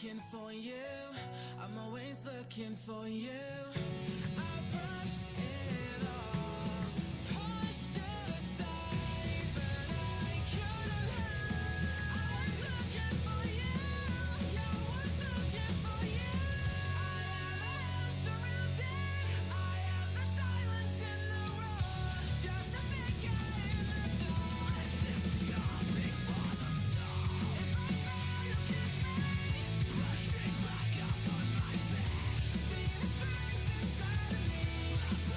looking for you. I'm always looking for you. I brushed it off, pushed it aside, but I couldn't hide. I was looking for you. Yeah, I was looking for you. I am a house surrounded. I am the silence in the road. Just a figure in the dark. As if coming for the storm. If I fall, you catch me. Rush me back up on my feet. Feel the strength inside of me.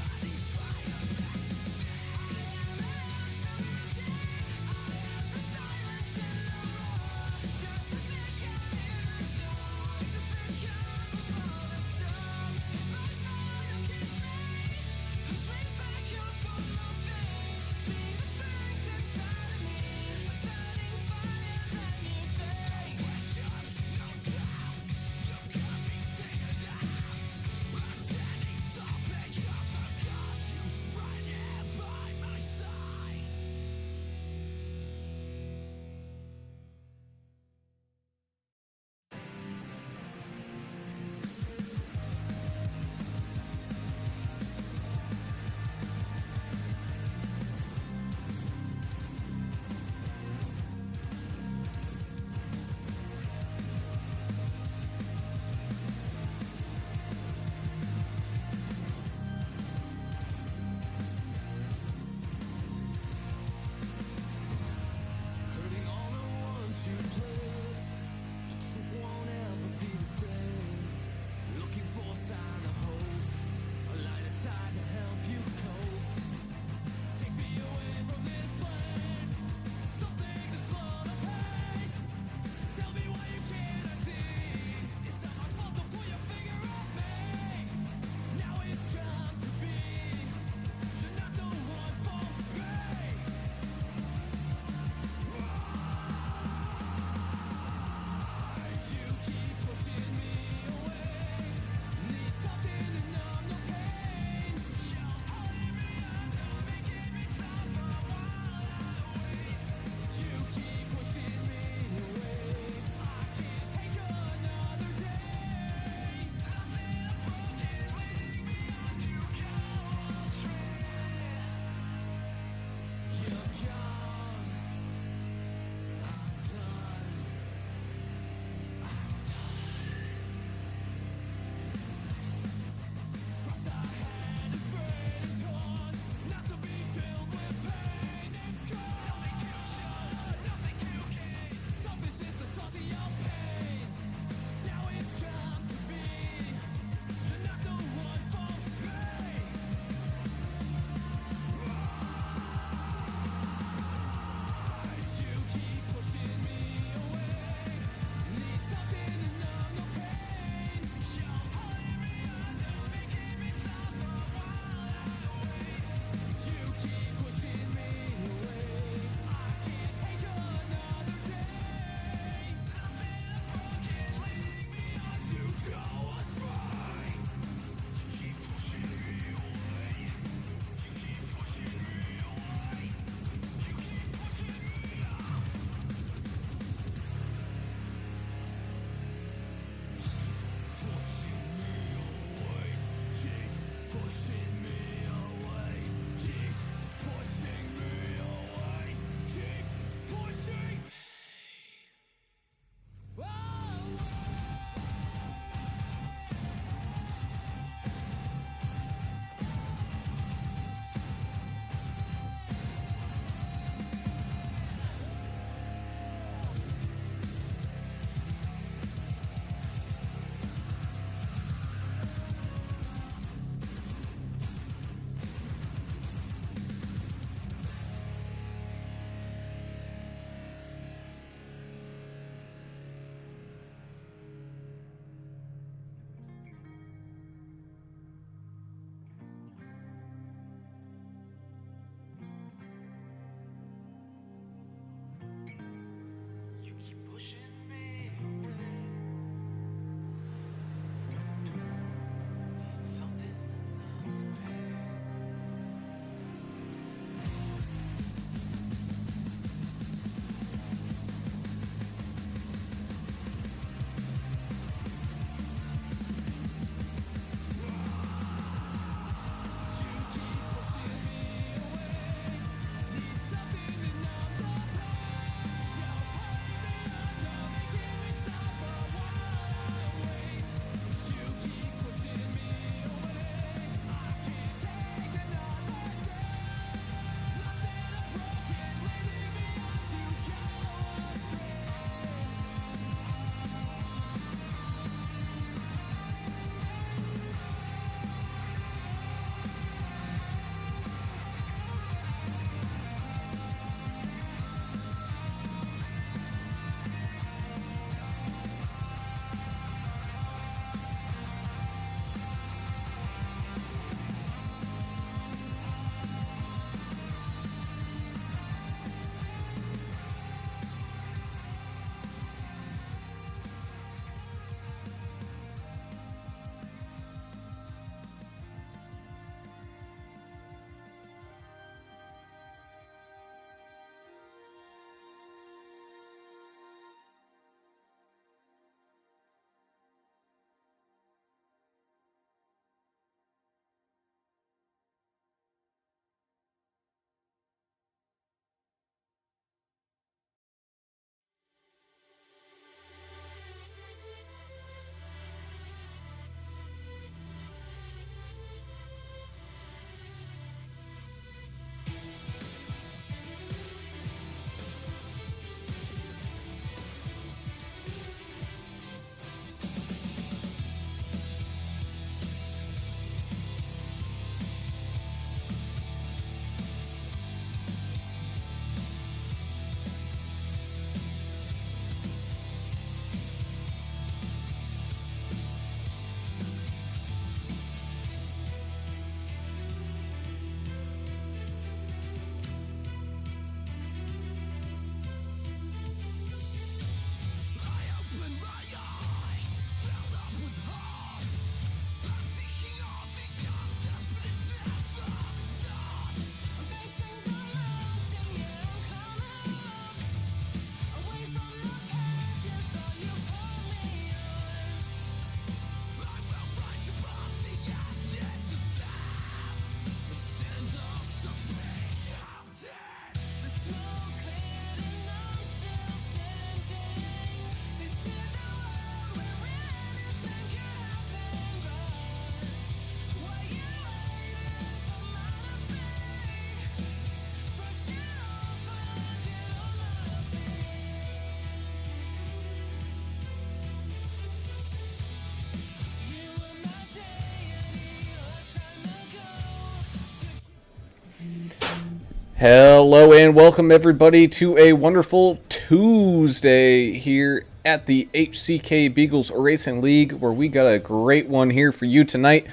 Hello and welcome everybody to a wonderful Tuesday here at the HCK Beagles Racing League, where we got a great one here for you tonight.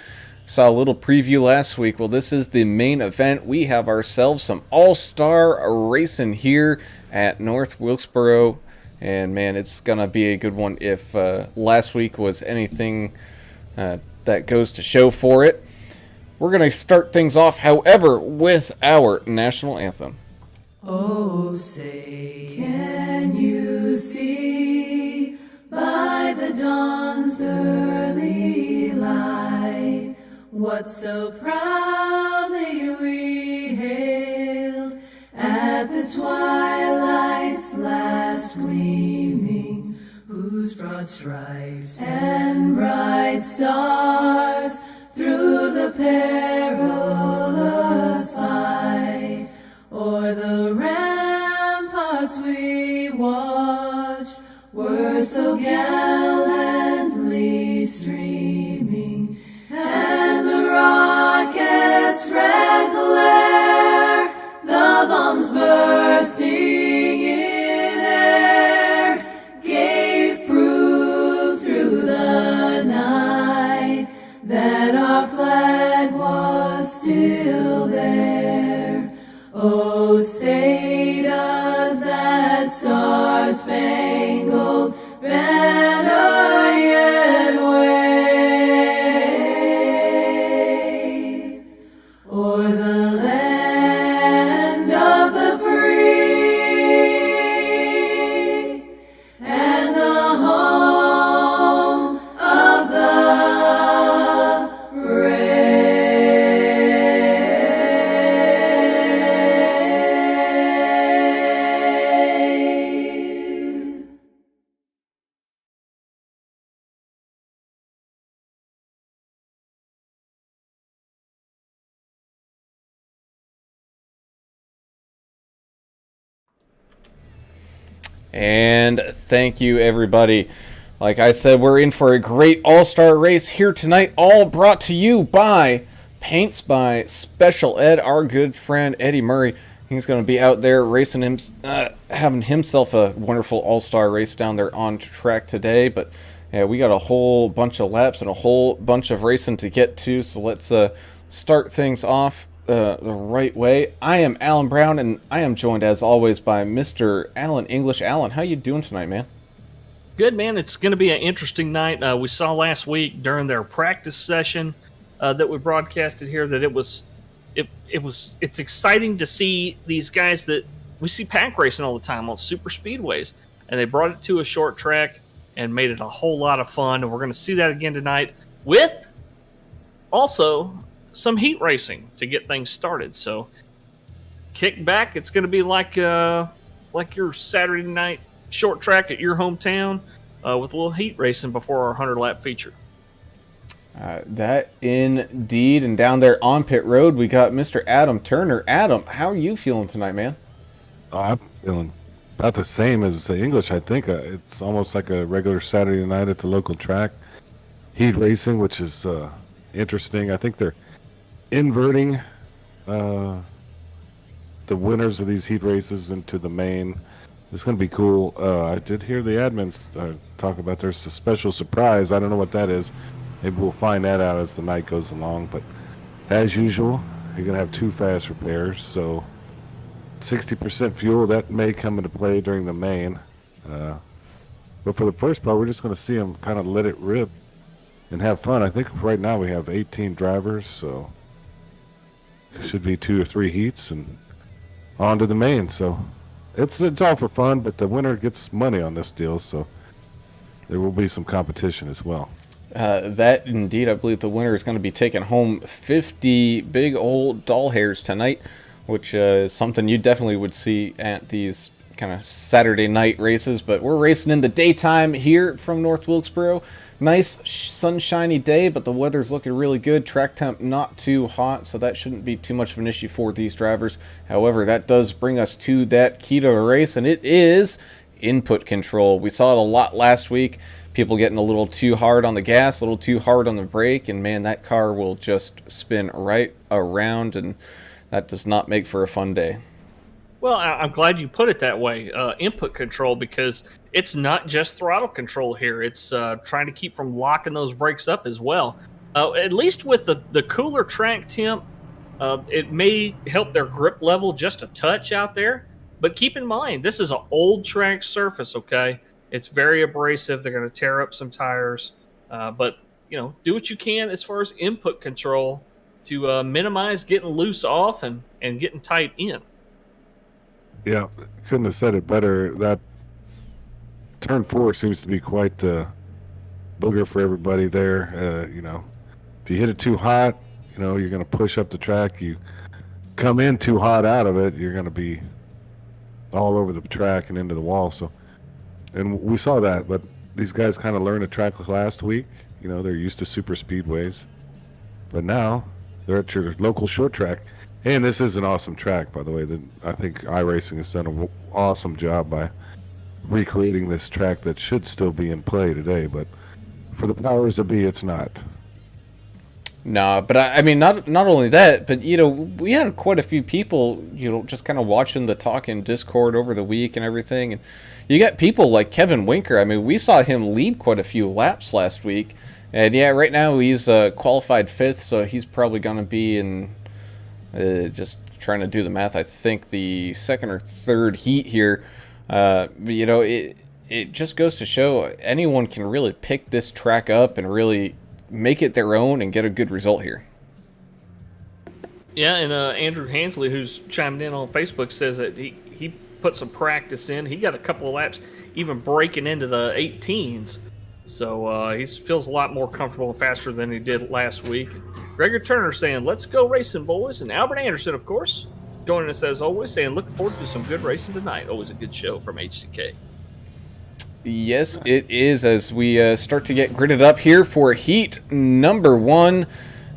Saw a little preview last week. Well, this is the main event. We have ourselves some all-star racing here at North Wilkesboro, and man, it's gonna be a good one. If last week was anything that goes to show for it. We're going to start things off, however, with our national anthem. Oh, say, can you see by the dawn's early light what so proudly we hailed at the twilight's last gleaming, whose broad stripes and bright stars through the perilous fight, o'er the ramparts we watched, were so gallantly streaming, and the rocket's red glare, the bombs bursting in air, gave proof through the night that our flag was still there. Oh, say does that star-spangled banner yet wave o'er the land of the free and the home of the And thank you, everybody. Like I said, we're in for a great all-star race here tonight, all brought to you by Paints by Special Ed, our good friend Eddie Murray. He's going to be out there racing him, having himself a wonderful all-star race down there on track today. But yeah, we got a whole bunch of laps and a whole bunch of racing to get to, so let's start things off the right way. I am Alan Brown, and I am joined as always by Mr. Alan English. Alan, how you doing tonight, man? Good, man. It's going to be an interesting night. We saw last week during their practice session that we broadcasted here that it's exciting to see these guys that we see pack racing all the time on super speedways, and they brought it to a short track and made it a whole lot of fun. And we're going to see that again tonight with also some heat racing to get things started. So kick back. It's going to be like your Saturday night short track at your hometown with a little heat racing before our 100-lap feature. That indeed. And down there on pit road, we got Mr. Adam Turner. Adam, how are you feeling tonight, man? I'm feeling about the same as the English, I think. It's almost like a regular Saturday night at the local track. Heat racing, which is interesting. I think they're inverting the winners of these heat races into the main. It's going to be cool. I did hear the admins talk about there's a special surprise. I don't know what that is. Maybe we'll find that out as the night goes along. But as usual, you're going to have two fast repairs. So 60% fuel, that may come into play during the main. But for the first part, we're just going to see them kind of let it rip and have fun. I think right now we have 18 drivers, so it should be 2 or 3 heats and on to the main. So it's all for fun, but the winner gets money on this deal, so there will be some competition as well. That indeed, I believe the winner is going to be taking home 50 big old doll hairs tonight, which is something you definitely would see at these kind of Saturday night races. But we're racing in the daytime here from North Wilkesboro. Nice sunshiny day, but the weather's looking really good. Track temp not too hot, so that shouldn't be too much of an issue for these drivers. However, that does bring us to that key to the race, and it is input control. We saw it a lot last week. People getting a little too hard on the gas, a little too hard on the brake, and man, that car will just spin right around, and that does not make for a fun day. Well, I'm glad you put it that way, input control, because it's not just throttle control here. It's trying to keep from locking those brakes up as well. At least with the cooler track temp, it may help their grip level just a touch out there. But keep in mind, this is an old track surface, okay? It's very abrasive. They're going to tear up some tires. But, do what you can as far as input control to minimize getting loose off and getting tight in. Yeah, couldn't have said it better. That turn 4 seems to be quite the booger for everybody there. If you hit it too hot, you're going to push up the track. You come in too hot out of it, you're going to be all over the track and into the wall. So, and we saw that, but these guys kind of learned the track last week. They're used to super speedways, but now they're at your local short track. And this is an awesome track, by the way. I think iRacing has done an awesome job by recreating this track that should still be in play today, but for the powers that be, it's not. Nah, but I mean, not only that, but we had quite a few people, just kind of watching the talk in Discord over the week and everything, and you got people like Kevin Winker. I mean, we saw him lead quite a few laps last week, and yeah, right now he's qualified 5th, so he's probably going to be in. Just trying to do the math, I think the 2nd or 3rd heat here. It just goes to show anyone can really pick this track up and really make it their own and get a good result here. Yeah, and Andrew Hansley, who's chimed in on Facebook, says that he put some practice in. He got a couple of laps even breaking into the 18s. So he feels a lot more comfortable and faster than he did last week. Gregor Turner saying, let's go racing, boys. And Albert Anderson, of course, joining us as always, saying, looking forward to some good racing tonight. Always a good show from HCK. Yes, it is, as we start to get gridded up here for heat number 1.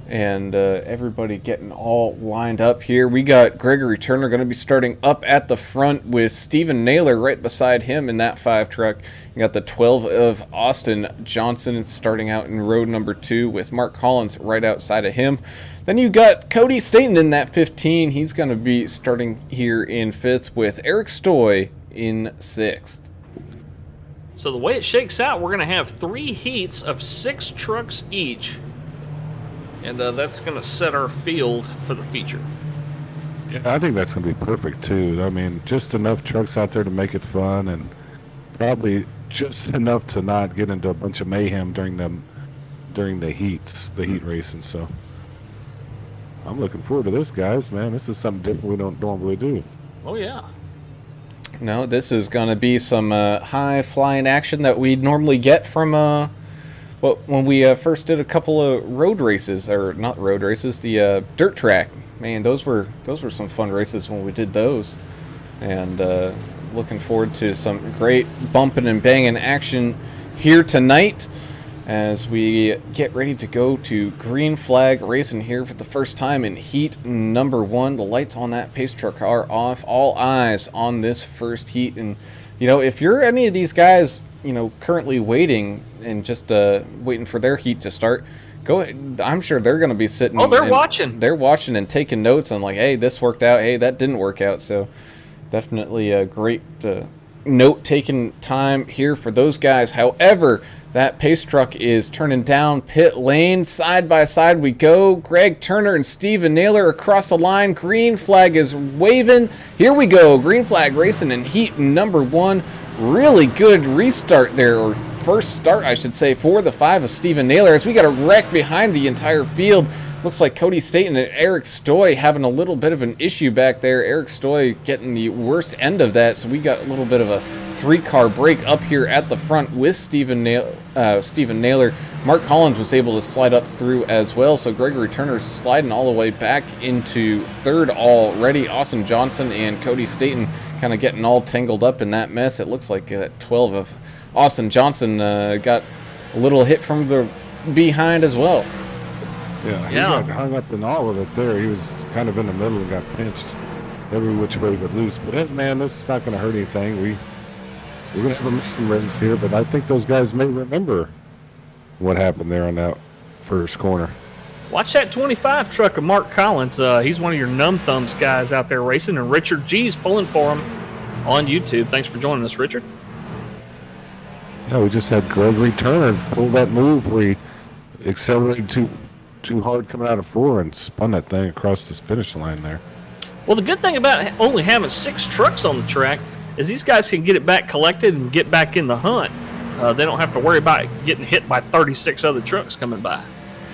And everybody getting all lined up here. We got Gregory Turner going to be starting up at the front with Stephen Naylor right beside him in that 5 truck. You got the 12 of Austin Johnson starting out in row number 2 with Mark Collins right outside of him. Then you got Cody Staten in that 15. He's going to be starting here in 5th with Eric Stoy in 6th. So the way it shakes out, we're going to have 3 heats of 6 trucks each. And that's going to set our field for the feature. Yeah, I think that's going to be perfect, too. I mean, just enough trucks out there to make it fun, and probably just enough to not get into a bunch of mayhem during the heat racing. So I'm looking forward to this, guys, man. This is something different we don't normally do. Oh, yeah. No, this is going to be some high-flying action that we normally get from... when we first did a couple of road races, or not road races, the dirt track, man, those were some fun races when we did those, and looking forward to some great bumping and banging action here tonight as we get ready to go to green flag racing here for the first time in heat number 1. The lights on that pace truck are off. All eyes on this first heat, and if you're any of these guys currently waiting and just waiting for their heat to start, go ahead. I'm sure they're going to be sitting. Oh, they're watching. They're watching and taking notes on like, hey, this worked out. Hey, that didn't work out. So definitely a great note-taking time here for those guys. However, that pace truck is turning down pit lane. Side by side we go. Greg Turner and Stephen Naylor across the line. Green flag is waving. Here we go. Green flag racing in heat number 1. Really good restart there, or first start, I should say, for the 5 of Stephen Naylor, as we got a wreck behind the entire field. Looks like Cody Staten and Eric Stoy having a little bit of an issue back there. Eric Stoy getting the worst end of that, so we got a little bit of a 3-car break up here at the front with Stephen Naylor. Mark Collins was able to slide up through as well, so Gregory Turner's sliding all the way back into 3rd already. Austin Johnson and Cody Staten kind of getting all tangled up in that mess. It looks like 12 of Austin Johnson got a little hit from the behind as well. Yeah, he got hung up in all of it there. He was kind of in the middle and got pinched every which way but loose. But, man, this is not going to hurt anything. We're going to have some runs here, but I think those guys may remember what happened there on that first corner. Watch that 25 truck of Mark Collins. He's one of your numb thumbs guys out there racing, and Richard G's pulling for him on YouTube. Thanks for joining us, Richard. Yeah, we just had Gregory Turner pull that move where he accelerated too hard coming out of 4 and spun that thing across this finish line there. Well, the good thing about only having 6 trucks on the track is these guys can get it back collected and get back in the hunt. They don't have to worry about getting hit by 36 other trucks coming by.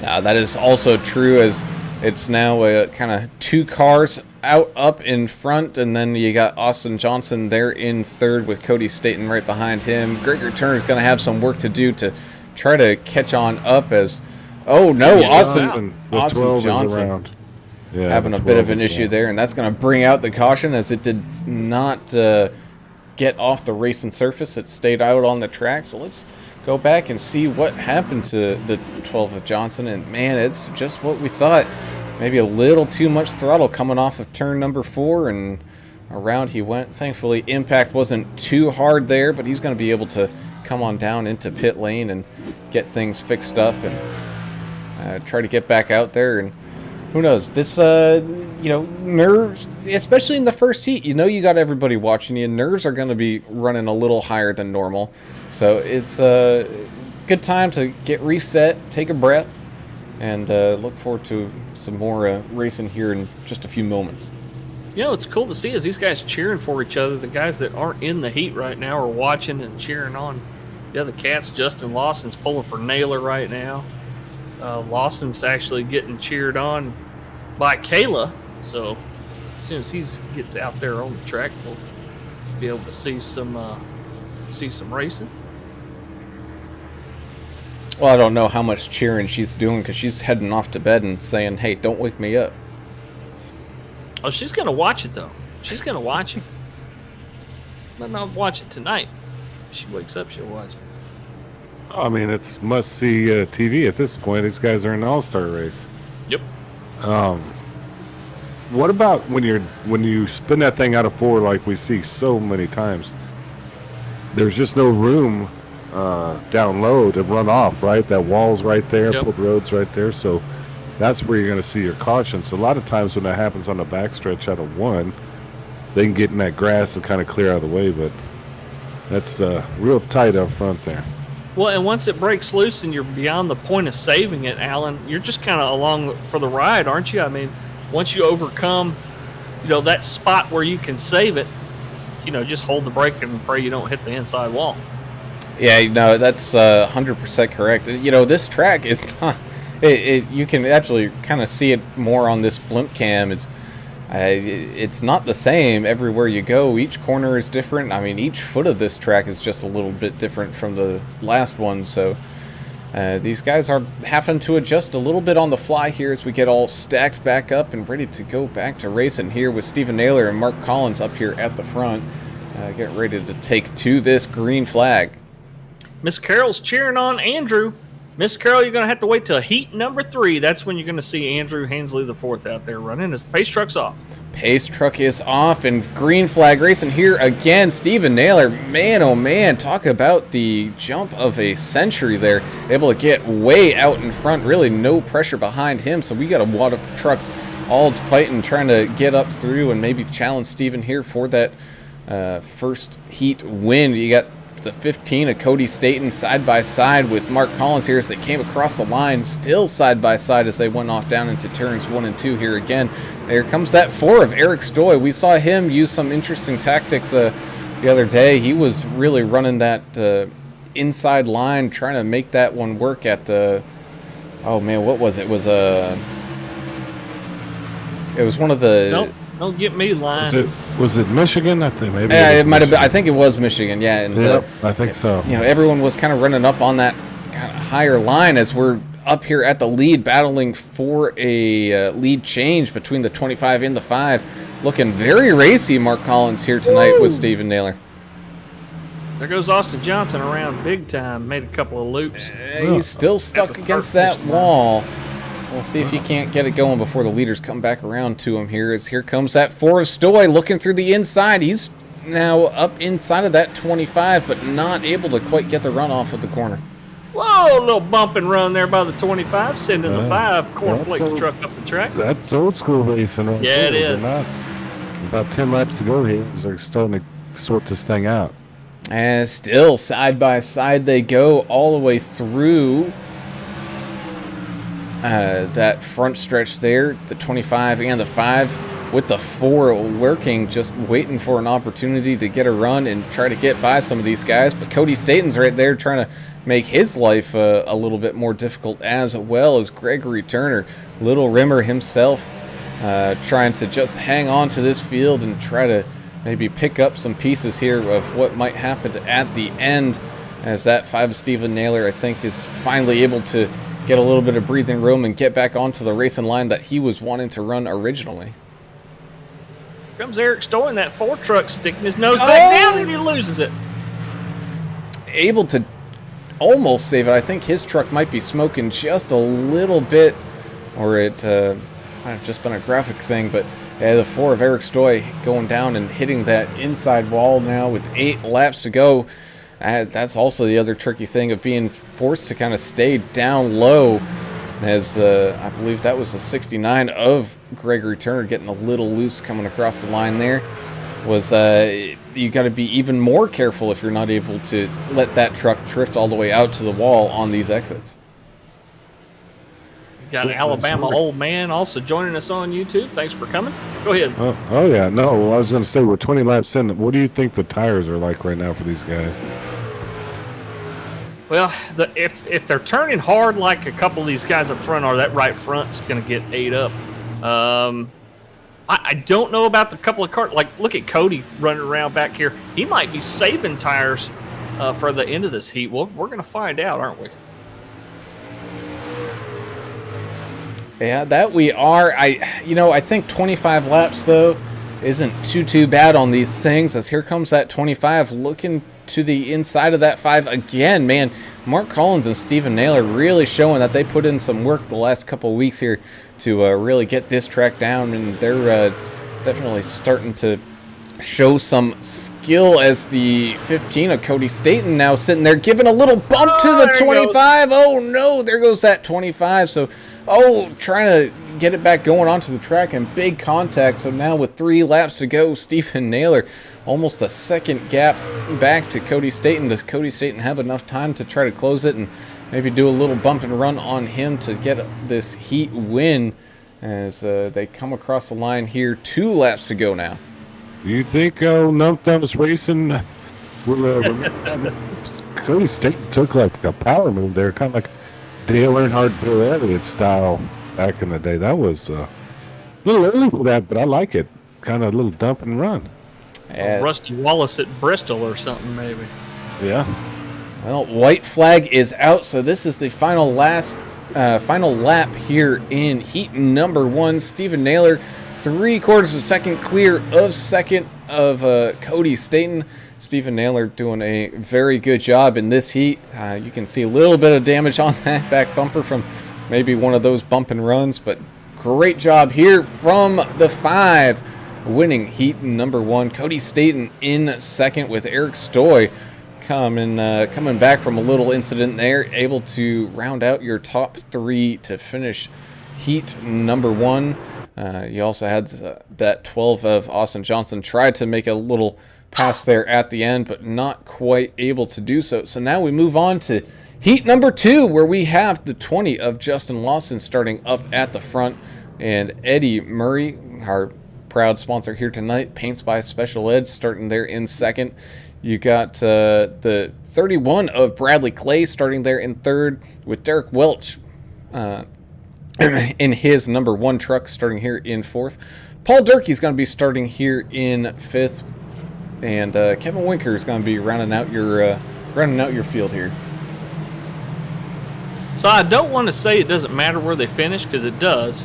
That is also true, as it's now kind of 2 cars out up in front, and then you got Austin Johnson there in third with Cody Staten right behind him. Gregory Turner's going to have some work to do to try to catch on up as, Austin Johnson having a bit of an issue there, and that's going to bring out the caution as it did not get off the racing surface. It stayed out on the track, so let's go back and see what happened to the 12 of Johnson, and man, it's just what we thought. Maybe a little too much throttle coming off of turn number 4, and around he went. Thankfully, impact wasn't too hard there, but he's going to be able to come on down into pit lane and get things fixed up and try to get back out there. And who knows, this, nerves, especially in the first heat, you got everybody watching you. Nerves are going to be running a little higher than normal. So it's a good time to get reset, take a breath, and look forward to some more racing here in just a few moments. It's cool to see is these guys cheering for each other. The guys that aren't in the heat right now are watching and cheering on the other cats. Justin Lawson's pulling for Naylor right now. Lawson's actually getting cheered on by Kayla, so as soon as he gets out there on the track, we'll be able to see some racing. Well, I don't know how much cheering she's doing because she's heading off to bed and saying, "Hey, don't wake me up." Oh, she's gonna watch it though. She's gonna watch it. Might not watch it tonight. If she wakes up, she'll watch it. I mean, it's must-see TV at this point. These guys are in the All-Star Race. Yep. What about when you spin that thing out of 4 like we see so many times? There's just no room down low to run off, right? That wall's right there, Yep. put road's right there, so that's where you're going to see your caution. So a lot of times when that happens on the backstretch out of 1, they can get in that grass and kind of clear out of the way, but that's real tight up front there. Well, and once it breaks loose and you're beyond the point of saving it, Alan, you're just kind of along for the ride, aren't you? I mean, once you overcome, that spot where you can save it, just hold the brake and pray you don't hit the inside wall. Yeah, that's 100% correct. This track is not. You can actually kind of see it more on this blimp cam. It's not the same everywhere you go. Each corner is different. I mean, each foot of this track is just a little bit different from the last one. So these guys are having to adjust a little bit on the fly here as we get all stacked back up and ready to go back to racing here with Stephen Naylor and Mark Collins up here at the front, getting ready to take to this green flag. Miss Carroll's cheering on Andrew. Miss Carroll, you're going to have to wait till heat number 3. That's when you're going to see Andrew Hansley the 4th out there running as the pace truck's off. Pace truck is off, and green flag racing here again. Stephen Naylor, man, oh man, talk about the jump of a century there. Able to get way out in front, really no pressure behind him. So we got a lot of trucks all fighting, trying to get up through and maybe challenge Stephen here for that first heat win. You got the 15 of Cody Staten side by side with Mark Collins here as they came across the line, still side by side as they went off down into turns 1 and 2 here again. There comes that 4 of Eric Stoy. We saw him use some interesting tactics the other day. He was really running that inside line, trying to make that one work at oh man, what was it? It was one of the. Nope, don't get me lying. Was it Michigan? I think maybe. Yeah, it might have been. I think it was Michigan. Yeah, and yep, I think so. Everyone was kind of running up on that kind of higher line as we're up here at the lead, battling for a lead change between the 25 and the 5. Looking very racy, Mark Collins here tonight with Stephen Naylor. There goes Austin Johnson around big time. Made a couple of loops. He's still stuck against that wall. We'll see if he can't get it going before the leaders come back around to him here. As here comes that 4 of Stoy looking through the inside. He's now up inside of that 25, but not able to quite get the run off of the corner. Whoa, a little bump and run there by the 25, sending the 5 cornflake so- truck up the track. That's old school racing. Right Yeah, it there, is. not? About 10 laps to go here. They're starting to sort this thing out. And still side by side they go all the way through that front stretch there, the 25 and the 5, with the 4 lurking, just waiting for an opportunity to get a run and try to get by some of these guys. But Cody Staten's right there trying to make his life a little bit more difficult, as well as Gregory Turner, Little Rimmer himself, trying to just hang on to this field and try to maybe pick up some pieces here of what might happen at the end, as that 5 Stephen Naylor, I think, is finally able to get a little bit of breathing room and get back onto the racing line that he was wanting to run originally. Comes Eric Stoy in that 4 truck, sticking his nose back down, and he loses it. Able to almost save it. I think his truck might be smoking just a little bit, or it might have just been a graphic thing, but yeah, the 4 of Eric Stoy going down and hitting that inside wall now with 8 laps to go. That's also the other tricky thing of being forced to kind of stay down low, as I believe that was the 69 of Gregory Turner getting a little loose coming across the line there. Was you got to be even more careful if you're not able to let that truck drift all the way out to the wall on these exits. Got an Alabama old man also joining us on YouTube. Thanks for coming. Go ahead. Oh yeah. No, I was going to say, we're 20 laps in. What do you think the tires are like right now for these guys? Well, if they're turning hard like a couple of these guys up front are, that right front's going to get ate up. I don't know about the couple of cars. Like, look at Cody running around back here. He might be saving tires for the end of this heat. Well, we're going to find out, aren't we? Yeah, that we are. I think 25 laps, though, isn't too bad on these things, as here comes that 25 looking to the inside of that 5 again. Man, Mark Collins and Stephen Naylor really showing that they put in some work the last couple of weeks here to really get this track down, and they're definitely starting to show some skill, as the 15 of Cody Staten now sitting there giving a little bump to the 25. Oh no, there goes that 25. So trying to get it back going onto the track, and big contact. So now with 3 laps to go, Stephen Naylor almost a second gap back to Cody Staten. Does Cody Staten have enough time to try to close it and maybe do a little bump and run on him to get this heat win, as they come across the line here? 2 laps to go now. Do you think Nump Thumbs Racing will Cody Staten took like a power move there, kind of like Dale Earnhardt, Bill Elliott style back in the day? That was a little early for that, but I like it. Kind of a little dump and run. Rusty Wallace at Bristol or something, maybe. Yeah. Well, white flag is out, so this is the final lap here in heat number 1. Stephen Naylor, 3/4 of a second clear of second of Cody Staten. Stephen Naylor doing a very good job in this heat. You can see a little bit of damage on that back bumper from maybe one of those bump and runs, but great job here from the 5, winning heat number 1. Cody Staten in second, with Eric Stoy coming back from a little incident there, able to round out your top 3 to finish heat number 1. You also had that 12 of Austin Johnson tried to make a little pass there at the end, but not quite able to do so. So now we move on to heat number 2, where we have the 20 of Justin Lawson starting up at the front, and Eddie Murray, our proud sponsor here tonight, Paints by Special Ed, starting there in second. You got the 31 of Bradley Clay starting there in third, with Derrick Welch in his number 1 truck starting here in fourth. Paul Durkee's going to be starting here in fifth, and Kevin Winker is going to be rounding out your field here. So I don't want to say it doesn't matter where they finish, because it does,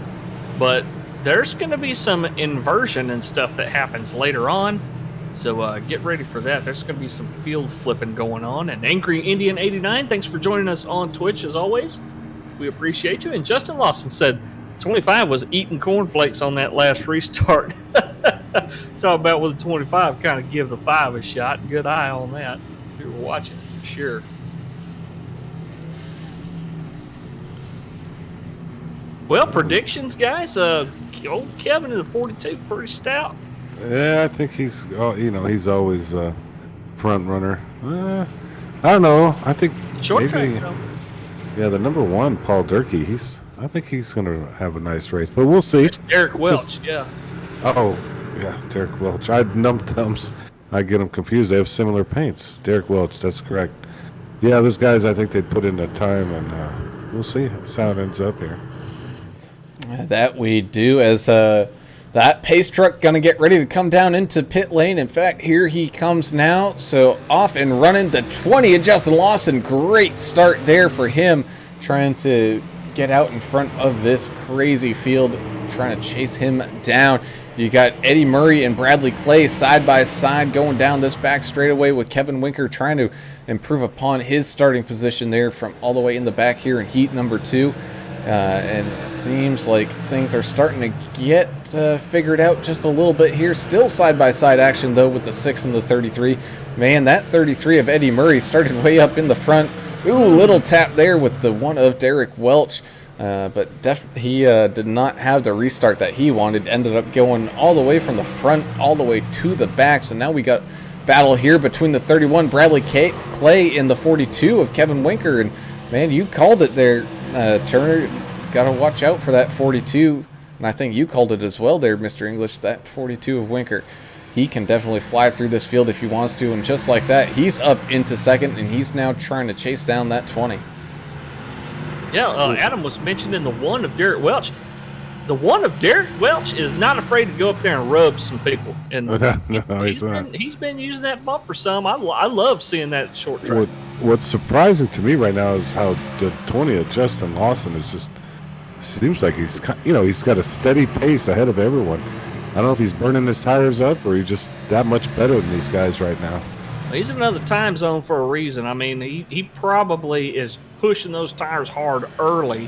but there's going to be some inversion and stuff that happens later on. So get ready for that. There's going to be some field flipping going on. And Angry Indian 89, thanks for joining us on Twitch as always. We appreciate you. And Justin Lawson said 25 was eating cornflakes on that last restart. Talk about with the 25, kind of give the 5 a shot. Good eye on that if you were watching, for sure. Well, predictions, guys. Old Kevin in the 42, pretty stout. Yeah, I think he's always front runner. I don't know. I think Short maybe, track, though. yeah, the number 1, Paul Durkee. I think he's going to have a nice race, but we'll see. Derrick Welch, yeah. Oh, yeah, Derrick Welch. I num-tums. I get them confused. They have similar paints. Derrick Welch, that's correct. Yeah, those guys, I think they put in the time, and we'll see how it ends up here. That we do, as that pace truck going to get ready to come down into pit lane. In fact, here he comes now. So off and running the 20 of Justin Lawson. Great start there for him, trying to get out in front of this crazy field, trying to chase him down. You got Eddie Murray and Bradley Clay side by side going down this back straightaway, with Kevin Winker trying to improve upon his starting position there from all the way in the back here in heat number 2. And it seems like things are starting to get figured out just a little bit here. Still side by side action though with the 6 and the 33. Man, that 33 of Eddie Murray started way up in the front. Ooh, little tap there with the 1 of Derrick Welch. But he did not have the restart that he wanted. Ended up going all the way from the front all the way to the back. So now we got battle here between the 31 Bradley Clay and the 42 of Kevin Winker. And man, you called it there, Turner. Got to watch out for that 42. And I think you called it as well there, Mr. English, that 42 of Winker. He can definitely fly through this field if he wants to. And just like that, he's up into second, and he's now trying to chase down that 20. Yeah, Adam was mentioning the 1 of Derrick Welch. The 1 of Derrick Welch is not afraid to go up there and rub some people. And he's been using that bumper some. I love seeing that short track. What's surprising to me right now is how the 20 of Justin Lawson is just seems like he's got a steady pace ahead of everyone. I don't know if he's burning his tires up or he's just that much better than these guys right now. He's in another time zone for a reason. I mean, he probably is pushing those tires hard early,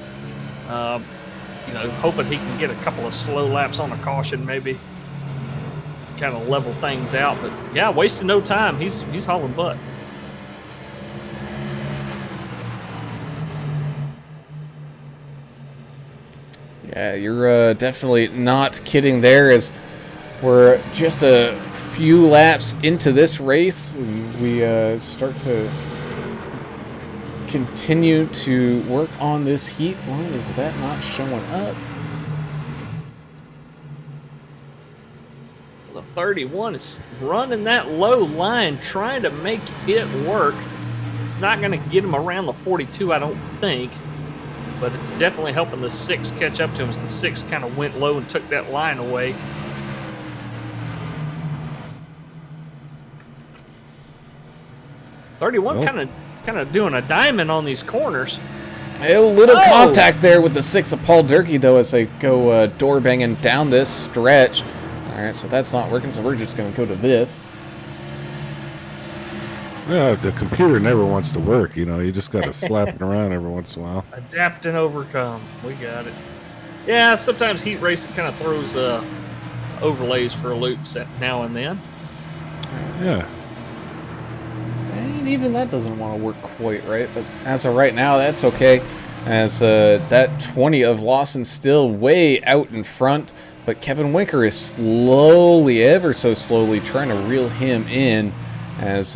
hoping he can get a couple of slow laps on a caution, maybe kind of level things out. But yeah, wasting no time. He's hauling butt. Yeah, you're definitely not kidding there, as we're just a few laps into this race. We start to continue to work on this heat. Why is that not showing up? The 31 is running that low line, trying to make it work. It's not going to get him around the 42, I don't think. But it's definitely helping the 6 catch up to him, as the 6 kind of went low and took that line away. Kind of doing a diamond on these corners. A little contact there with the 6 of Paul Durkee, though, as they go door banging down this stretch. All right, so that's not working, so we're just going to go to this. Yeah, the computer never wants to work. You just got to slap it around every once in a while. Adapt and overcome. We got it. Yeah, sometimes heat racing kind of throws overlays for loops now and then. Yeah. And even that doesn't want to work quite right, but as of right now, that's okay. As that 20 of Lawson still way out in front, but Kevin Winker is slowly, ever so slowly, trying to reel him in. As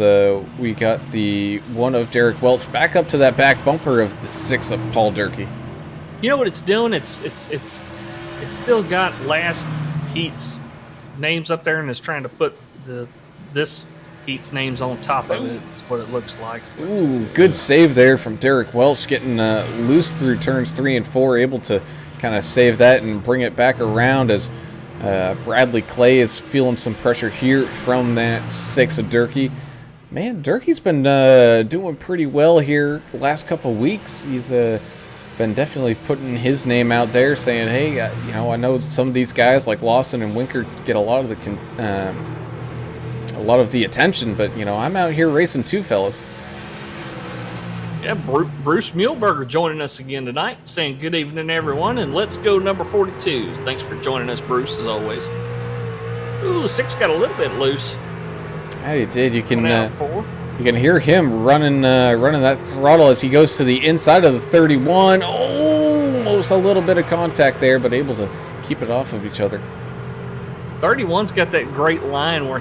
we got the 1 of Derrick Welch back up to that back bumper of the 6 of Paul Durkee. You know what it's doing? It's still got last heat's names up there, and it's trying to put this heat's names on top of it. That's what it looks like. Ooh, good save there from Derrick Welch, getting loose through turns 3 and 4, able to kind of save that and bring it back around, as Bradley Clay is feeling some pressure here from that 6 of Durkee. Man, Durkee's been doing pretty well here the last couple weeks. He's been definitely putting his name out there, saying, hey, I know some of these guys like Lawson and Winker get a lot of the attention, but I'm out here racing too, fellas. Yeah, Bruce Muehlberger joining us again tonight, saying good evening, everyone, and let's go number 42. Thanks for joining us, Bruce, as always. Ooh, 6 got a little bit loose. Yeah, he did. You can hear him running that throttle as he goes to the inside of the 31. Almost almost a little bit of contact there, but able to keep it off of each other. 31's got that great line where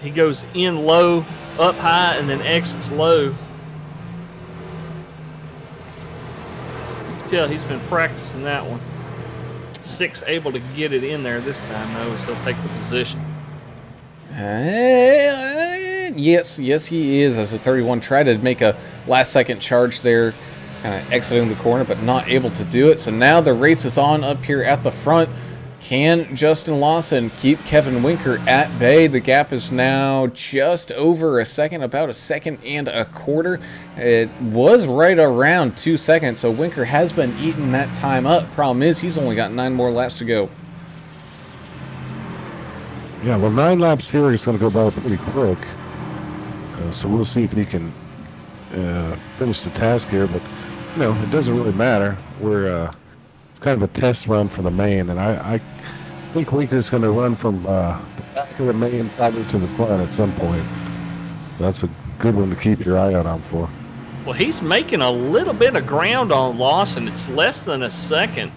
he goes in low, up high, and then exits low. You can tell he's been practicing that one. 6 able to get it in there this time, though, so he'll take the position. Yes, he is. As a 31 tried to make a last-second charge there, kind of exiting the corner, but not able to do it. So now the race is on up here at the front. Can Justin Lawson keep Kevin Winker at bay? The gap is now just over a second, about 1.25 seconds. It was right around 2 seconds, so Winker has been eating that time up. Problem is, he's only got 9 more laps to go. Yeah, well, 9 laps here, he's going to go by pretty quick. So we'll see if he can finish the task here. But, it doesn't really matter. It's kind of a test run for the main, and I think Winker's going to run from the back of the main probably to the front at some point. That's a good one to keep your eye out on for. Well, he's making a little bit of ground on Lawson. It's less than a second,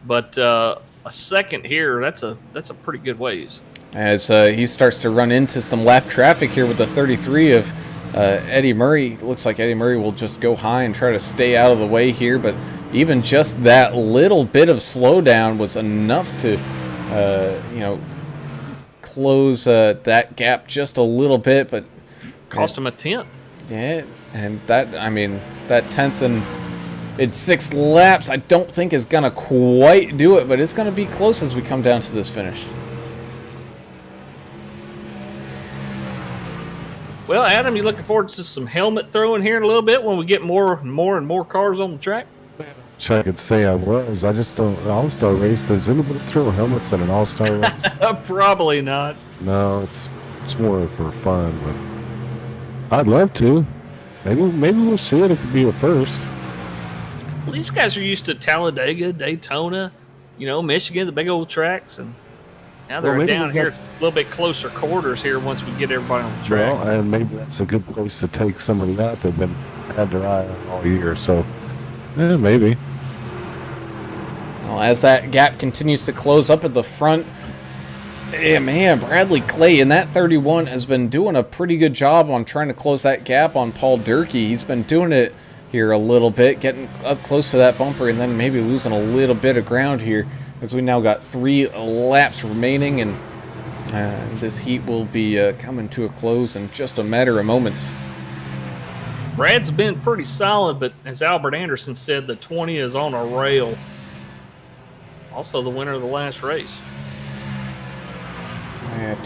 but a second here, that's a pretty good ways. As he starts to run into some lap traffic here with the 33 of Eddie Murray. Looks like Eddie Murray will just go high and try to stay out of the way here, but even just that little bit of slowdown was enough to, close that gap just a little bit, but cost him a 10th. Yeah, and that 10th in 6 laps, I don't think is gonna quite do it, but it's gonna be close as we come down to this finish. Well, Adam, you looking forward to some helmet throwing here in a little bit when we get more and more cars on the track? Wish I could say I was. I just don't. All-Star Race, does anybody throw helmets at an All-Star Race? Probably not. No, it's more for fun, but I'd love to. Maybe we'll see it. It could be a first. Well, these guys are used to Talladega, Daytona, Michigan, the big old tracks, and now they're down here. It's a little bit closer quarters here once we get everybody on the track. Well, and maybe that's a good place to take somebody out they've had their eye on all year. So, maybe. Well, as that gap continues to close up at the front, man, Bradley Clay in that 31 has been doing a pretty good job on trying to close that gap on Paul Durkee. He's been doing it here a little bit, getting up close to that bumper and then maybe losing a little bit of ground here, as we now got 3 laps remaining, and this heat will be coming to a close in just a matter of moments. Brad's been pretty solid, but as Albert Anderson said, the 20 is on a rail. Also the winner of the last race.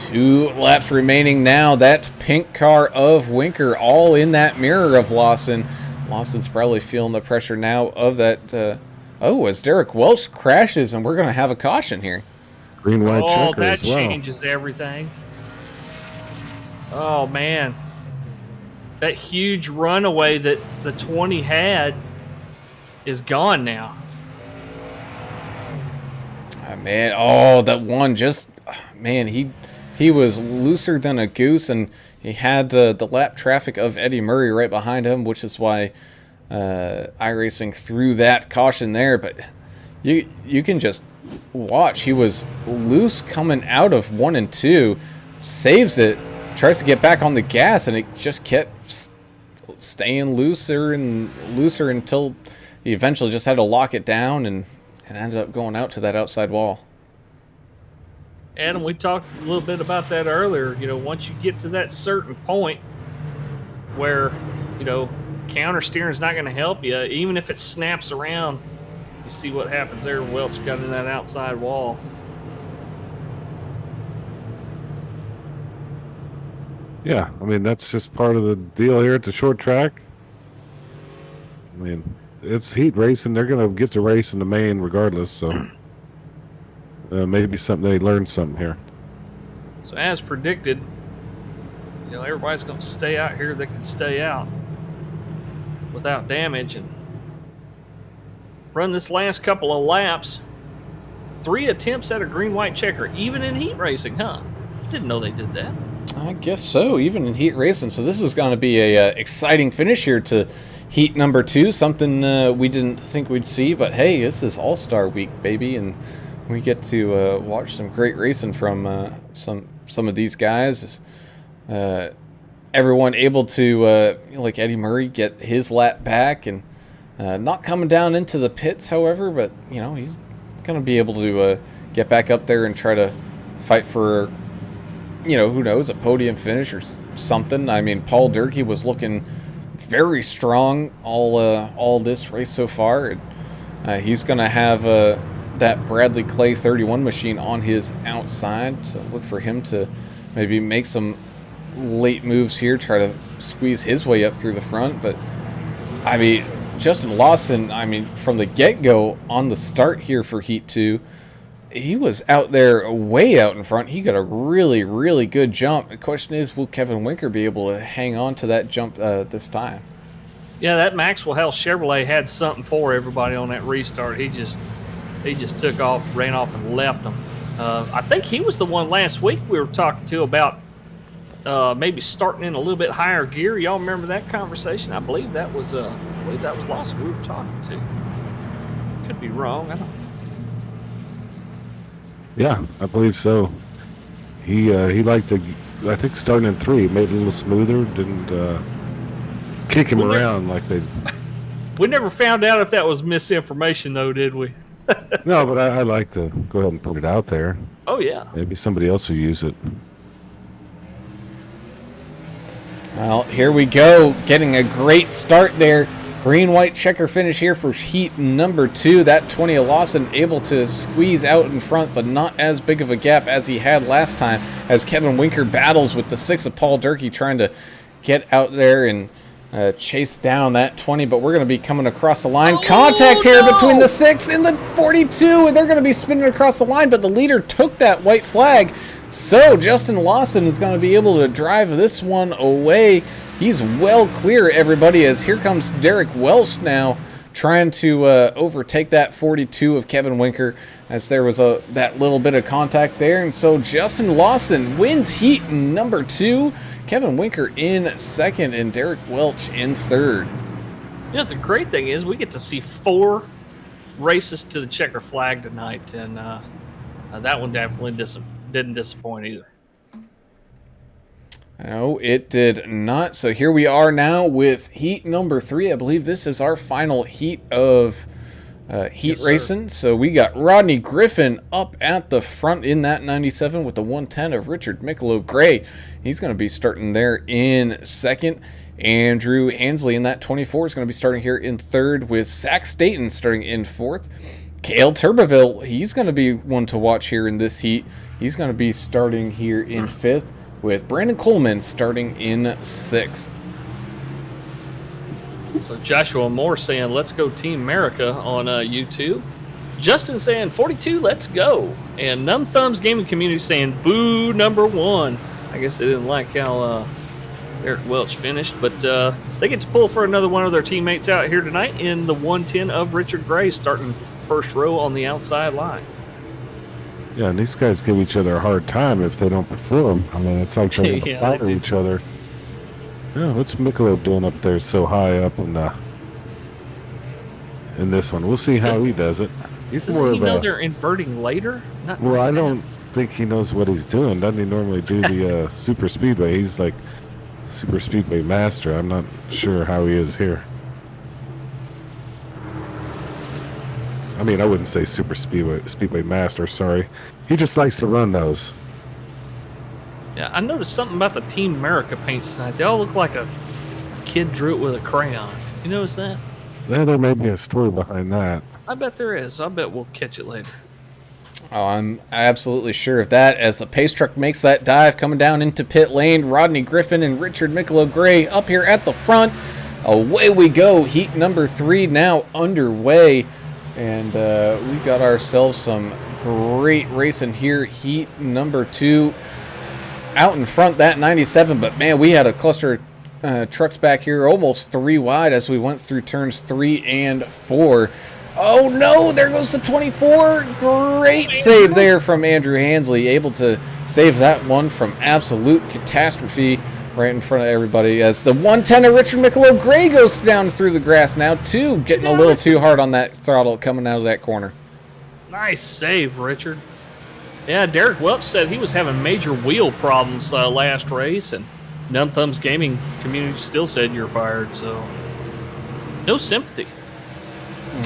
2 laps remaining now. That pink car of Winker all in that mirror of Lawson. Lawson's probably feeling the pressure now of that. As Derrick Welch crashes, and we're going to have a caution here. Green, white checker that as well. Changes everything. Oh, man. That huge runaway that the 20 had is gone now. That one just, he was looser than a goose, and he had the lap traffic of Eddie Murray right behind him, which is why iRacing threw that caution there. But you can just watch. He was loose coming out of 1 and 2, saves it, tries to get back on the gas, and it just kept staying looser and looser until he eventually just had to lock it down and ended up going out to that outside wall. Adam, we talked a little bit about that earlier. Once you get to that certain point where, counter steering is not going to help you, even if it snaps around, you see what happens there. Welch got in that outside wall. Yeah, that's just part of the deal here at the short track. It's heat racing. They're going to get to race in the main regardless, so maybe they learned something here. So as predicted, everybody's going to stay out here that can stay out without damage and run this last couple of laps. 3 attempts at a green-white checker, even in heat racing, huh? Didn't know they did that. I guess so, even in heat racing. So this is going to be a exciting finish here to heat number 2. Something we didn't think we'd see, but hey, this is All-Star Week, baby, and we get to watch some great racing from some of these guys. Everyone able to, like Eddie Murray, get his lap back and not coming down into the pits, however, but he's going to be able to get back up there and try to fight for, who knows, a podium finish or something. I mean, Paul Durkee was looking very strong all this race so far. He's going to have that Bradley Clay 31 machine on his outside, so look for him to maybe make some late moves here, try to squeeze his way up through the front. But I mean, Justin Lawson, from the get-go on the start here for Heat 2, he was out there way out in front. He got a really, really good jump. The question is, will Kevin Winker be able to hang on to that jump this time? Yeah, that Maxwell House Chevrolet had something for everybody on that restart. He just took off, ran off, and left them. I think he was the one last week we were talking to about maybe starting in a little bit higher gear. Y'all remember that conversation? I believe that was Lawson we were talking to. Could be wrong. I don't. Yeah, I believe so. He liked to, I think, starting in 3, made it a little smoother, didn't kick him around like they. We never found out if that was misinformation, though, did we? No, but I like to go ahead and put it out there. Oh, yeah. Maybe somebody else will use it. Well, here we go, getting a great start there. Green-white checker finish here for heat number 2. That 20 of Lawson able to squeeze out in front, but not as big of a gap as he had last time, as Kevin Winker battles with the 6 of Paul Durkee, trying to get out there and chase down that 20. But we're going to be coming across the line. Contact here between the 6 and the 42, and they're going to be spinning across the line, but the leader took that white flag. So Justin Lawson is going to be able to drive this one away. He's well clear, everybody, as here comes Derrick Welch now trying to overtake that 42 of Kevin Winker, as there was that little bit of contact there. And so Justin Lawson wins heat number 2. Kevin Winker in second and Derrick Welch in third. The great thing is we get to see 4 races to the checker flag tonight, and that one definitely didn't disappoint either. No, it did not. So here we are now with heat number 3. I believe this is our final heat of heat racing. So we got Rodney Griffin up at the front in that 97 with the 110 of Richard Michelob Gray. He's going to be starting there in second. Andrew Hansley in that 24 is going to be starting here in third, with Zach Staten starting in fourth. Cale Turbeville, he's going to be one to watch here in this heat. He's going to be starting here in fifth, with Brandon Coleman starting in sixth. So Joshua Moore saying, "Let's go Team America" on YouTube. Justin saying, 42, let's go. And Numb Thumbs Gaming Community saying, boo, number 1. I guess they didn't like how Derrick Welch finished, but they get to pull for another one of their teammates out here tonight in the 110 of Richard Gray, starting first row on the outside line. Yeah, and these guys give each other a hard time if they don't perform. I mean, it's like they're Yeah, fighting they do. each other. Yeah, what's Michelob doing up there so high up in this one? We'll see how he does it. He's Doesn't more he of know a. they're inverting later? Not Well, right I now. don't think he knows what he's doing. Doesn't he normally do the super speedway? He's like super speedway master. I'm not sure how he is here. I mean, I wouldn't say super speedway master. Sorry, he just likes to run those. Yeah, I noticed something about the Team America paints tonight. They all look like a kid drew it with a crayon. You notice that? Yeah, there may be a story behind that. I bet there is. I bet we'll catch it later. Oh, I'm absolutely sure of that, as the pace truck makes that dive coming down into pit lane. Rodney Griffin and Richard Michelob Gray up here at the front. Away we go. Heat number 3 now underway. And we got ourselves some great racing here. Heat number 2 out in front, that 97. But, man, we had a cluster of trucks back here almost 3 wide as we went through turns 3 and 4. Oh no, there goes the 24. Great save there from Andrew Hansley, able to save that one from absolute catastrophe right in front of everybody as the 110 of Richard Michelob Gray goes down through the grass now too, getting a little too hard on that throttle coming out of that corner. Nice save, Richard. Yeah, Derrick Welch said he was having major wheel problems last race, and Numb Thumbs Gaming community still said you're fired, so no sympathy.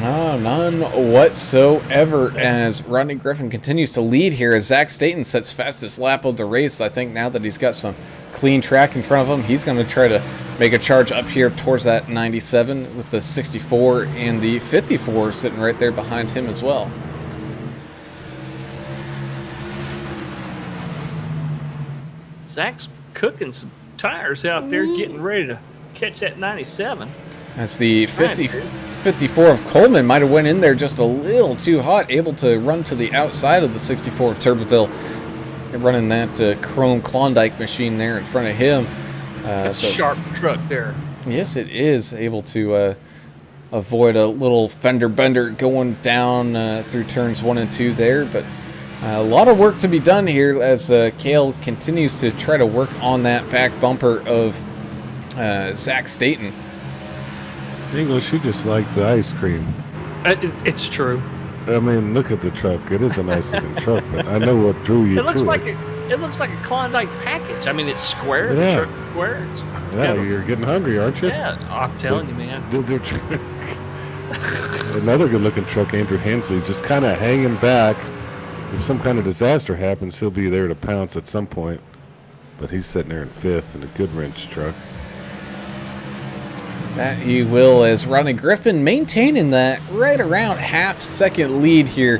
Oh, none whatsoever as Rodney Griffin continues to lead here as Zach Staten sets fastest lap of the race. I think now that he's got some clean track in front of him, he's going to try to make a charge up here towards that 97 with the 64 and the 54 sitting right there behind him as well. Zach's cooking some tires out there, getting ready to catch that 97. As the 54 of Coleman might have went in there just a little too hot, able to run to the outside of the 64 of Turbeville, running that chrome Klondike machine there in front of him. That's a sharp truck there. Yes, it is able to avoid a little fender bender going down through turns 1 and 2 there, but a lot of work to be done here as Cale continues to try to work on that back bumper of Zach Staten. English, you just like the ice cream. It's true. I mean, look at the truck. It is a nice looking truck, but I know what drew you It looks to like it. it looks like a Klondike package. I mean, it's square. Yeah. The truck is square. It's Yeah, you're getting hungry, aren't you? yeah. I'm telling you, man. Another good-looking truck, Andrew Hansley, just kind of hanging back. If some kind of disaster happens, he'll be there to pounce at some point. But he's sitting there in 5th in a good wrench truck. That he will, as Rodney Griffin maintaining that right around half-second lead here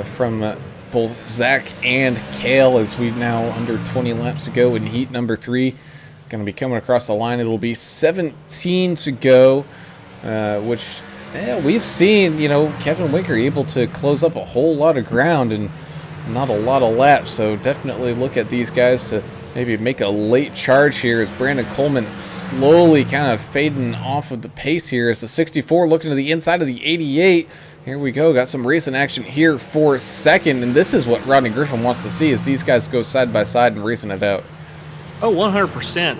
from both Zach and Cale as we now under 20 laps to go in heat number 3. Going to be coming across the line. It'll be 17 to go, which we've seen, Kevin Winker able to close up a whole lot of ground and not a lot of laps. So definitely look at these guys to maybe make a late charge here as Brandon Coleman slowly kind of fading off of the pace here as the 64 looking to the inside of the 88. Here we go. Got some racing action here for second, and this is what Rodney Griffin wants to see, is these guys go side by side and racing it out. Oh, 100%.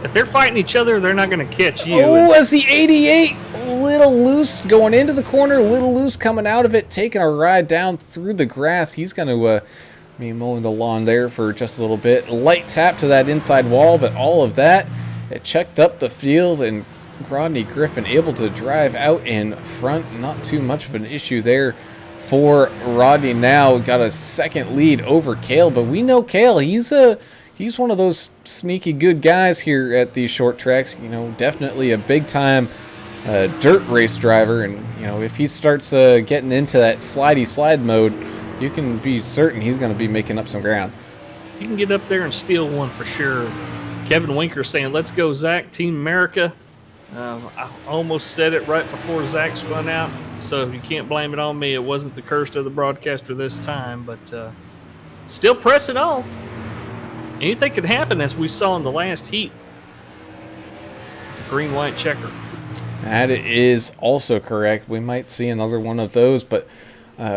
If they're fighting each other, they're not going to catch you. Oh, as the 88, a little loose going into the corner, a little loose coming out of it, taking a ride down through the grass. He's going to be mowing the lawn there for just a little bit. Light tap to that inside wall, but all of that, it checked up the field, and Rodney Griffin able to drive out in front. Not too much of an issue there for Rodney now. Got a second lead over Cale, but we know Cale, he's one of those sneaky good guys here at these short tracks. Definitely a big-time dirt race driver, and if he starts getting into that slidey slide mode, you can be certain he's going to be making up some ground. You can get up there and steal one for sure. Kevin Winker saying, "Let's go, Zach, Team America." I almost said it right before Zach spun out, so you can't blame it on me. It wasn't the curse of the broadcaster this time, but still pressing on. Anything could happen, as we saw in the last heat. The green-white checker. That is also correct. We might see another one of those, but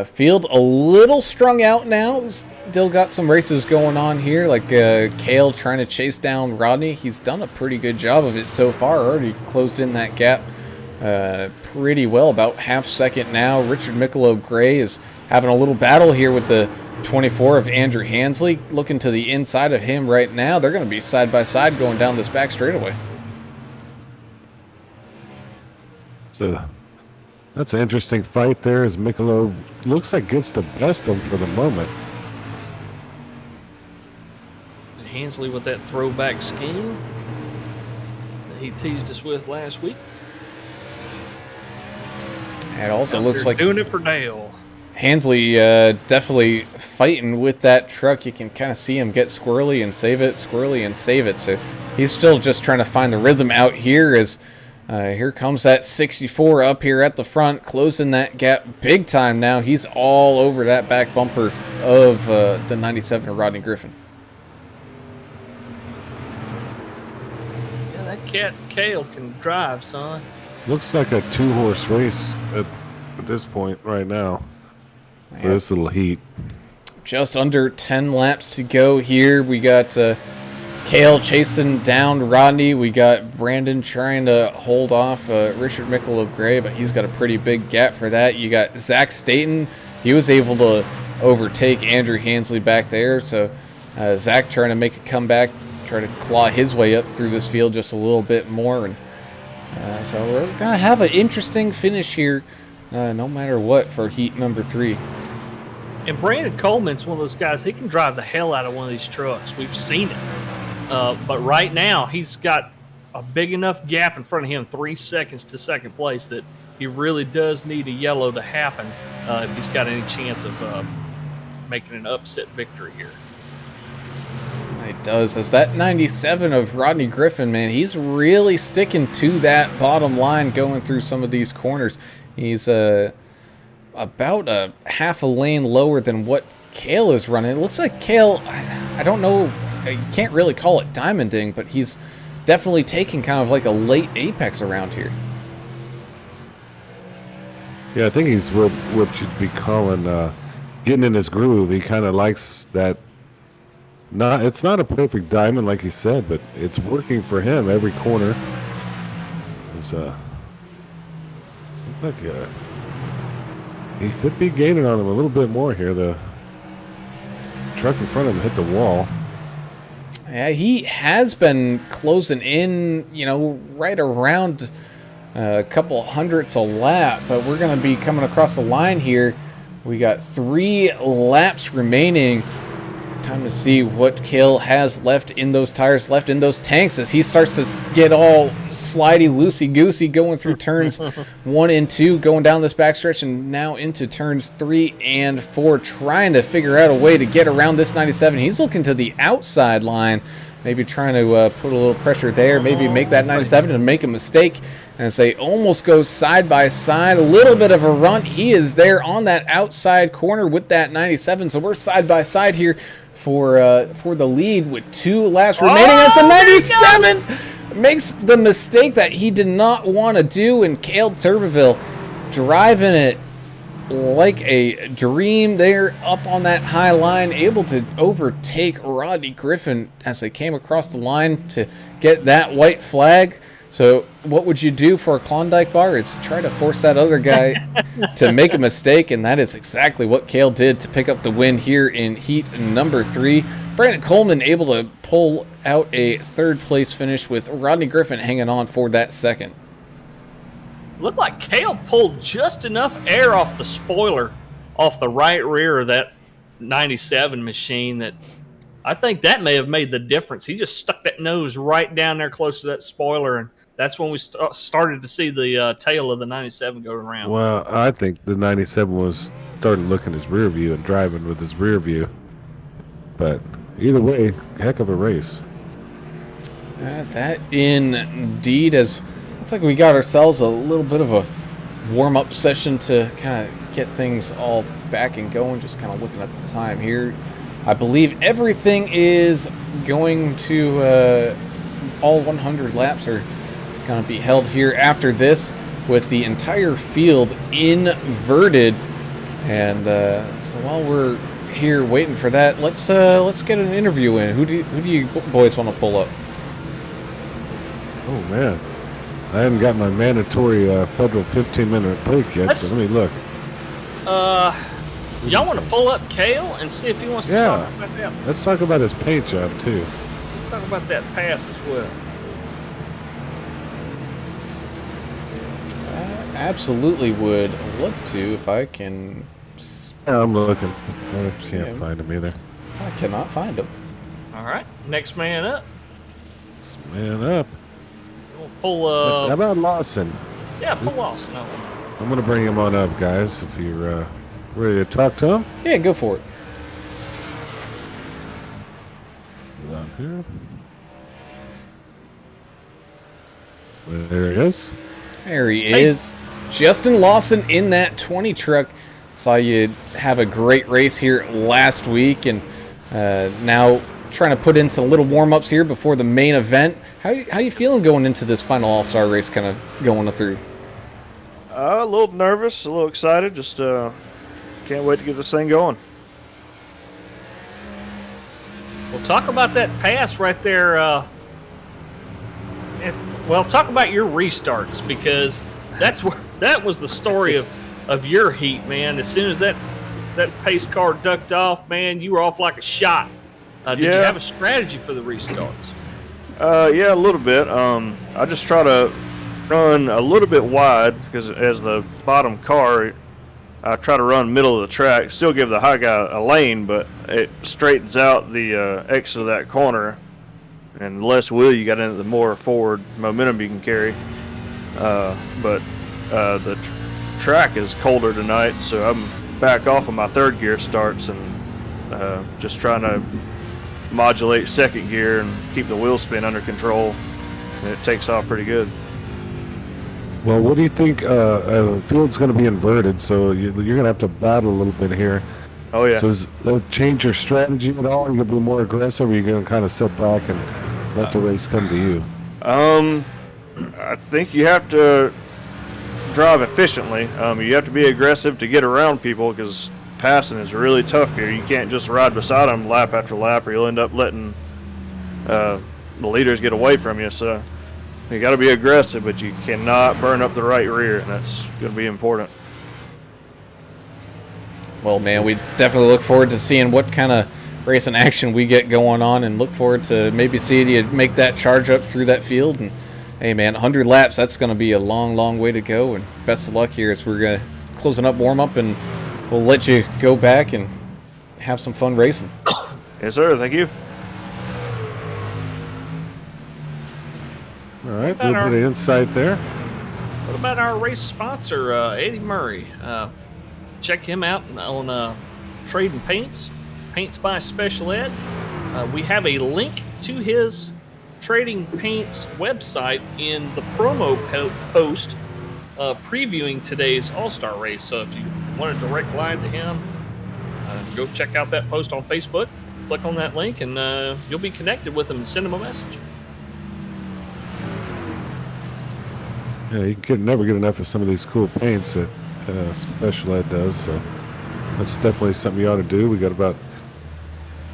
field a little strung out now. Still got some races going on here, like Cale trying to chase down Rodney. He's done a pretty good job of it so far. Already closed in that gap pretty well, about half second now. Richard Michelob Gray is having a little battle here with the 24 of Andrew Hansley. Looking to the inside of him right now. They're going to be side by side going down this back straightaway. So that's an interesting fight there as Michelob looks like gets the best of him for the moment. And Hansley with that throwback scheme that he teased us with last week. It also looks like doing it for Dale. Hansley definitely fighting with that truck. You can kind of see him get squirrely and save it, squirrely and save it. So he's still just trying to find the rhythm out here as here comes that 64 up here at the front, closing that gap big time now. He's all over that back bumper of the 97 of Rodney Griffin. Yeah, that cat Cale can drive, son. Looks like a 2-horse race at this point right now. For this little heat. Just under 10 laps to go here. We got Cale chasing down Rodney. We got Brandon trying to hold off Richard Michelob Gray, but he's got a pretty big gap for that. You got Zach Staten. He was able to overtake Andrew Hansley back there. So Zach trying to make a comeback, try to claw his way up through this field just a little bit more. And so we're going to have an interesting finish here, no matter what, for heat number 3. And Brandon Coleman's one of those guys, he can drive the hell out of one of these trucks. We've seen it. But right now, he's got a big enough gap in front of him, 3 seconds to second place, that he really does need a yellow to happen if he's got any chance of making an upset victory here. It does. As that 97 of Rodney Griffin, man, he's really sticking to that bottom line going through some of these corners. He's about a half a lane lower than what Cale is running. It looks like Cale, I don't know, you can't really call it diamonding, but he's definitely taking kind of like a late apex around here. Yeah, I think he's what you'd be calling getting in his groove. He kind of likes that. It's not a perfect diamond like he said, but it's working for him every corner. It's like he could be gaining on him a little bit more here. The truck in front of him hit the wall. Yeah, he has been closing in, right around a couple hundredths a lap, but we're going to be coming across the line here. We got 3 laps remaining. Time to see what Cale has left in those tires, left in those tanks, as he starts to get all slidey, loosey-goosey going through turns 1 and 2, going down this backstretch, and now into turns 3 and 4, trying to figure out a way to get around this 97. He's looking to the outside line, maybe trying to put a little pressure there, maybe make that 97 and make a mistake, and say almost goes side by side, a little bit of a run. He is there on that outside corner with that 97, so we're side by side here for the lead with 2 laps remaining as the 97 makes the mistake that he did not want to do, and Cale Turbeville driving it like a dream there up on that high line, able to overtake Rodney Griffin as they came across the line to get that white flag. So what would you do for a Klondike bar is try to force that other guy to make a mistake, and that is exactly what Cale did to pick up the win here in heat number 3. Brandon Coleman able to pull out a 3rd place finish with Rodney Griffin hanging on for that 2nd. Looked like Cale pulled just enough air off the spoiler off the right rear of that 97 machine that I think that may have made the difference. He just stuck that nose right down there close to that spoiler, and that's when we started to see the tail of the 97 go around. Well, I think the 97 was started looking his rear view and driving with his rear view. But either way, heck of a race. That indeed is. Looks like we got ourselves a little bit of a warm-up session to kind of get things all back and going. Just kind of looking at the time here. I believe everything is going to all 100 laps are going to be held here after this, with the entire field inverted. And so while we're here waiting for that, let's get an interview in. Who do you boys want to pull up? Oh man, I haven't got my mandatory federal 15-minute break yet. So let me look. Y'all want to pull up Cale and see if he wants to talk about that? Let's talk about his paint job too. Let's talk about that pass as well. Absolutely would love to if I can. I'm looking. I can't find him either. I cannot find him. All right, next man up. Man up. We'll pull. How about Lawson? Yeah, pull Lawson over. I'm gonna bring him on up, guys. If you're ready to talk to him. Yeah, go for it. Down here. There he is. There he is. Justin Lawson in that 20 truck. Saw you have a great race here last week, and now trying to put in some little warm-ups here before the main event. How you feeling going into this final All-Star race, kind of going through? A little nervous, a little excited. Just can't wait to get this thing going. Well, talk about that pass right there. Well, talk about your restarts, because that was the story of your heat, man. As soon as that pace car ducked off, man, you were off like a shot. Did you have a strategy for the restarts? Yeah, a little bit. I just try to run a little bit wide, because as the bottom car, I try to run middle of the track, still give the high guy a lane, but it straightens out the exit of that corner. And the less wheel you got in it, the more forward momentum you can carry. But the track is colder tonight, so I'm back off of my third gear starts and just trying to modulate second gear and keep the wheel spin under control. And it takes off pretty good. Well, what do you think? The field's going to be inverted, so you're going to have to battle a little bit here. Oh, yeah. So does that change your strategy at all? Are you going to be more aggressive, or are you going to kind of sit back and let the race come to you? I think you have to drive efficiently. You have to be aggressive to get around people, because passing is really tough here. You can't just ride beside them lap after lap, or you'll end up letting the leaders get away from you. So you got to be aggressive, but you cannot burn up the right rear, and that's going to be important. Well, man, we definitely look forward to seeing what kind of racing action we get going on, and look forward to maybe seeing you make that charge up through that field. And hey, man, 100 laps, that's going to be a long, long way to go. And best of luck here as we're going to closing up warm up, and we'll let you go back and have some fun racing. Yes, sir. Thank you. All right, a little bit of insight there. What about our race sponsor, Eddie Murray? Check him out on Trading Paints by Special Ed. We have a link to his Trading Paints website in the promo post previewing today's All-Star Race. So if you want a direct line to him, go check out that post on Facebook. Click on that link, and you'll be connected with him and send him a message. Yeah, you can never get enough of some of these cool paints that Special Ed does. So that's definitely something you ought to do. We got about,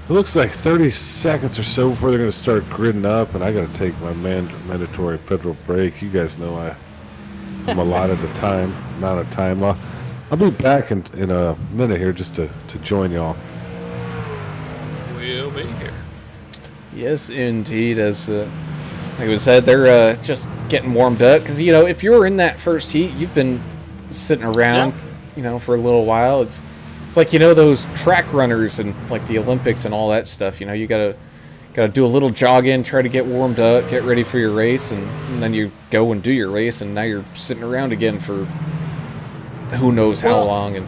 it looks like 30 seconds or so before they're going to start gridding up, and I got to take my mandatory federal break. You guys know I'm allotted the amount of time. I'll be back in a minute here just to join y'all. We'll be here. Yes, indeed. As like we said, they're just getting warmed up, because if you're in that first heat, you've been sitting around, for a little while. It's like those track runners and like the Olympics and all that stuff. You gotta do a little jogging, try to get warmed up, get ready for your race, and then you go and do your race, and now you're sitting around again for who knows how long. And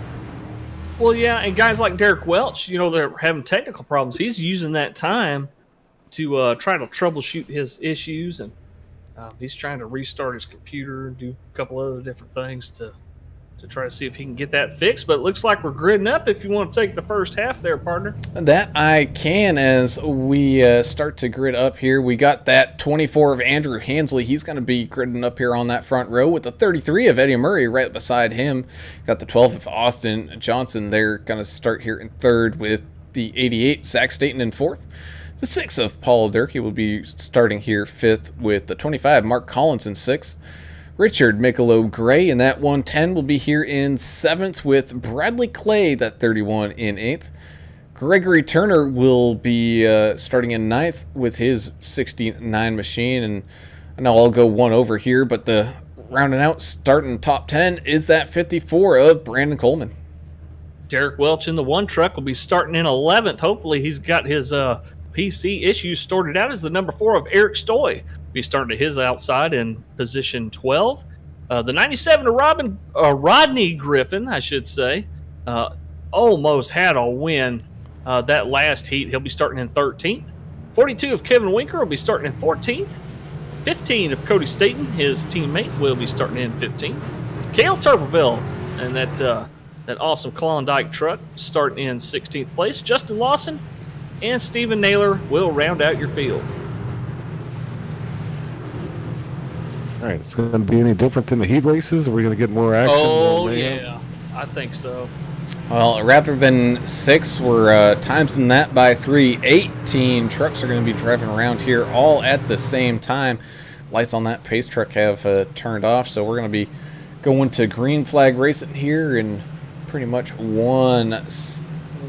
well, yeah, and guys like Derrick Welch, they're having technical problems. He's using that time to try to troubleshoot his issues, and he's trying to restart his computer and do a couple other different things to try to see if he can get that fixed. But it looks like we're gridding up if you want to take the first half there, partner. That I can, as we start to grid up here. We got that 24 of Andrew Hansley. He's going to be gridding up here on that front row with the 33 of Eddie Murray right beside him. Got the 12 of Austin Johnson. They're going to start here in third, with the 88 Zach Staten in fourth. The 6 of Paul Durkee will be starting here fifth, with the 25 Mark Collins in sixth. Richard Michelob Gray in that 110 will be here in seventh, with Bradley Clay, that 31, in eighth. Gregory Turner will be starting in ninth with his 69 machine, and I know I'll go one over here, but the rounding out starting top 10 is that 54 of Brandon Coleman. Derrick Welch in the one truck will be starting in 11th. Hopefully he's got his PC issues sorted out, as the number 4 of Eric Stoy be starting to his outside in position 12. The 97 of Rodney Griffin, I should say, almost had a win that last heat. He'll be starting in 13th. 42 of Kevin Winker will be starting in 14th. 15 of Cody Staten, his teammate, will be starting in 15th. Cale Turberville and that awesome Klondike truck starting in 16th place. Justin Lawson and Stephen Naylor will round out your field. All right, it's going to be any different than the heat races? Are we going to get more action? Oh, more mayhem? yeah. I think so. Well, rather than 6, we're timesing that by 3. 18 trucks are going to be driving around here all at the same time. Lights on that pace truck have turned off, so we're going to be going to green flag racing here in pretty much one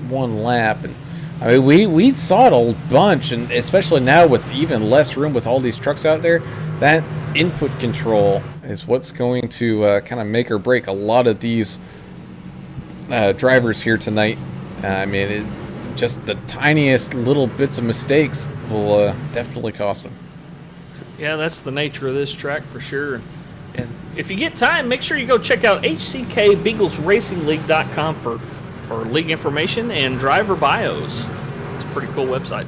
lap. And I mean, we saw it a bunch, and especially now with even less room with all these trucks out there, that input control is what's going to kind of make or break a lot of these drivers here tonight. I mean, just the tiniest little bits of mistakes will definitely cost them. Yeah, that's the nature of this track for sure. And if you get time, make sure you go check out HCK for league information and driver bios. It's a pretty cool website.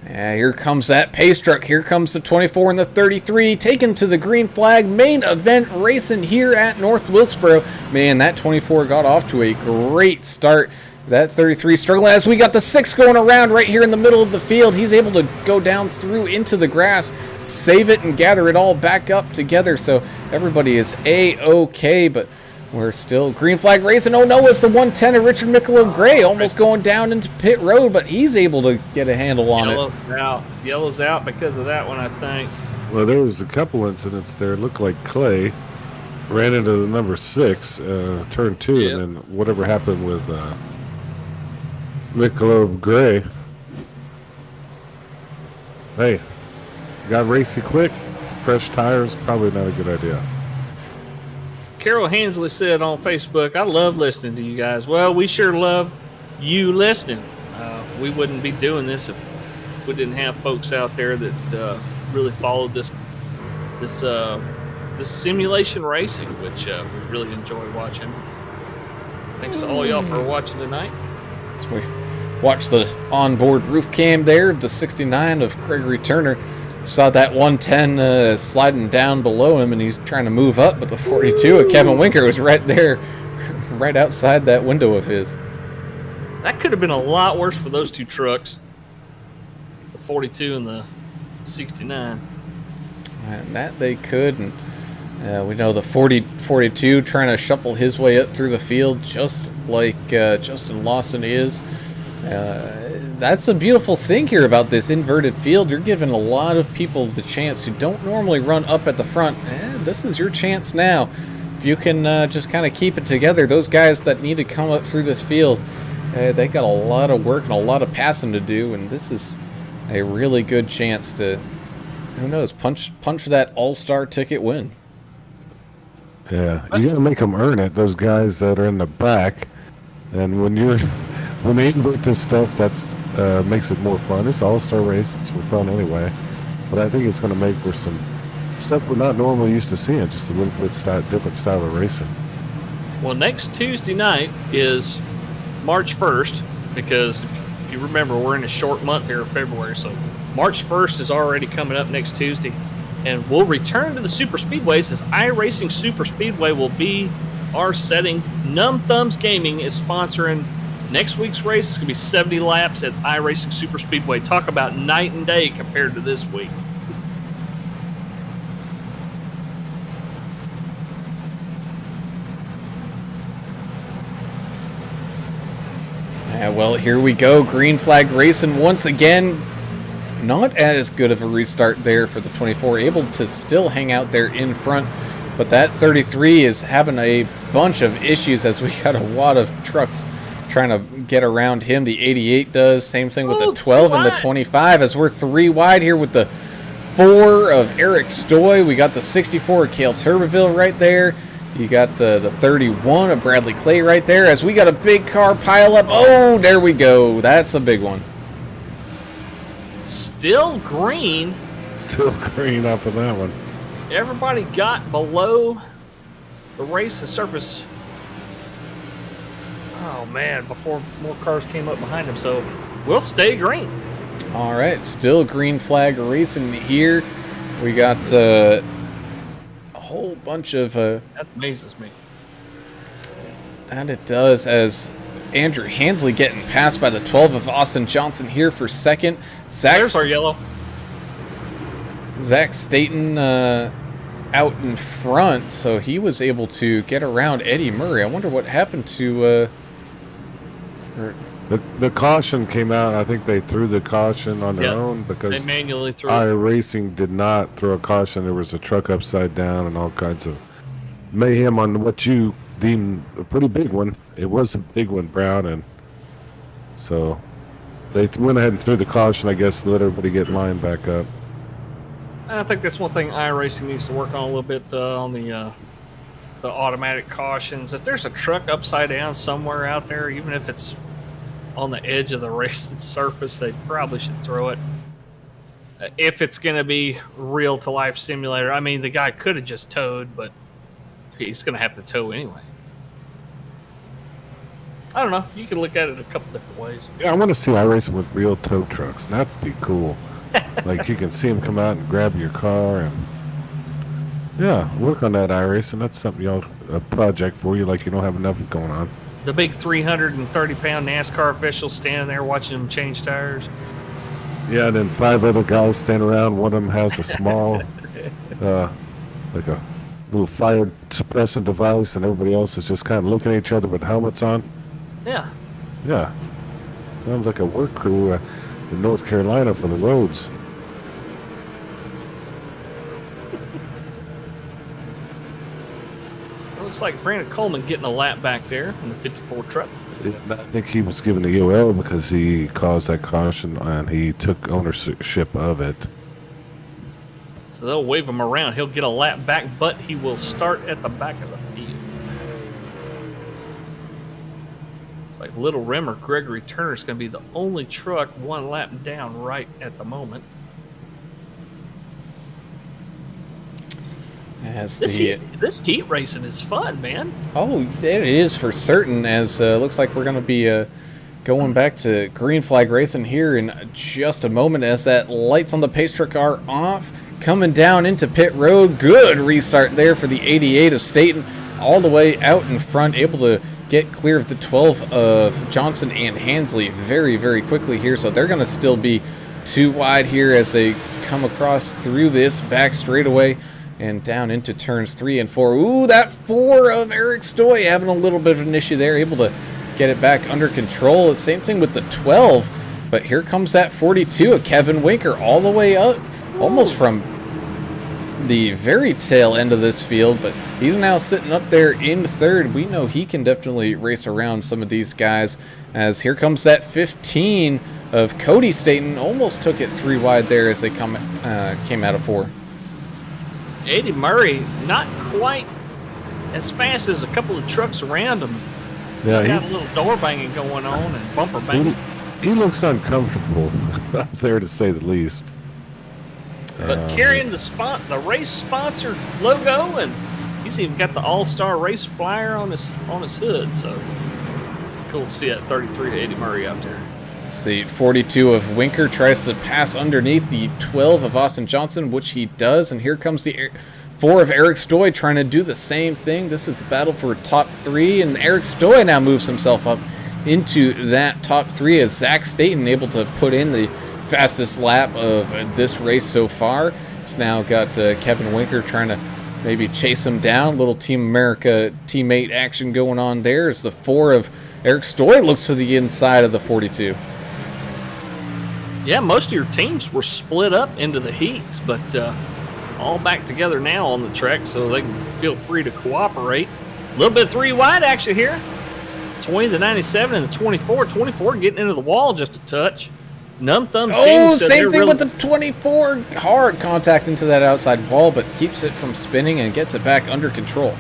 Yeah, here comes that pace truck. Here comes the 24 and the 33 taken to the green flag main event racing here at North Wilkesboro. Man, that 24 got off to a great start. That 33 struggling as we got the 6 going around right here in the middle of the field. He's able to go down through into the grass, save it, and gather it all back up together. So everybody is A-OK, but we're still green flag racing. Oh no, it's the 110 of Richard Michelob Gray almost going down into pit road, but he's able to get a handle on it. Yellow's out because of that one, I think. Well, there was a couple incidents there. It looked like Clay ran into the number 6, turn 2, Yep. and then whatever happened with Michelob Gray. Hey, got racy quick. Fresh tires, probably not a good idea. Carol Hansley said on Facebook, I love listening to you guys. Well, we sure love you listening. We wouldn't be doing this if we didn't have folks out there that really followed this simulation racing, which we really enjoy watching. Thanks to all y'all for watching tonight. So we watched the onboard roof cam there, the 69 of Gregory Turner. Saw that 110 sliding down below him, and he's trying to move up, but the 42 of Kevin Winker was right there, right outside that window of his. That could have been a lot worse for those two trucks, the 42 and the 69. And that they could, and we know the 42 trying to shuffle his way up through the field just like Justin Lawson is. That's a beautiful thing here about this inverted field. You're giving a lot of people the chance who don't normally run up at the front. This is your chance now. If you can just kind of keep it together, those guys that need to come up through this field, they got a lot of work and a lot of passing to do, and this is a really good chance to, who knows, punch that all-star ticket win. Yeah, you got to make them earn it. Those guys that are in the back, and when they invert this stuff, that's makes it more fun. It's an all-star race. It's for fun anyway, but I think it's going to make for some stuff we're not normally used to seeing. Just a little bit different style of racing. Well, next Tuesday night is March 1st, because if you remember, we're in a short month here of February, so March 1st is already coming up next Tuesday. And we'll return to the super speedways as iRacing Super Speedway will be our setting. Numb Thumbs Gaming is sponsoring next week's race. It's going to be 70 laps at iRacing Super Speedway. Talk about night and day compared to this week. Well, here we go. Green flag racing once again. Not as good of a restart there for the 24. Able to still hang out there in front. But that 33 is having a bunch of issues as we got a lot of trucks trying to get around him. The 88 does. Same thing with the 12 and the 25 as we're 3 wide here with the 4 of Eric Stoy. We got the 64 of Cale Turbeville right there. You got the 31 of Bradley Clay right there as we got a big car pile up. Oh, there we go. That's a big one. Still green. Still green off of that one. Everybody got below the race surface. Oh, man, before more cars came up behind him. So we'll stay green. All right, still green flag racing here. We got a whole bunch of... that amazes me. That it does, as Andrew Hansley getting passed by the 12 of Austin Johnson here for second. There's our yellow. Zach Staten out in front, so he was able to get around Eddie Murray. I wonder what happened to... The caution came out. I think they threw the caution on their own because they manually threw iRacing did not throw a caution. There was a truck upside down and all kinds of mayhem on what you deem a pretty big one. It was a big one, Brown, and so they went ahead and threw the caution, I guess, to let everybody get lined back up. I think that's one thing iRacing needs to work on a little bit on the automatic cautions. If there's a truck upside down somewhere out there, even if it's on the edge of the racing surface, they probably should throw it. If it's going to be real to life simulator, I mean, the guy could have just towed, but he's going to have to tow anyway. I don't know. You can look at it a couple different ways. Yeah, I want to see iRacing with real tow trucks. That'd be cool. Like you can see them come out and grab your car and work on that iRacing. That's something a project for you. Like you don't have enough going on. The big 330-pound NASCAR officials standing there watching them change tires. Yeah, and then 5 other guys stand around. One of them has a small, like a little fire suppressant device, and everybody else is just kind of looking at each other with helmets on. Yeah. Yeah. Sounds like a work crew in North Carolina for the roads. Looks like Brandon Coleman getting a lap back there in the 54 truck. I think he was given the UL because he caused that caution and he took ownership of it. So they'll wave him around. He'll get a lap back, but he will start at the back of the field. It's like Little Rimmer, Gregory Turner's going to be the only truck one lap down right at the moment. This heat racing is fun, man. Oh, it is for certain, as looks like we're going to be going back to green flag racing here in just a moment as that lights on the pace truck are off. Coming down into pit road. Good restart there for the 88 of Staten. All the way out in front, able to get clear of the 12 of Johnson and Hansley very, very quickly here. So they're going to still be too wide here as they come across through this back straightaway and down into turns 3 and 4. Ooh, that 4 of Eric Stoy having a little bit of an issue there. Able to get it back under control. The same thing with the 12. But here comes that 42 of Kevin Winker all the way up. Almost from the very tail end of this field. But he's now sitting up there in 3rd. We know he can definitely race around some of these guys. As here comes that 15 of Cody Staten. Almost took it 3 wide there as they came out of 4. Eddie Murray, not quite as fast as a couple of trucks around him. Yeah, he's got a little door banging going on and bumper banging. He looks uncomfortable up there, to say the least. But carrying the race sponsor logo, and he's even got the All-Star Race flyer on his hood. So cool to see that 33 of Eddie Murray out there. It's the 42 of Winker tries to pass underneath the 12 of Austin Johnson, which he does. And here comes the 4 of Eric Stoy trying to do the same thing. This is the battle for top 3, and Eric Stoy now moves himself up into that top 3 as Zach Staten able to put in the fastest lap of this race so far. It's now got Kevin Winker trying to maybe chase him down. Little Team America teammate action going on there as the 4 of Eric Stoy looks to the inside of the 42. Yeah, most of your teams were split up into the heats, but all back together now on the track, so they can feel free to cooperate. A little bit 3 wide action here. 20 the 97 and the 24. 24 getting into the wall just a touch. Numb Thumbs. Oh, same thing with the 24. Hard contact into that outside wall, but keeps it from spinning and gets it back under control.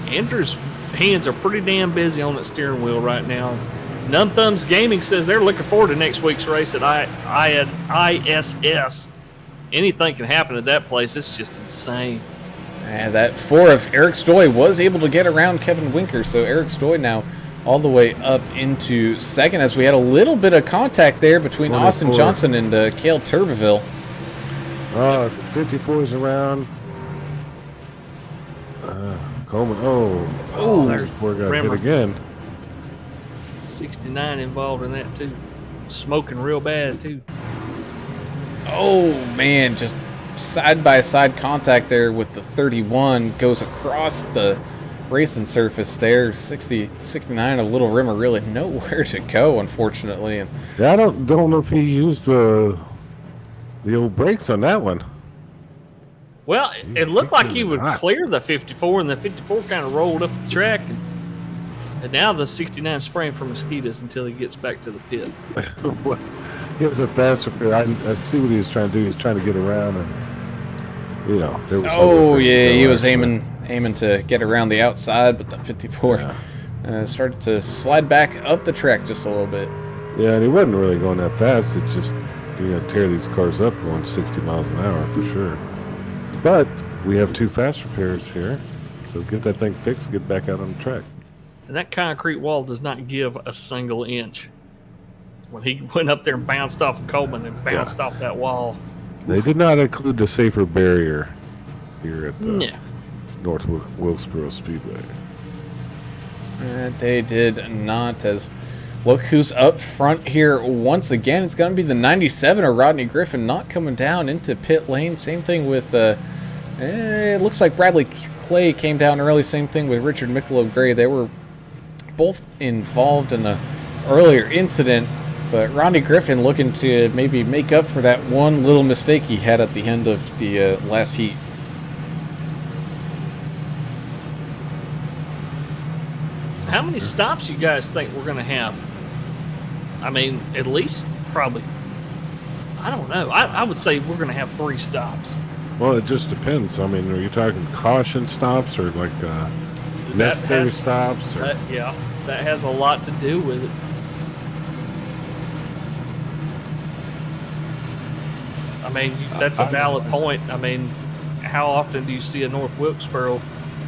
Andrew's hands are pretty damn busy on that steering wheel right now. Numb Thumbs Gaming says they're looking forward to next week's race at ISS. Anything can happen at that place. It's just insane. And that 4 of Eric Stoy was able to get around Kevin Winker, so Eric Stoy now all the way up into 2nd as we had a little bit of contact there between 24. Austin Johnson and Cale Turbeville. 54 is around. Coleman. There's 4 got hit again. 69 involved in that too. Smoking real bad too. Oh man, just side-by-side contact there with the 31, goes across the racing surface there. 69, a little rimmer, really nowhere to go, unfortunately. And Yeah, I don't know if he used the old brakes on that one. Well, it looked like he would Hot. clear the 54, and the 54 kind of rolled up the track. And now the 69 spraying for mosquitoes until he gets back to the pit. He was a faster pair. I see what he was trying to do. He was trying to get around, and there was. oh other yeah, things he to was actually- aiming to get around the outside, but the 54 started to slide back up the track just a little bit. Yeah, and he wasn't really going that fast. It just tear these cars up going 60 miles an hour for sure. But we have 2 fast repairs here, so get that thing fixed. Get back out on the track. And that concrete wall does not give a single inch. When he went up there and bounced off of Coleman and bounced off that wall. They did not include the safer barrier here at Yeah. North Wilkesboro Speedway. They did not. As look who's up front here once again. It's going to be the 97 of Rodney Griffin, not coming down into pit lane. Same thing with, it looks like Bradley Clay came down early. Same thing with Richard Michelob Gray. They were both involved in an earlier incident, but Rodney Griffin looking to maybe make up for that one little mistake he had at the end of the last heat. How many stops you guys think we're going to have? I mean, at least probably, I don't know. I would say we're going to have 3 stops. Well, it just depends. I mean, are you talking caution stops or like necessary has- stops? Or? Yeah, that has a lot to do with it. I mean, that's a valid point. I mean, how often do you see a North Wilkesboro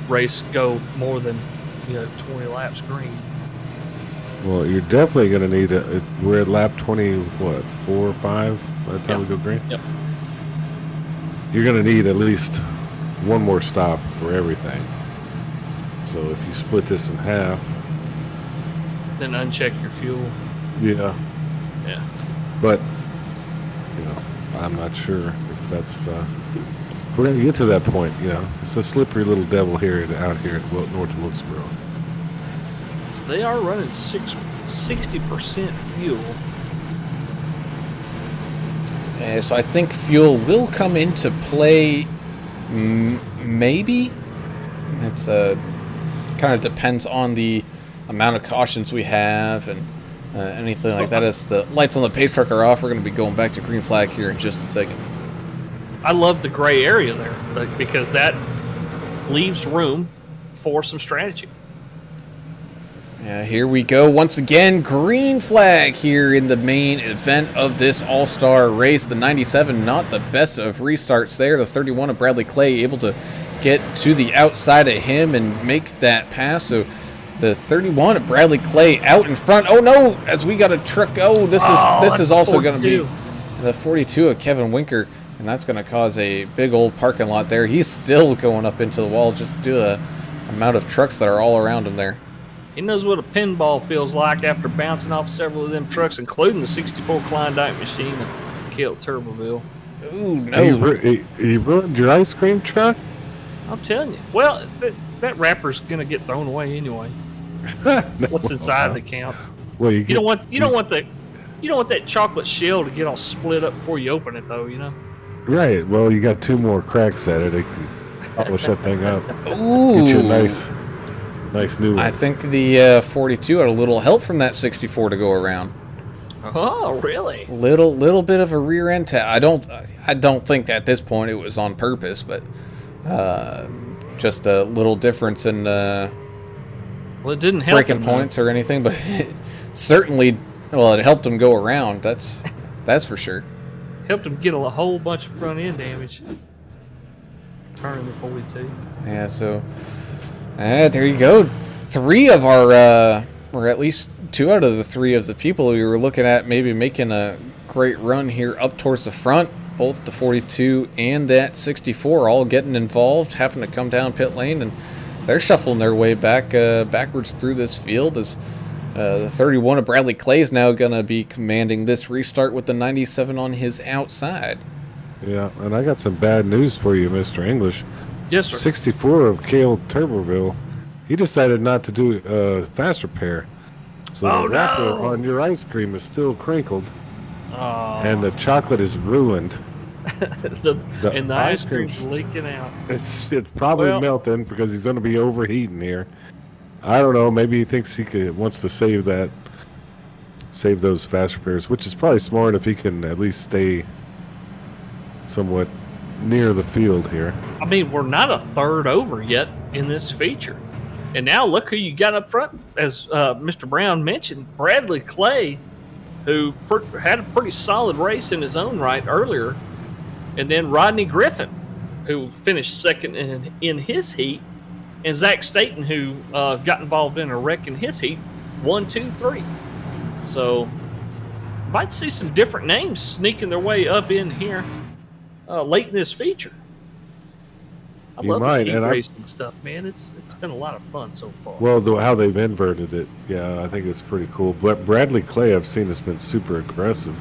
race go more than 20 laps green? Well, you're definitely going to need we're at lap 20, what, 4 or 5 by the time we go green? Yep. You're going to need at least one more stop for everything. So if you split this in half, Then uncheck your fuel. yeah. Yeah. But, I'm not sure if that's, we're going to get to that point, It's a slippery little devil out here at North Wilkesboro. So they are running 60% fuel. So I think fuel will come into play, maybe. It's kind of depends on the amount of cautions we have and anything like that. As the lights on the pace truck are off, we're going to be going back to green flag here in just a second. I love the gray area there because that leaves room for some strategy. Yeah, here we go once again. Green flag here in the main event of this All-Star race. The 97, not the best of restarts there. The 31 of Bradley Clay able to get to the outside of him and make that pass. So the 31 of Bradley Clay out in front. Oh no, as we got a truck. Oh, this is also going to be the 42 of Kevin Winker, and that's going to cause a big old parking lot there. He's still going up into the wall just due to the amount of trucks that are all around him there. He knows what a pinball feels like after bouncing off several of them trucks, including the 64 Klondike machine that killed Turboville. Ooh, no. You ruined your ice cream truck? I'm telling you. Well, that wrapper's gonna get thrown away anyway. What's inside that counts. Well, You don't want that chocolate shell to get all split up before you open it, though. Right. Well, you got 2 more cracks at it. It can polish that thing up. Ooh. Get you a nice new one. I think the 42 had a little help from that 64 to go around. Oh, really? Little bit of a rear end tap. I don't think at this point it was on purpose, but just a little difference in Well, it didn't help breaking him, points or anything, but it certainly, it helped him go around. That's for sure. Helped him get a whole bunch of front end damage. Turning the 42. Yeah, so there you go. 3 of our, or at least 2 out of the 3 of the people we were looking at maybe making a great run here up towards the front. Both the 42 and that 64 all getting involved, having to come down pit lane, and they're shuffling their way backwards through this field as the 31 of Bradley Clay is now going to be commanding this restart with the 97 on his outside. Yeah, and I got some bad news for you, Mr. English. Yes, sir. 64 of Cale Turberville, he decided not to do fast repair. So Oh, the wrapper no. on your ice cream is still crinkled, Oh, and the chocolate is ruined. the ice cream's leaking out. It's probably Well- melting because he's going to be overheating here. I don't know. Maybe he thinks wants to save those fast repairs, which is probably smart if he can at least stay somewhat near the field here. I mean, we're not a third over yet in this feature. And now look who you got up front, as Mr. Brown mentioned, Bradley Clay, who had a pretty solid race in his own right earlier. And then Rodney Griffin, who finished second in his heat. And Zach Staten, who got involved in a wreck in his heat, 1, 2, 3. So, might see some different names sneaking their way up in here late in this feature. I You love might, this heat and racing stuff, man. It's been a lot of fun so far. Well, how they've inverted it, yeah, I think it's pretty cool. But Bradley Clay, I've seen, has been super aggressive.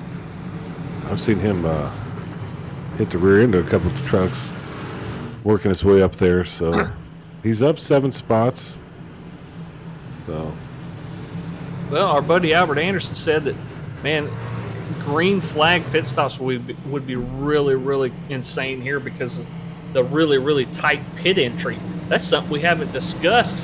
I've seen him hit the rear end of a couple of trucks, working his way up there. So he's up 7 spots. So Well, our buddy Albert Anderson said that, man, green flag pit stops would be really, really insane here because of the really, really tight pit entry. That's something we haven't discussed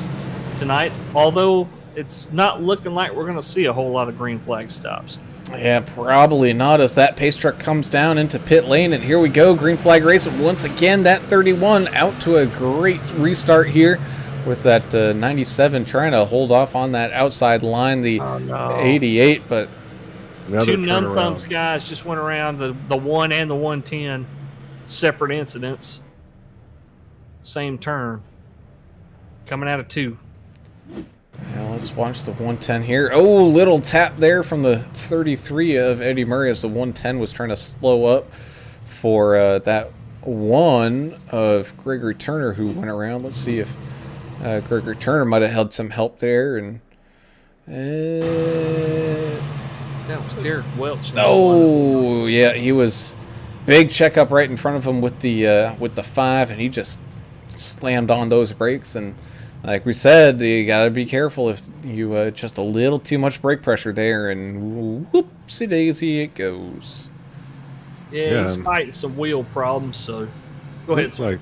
tonight, although it's not looking like we're going to see a whole lot of green flag stops. Yeah, probably not, as that pace truck comes down into pit lane. And here we go, green flag race once again. That 31 out to a great restart here with that 97 trying to hold off on that outside line, the 88. But another Two numb turnaround. thumbs guys just went around the 1 and the 110, separate incidents. Same turn. Coming out of 2. now let's watch the 110 here. Oh, little tap there from the 33 of Eddie Murray as the 110 was trying to slow up for that 1 of Gregory Turner who went around. Let's see if Gregory Turner might have had some help there. And That was Derrick Welch. oh, yeah, he was big checkup right in front of him with the 5, and he just slammed on those brakes. And like we said, you gotta be careful if you just a little too much brake pressure there, and whoopsie daisy it goes. Yeah, he's Yeah. fighting some wheel problems, so go ahead. It's like,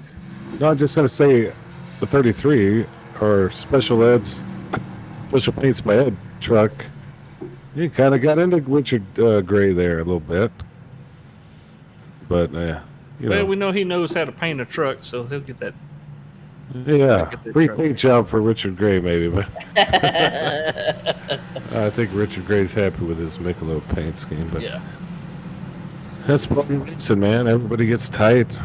no, I'm just going to say the 33 or special paints by Ed truck. He kind of got into Richard Gray there a little bit. But, you Well, know, we know he knows how to paint a truck, so he'll get that. yeah, at the free truck. paint job for Richard Gray maybe. But I think Richard Gray's happy with his Michelob paint scheme. But Yeah. that's what racing, man. Everybody gets tight.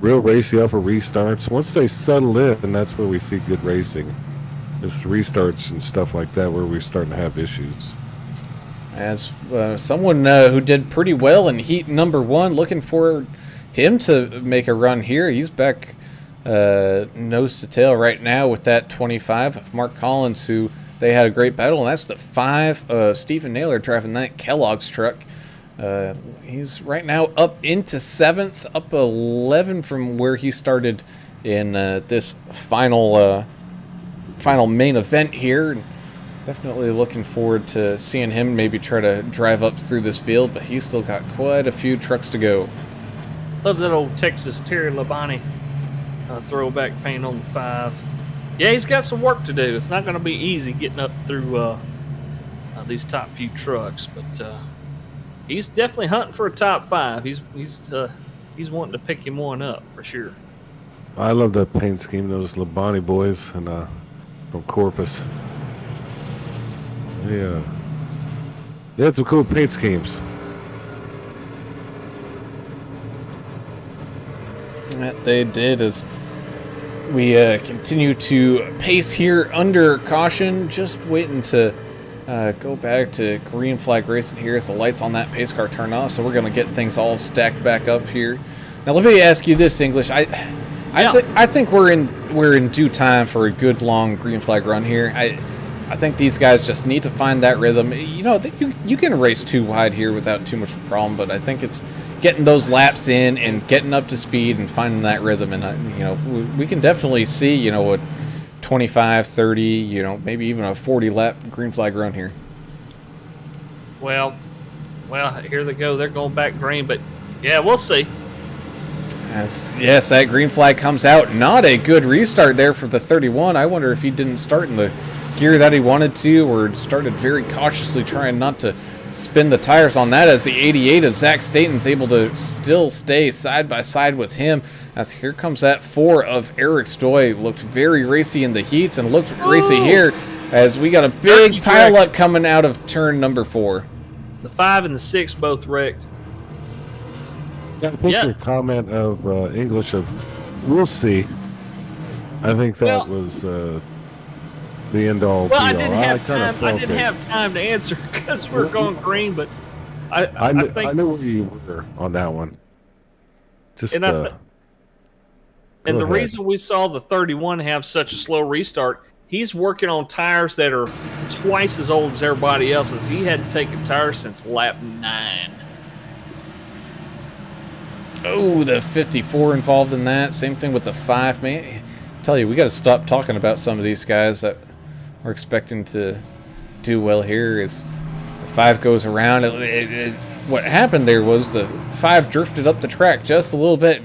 Real racy off of restarts. Once they settle in, that's where we see good racing. It's the restarts and stuff like that where we're starting to have issues. As someone who did pretty well in heat number 1, looking for him to make a run here. He's back nose to tail right now with that 25 of Mark Collins, who they had a great battle, and that's the 5 Stephen Naylor driving that Kellogg's truck. He's right now up into 7th, up 11 from where he started in this final main event here. Definitely looking forward to seeing him maybe try to drive up through this field, but he's still got quite a few trucks to go. Love that old Texas Terry Labonte throwback paint on the 5. Yeah, he's got some work to do. It's not going to be easy getting up through these top few trucks, but he's definitely hunting for a top 5. He's wanting to pick him one up for sure. I love that paint scheme, those Labonte boys and from Corpus. Yeah. They had some cool paint schemes. That they did, as we continue to pace here under caution, just waiting to go back to green flag racing here as the lights on that pace car turn off. So we're going to get things all stacked back up here. Now let me ask you this, English. I think we're in due time for a good long green flag run here. I think these guys just need to find that rhythm. You know, you can race too wide here without too much of a problem, but I think it's getting those laps in and getting up to speed and finding that rhythm. And, we can definitely see, a 25, 30, maybe even a 40 lap green flag run here. Well, here they go. They're going back green, but yeah, we'll see. Yes, that green flag comes out. Not a good restart there for the 31. I wonder if he didn't start in the gear that he wanted to, or started very cautiously trying not to spin the tires on that, as the 88 of Zach Staten's able to still stay side by side with him. As here comes that 4 of Eric Stoy. Looked very racy in the heats and looked racy here, as we got a big pileup coming out of turn number 4. The 5 and the 6 both wrecked. Yeah, I think your comment of English of "we'll see." I think that was the end all. Well, I didn't have time to answer because we're going green, but I think I knew where you were on that one. Just and the reason we saw the 31 have such a slow restart, he's working on tires that are twice as old as everybody else's. He hadn't taken tires since lap 9. Oh, the 54 involved in that. Same thing with the 5. Man, I tell you, we got to stop talking about some of these guys that we're expecting to do well here. As the 5 goes around, what happened there was the 5 drifted up the track just a little bit,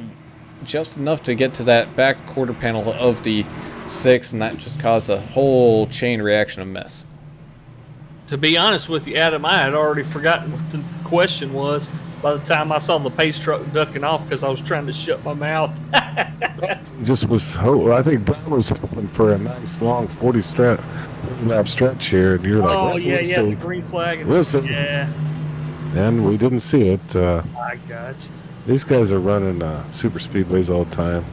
just enough to get to that back quarter panel of the 6, and that just caused a whole chain reaction of mess. To be honest with you, Adam, I had already forgotten what the question was by the time I saw the pace truck ducking off because I was trying to shut my mouth. Just was. I think Brown was hoping for a nice long 40 lap stretch here, and you're like, oh well, yeah, we'll yeah, see. the green flag. Listen. Yeah, And we didn't see it. I got you. These guys are running super speedways all the time.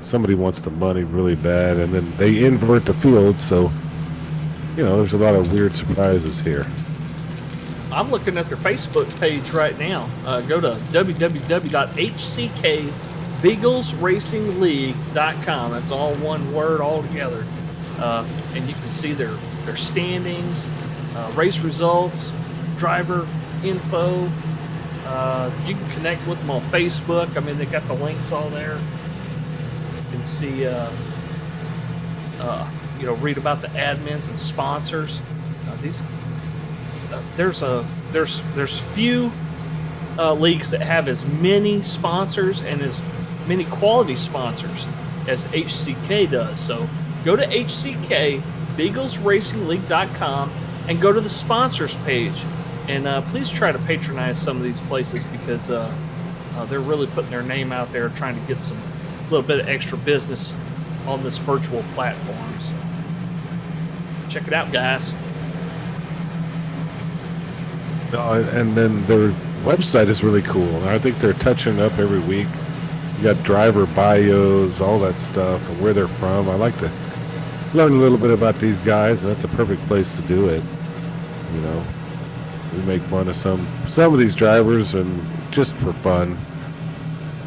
Somebody wants the money really bad, and then they invert the field, so there's a lot of weird surprises here. I'm looking at their Facebook page right now. Go to www.hckbeaglesracingleague.com. That's all one word all together. And you can see their standings, race results, driver info. You can connect with them on Facebook. I mean, they got the links all there. You can see, read about the admins and sponsors. There's few leagues that have as many sponsors and as many quality sponsors as HCK does. So go to HCKBeaglesRacingLeague.com and go to the sponsors page, and please try to patronize some of these places because they're really putting their name out there, trying to get a little bit of extra business on this virtual platform. So check it out, guys. And then their website is really cool. And I think they're touching up every week. You got driver bios, all that stuff, and where they're from. I like to learn a little bit about these guys, and that's a perfect place to do it. We make fun of some of these drivers, and just for fun.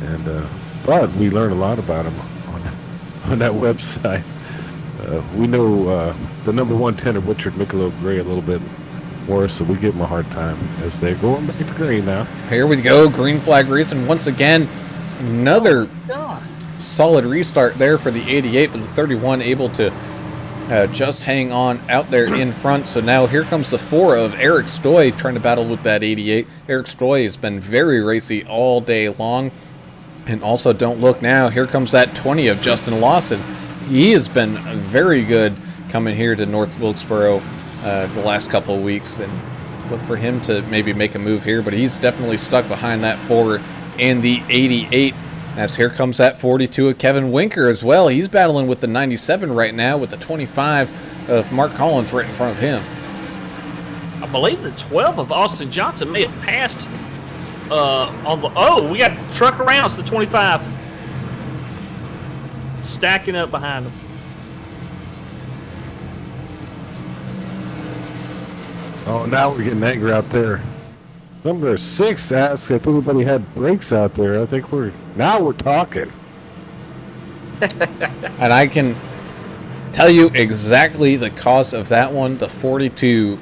And but we learn a lot about them on that website. We know the number 110 of Richard Michelob Gray a little bit more, so we give them a hard time as they're going back to green now. Here we go, green flag racing once again. Another solid restart there for the 88, but the 31 able to just hang on out there in front. So now here comes the 4 of Eric Stoy trying to battle with that 88. Eric Stoy has been very racy all day long. And also, don't look now, here comes that 20 of Justin Lawson. He has been very good coming here to North Wilkesboro the last couple of weeks, and look for him to maybe make a move here, but he's definitely stuck behind that 4 and the 88. As here comes that 42 of Kevin Winker as well. He's battling with the 97 right now, with the 25 of Mark Collins right in front of him. I believe the 12 of Austin Johnson may have passed on the... Oh, we got truck around. It's the 25. Stacking up behind him. Oh, now we're getting angry out there. Number 6 asked if everybody had brakes out there. I think we're talking. And I can tell you exactly the cause of that one. The 42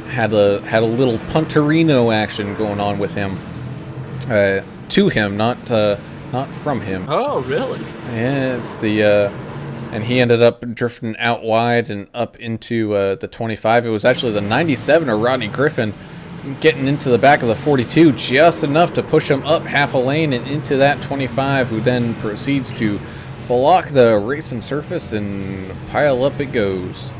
had a little punterino action going on with him. to him, not from him. Oh, really? Yeah, it's the and he ended up drifting out wide and up into the 25. It was actually the 97 of Rodney Griffin getting into the back of the 42 just enough to push him up half a lane and into that 25, who then proceeds to block the racing surface and pile up it goes.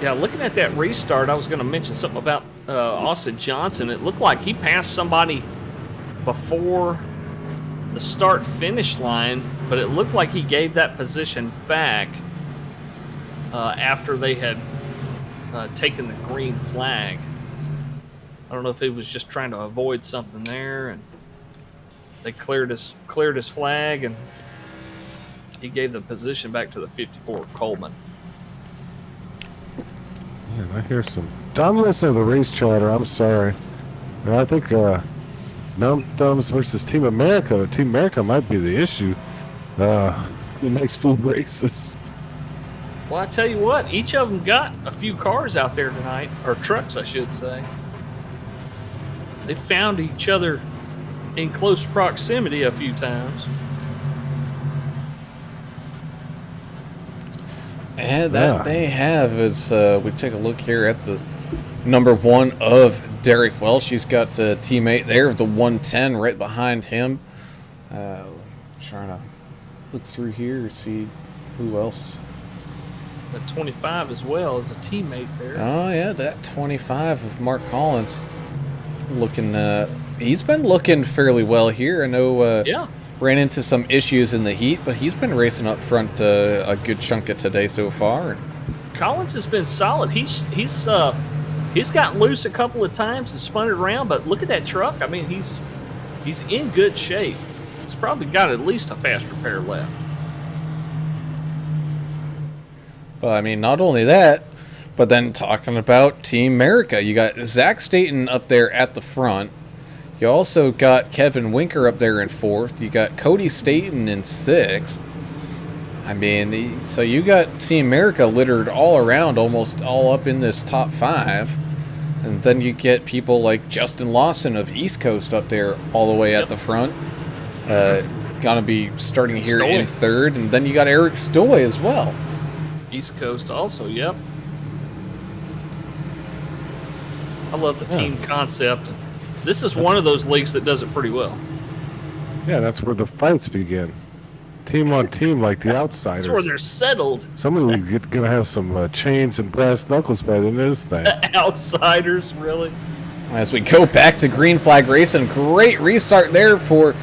Yeah, looking at that restart, I was going to mention something about Austin Johnson. It looked like he passed somebody before the start-finish line, but it looked like he gave that position back after they had taken the green flag. I don't know if he was just trying to avoid something there, and they cleared his flag, and he gave the position back to the 54 Coleman. Man, I hear some. I'm listening to the race chatter. I'm sorry. I think Mount Thumbs versus Team America. Team America might be the issue. The next full races. Well, I tell you what, each of them got a few cars out there tonight, or trucks, I should say. They found each other in close proximity a few times. And that they have is, we take a look here at the number 1 of Derrick Welch. He's got a teammate there, the 110 right behind him. Trying to look through here to see who else. The 25 as well as a teammate there. Oh yeah, that 25 of Mark Collins. Looking, he's been looking fairly well here. I know ran into some issues in the heat, but he's been racing up front a good chunk of today so far. Collins has been solid. He's gotten loose a couple of times and spun it around, but look at that truck. I mean, he's in good shape. He's probably got at least a fast repair left. But I mean, not only that, but then talking about Team America, you got Zach Staten up there at the front. You also got Kevin Winker up there in 4th. You got Cody Staten in 6th. I mean, so you got Team America littered all around, almost all up in this top 5. And then you get people like Justin Lawson of East Coast up there all the way at the front. Gonna be starting here in 3rd. And then you got Eric Stoy as well. East Coast also, yep. I love the team concept. This is one of those leagues that does it pretty well. Yeah, that's where the fights begin. Team on team, like the outsiders. That's where they're settled. Somebody's gonna have some chains and brass knuckles by the end of this thing. Outsiders, really. As we go back to green flag racing, great restart there for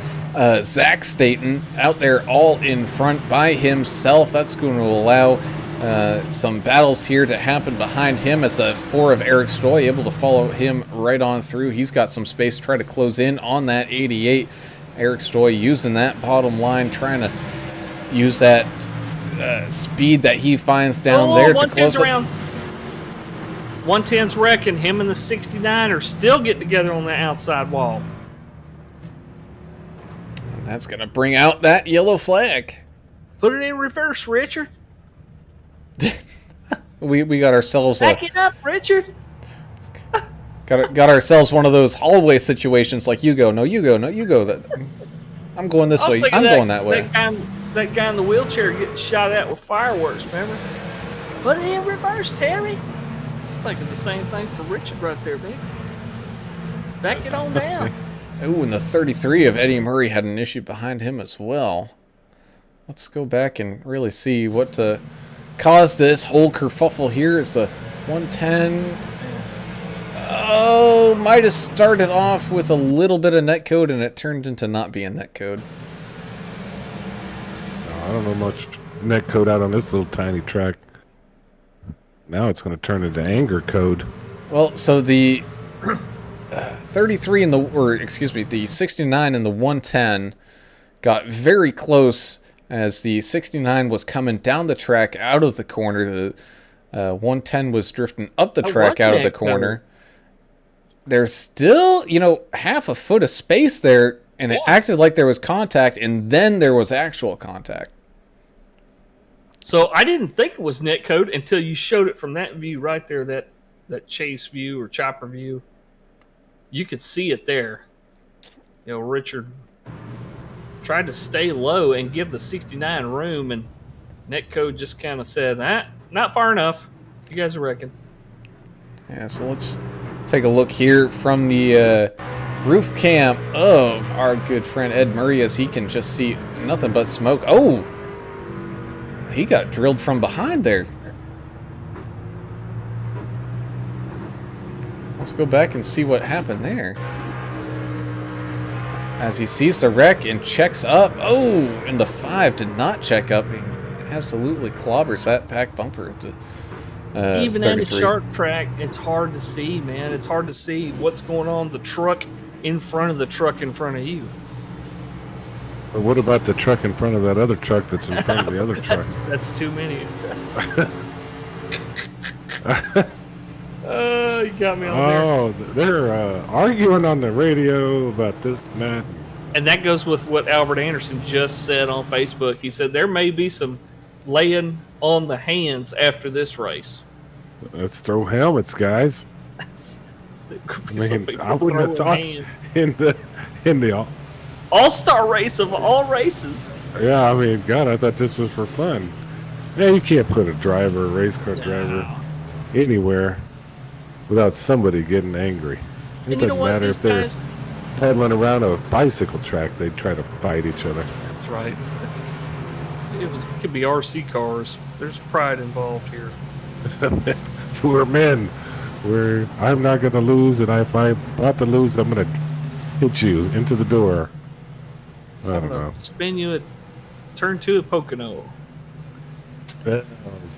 Zach Staten out there all in front by himself. That's going to allow some battles here to happen behind him as 4 of Eric Stoy able to follow him right on through. He's got some space to try to close in on that 88. Eric Stoy using that bottom line, trying to use that speed that he finds down there to close up. 110's wrecking. Him and the 69 are still getting together on the outside wall. And that's going to bring out that yellow flag. Put it in reverse, Richard. we got ourselves Back it up, Richard. got ourselves one of those hallway situations like you go, no, you go, no, you go. I'm going this way. I'm going that way. That guy in the wheelchair getting shot at with fireworks, remember? Put it in reverse, Terry. Thinking the same thing for Richard right there, big. Back it on down. Ooh, and the 33 of Eddie Murray had an issue behind him as well. Let's go back and really see what caused this whole kerfuffle here. Is the 110. Oh, might have started off with a little bit of netcode and it turned into not being netcode. I don't know much netcode out on this little tiny track. Now it's going to turn into anger code. Well, so the 33 and the 69 and the 110 got very close as the 69 was coming down the track out of the corner. The 110 was drifting up the track out of the corner. There's still, half a foot of space there, and it acted like there was contact, and then there was actual contact. So I didn't think it was netcode until you showed it from that view right there, that chase view or chopper view. You could see it there. Richard tried to stay low and give the 69 room, and Netcode just kind of said, not far enough. You guys reckon? Yeah, so let's take a look here from the roof cam of our good friend Ed Murray as he can just see nothing but smoke. Oh! He got drilled from behind there. Let's go back and see what happened there. As he sees the wreck and checks up. Oh! And the 5 did not check up. He absolutely clobbers that back bumper. Even at a 33. sharp track, it's hard to see, man. It's hard to see what's going on. The truck in front of the truck in front of you. But what about the truck in front of that other truck that's in front of the other truck? That's too many. You got me on there. Oh, they're arguing on the radio about this and that. And that goes with what Albert Anderson just said on Facebook. He said there may be some laying on the hands after this race. Let's throw helmets, guys. There could be I some mean, people I wouldn't have throwing thought hands. in the All-Star Race of all races. yeah. I mean, God, I thought this was for fun. Yeah, you can't put a driver, a race car driver, anywhere without somebody getting angry. It And you know doesn't what? matter These if they're guys. pedaling around a bicycle track; they try to fight each other. That's right. It could be RC cars. There's pride involved here. We're men. I'm not going to lose, and if I'm about to lose, I'm going to hit you into the door. I don't know. Spin you at turn 2 at Pocono. Oh,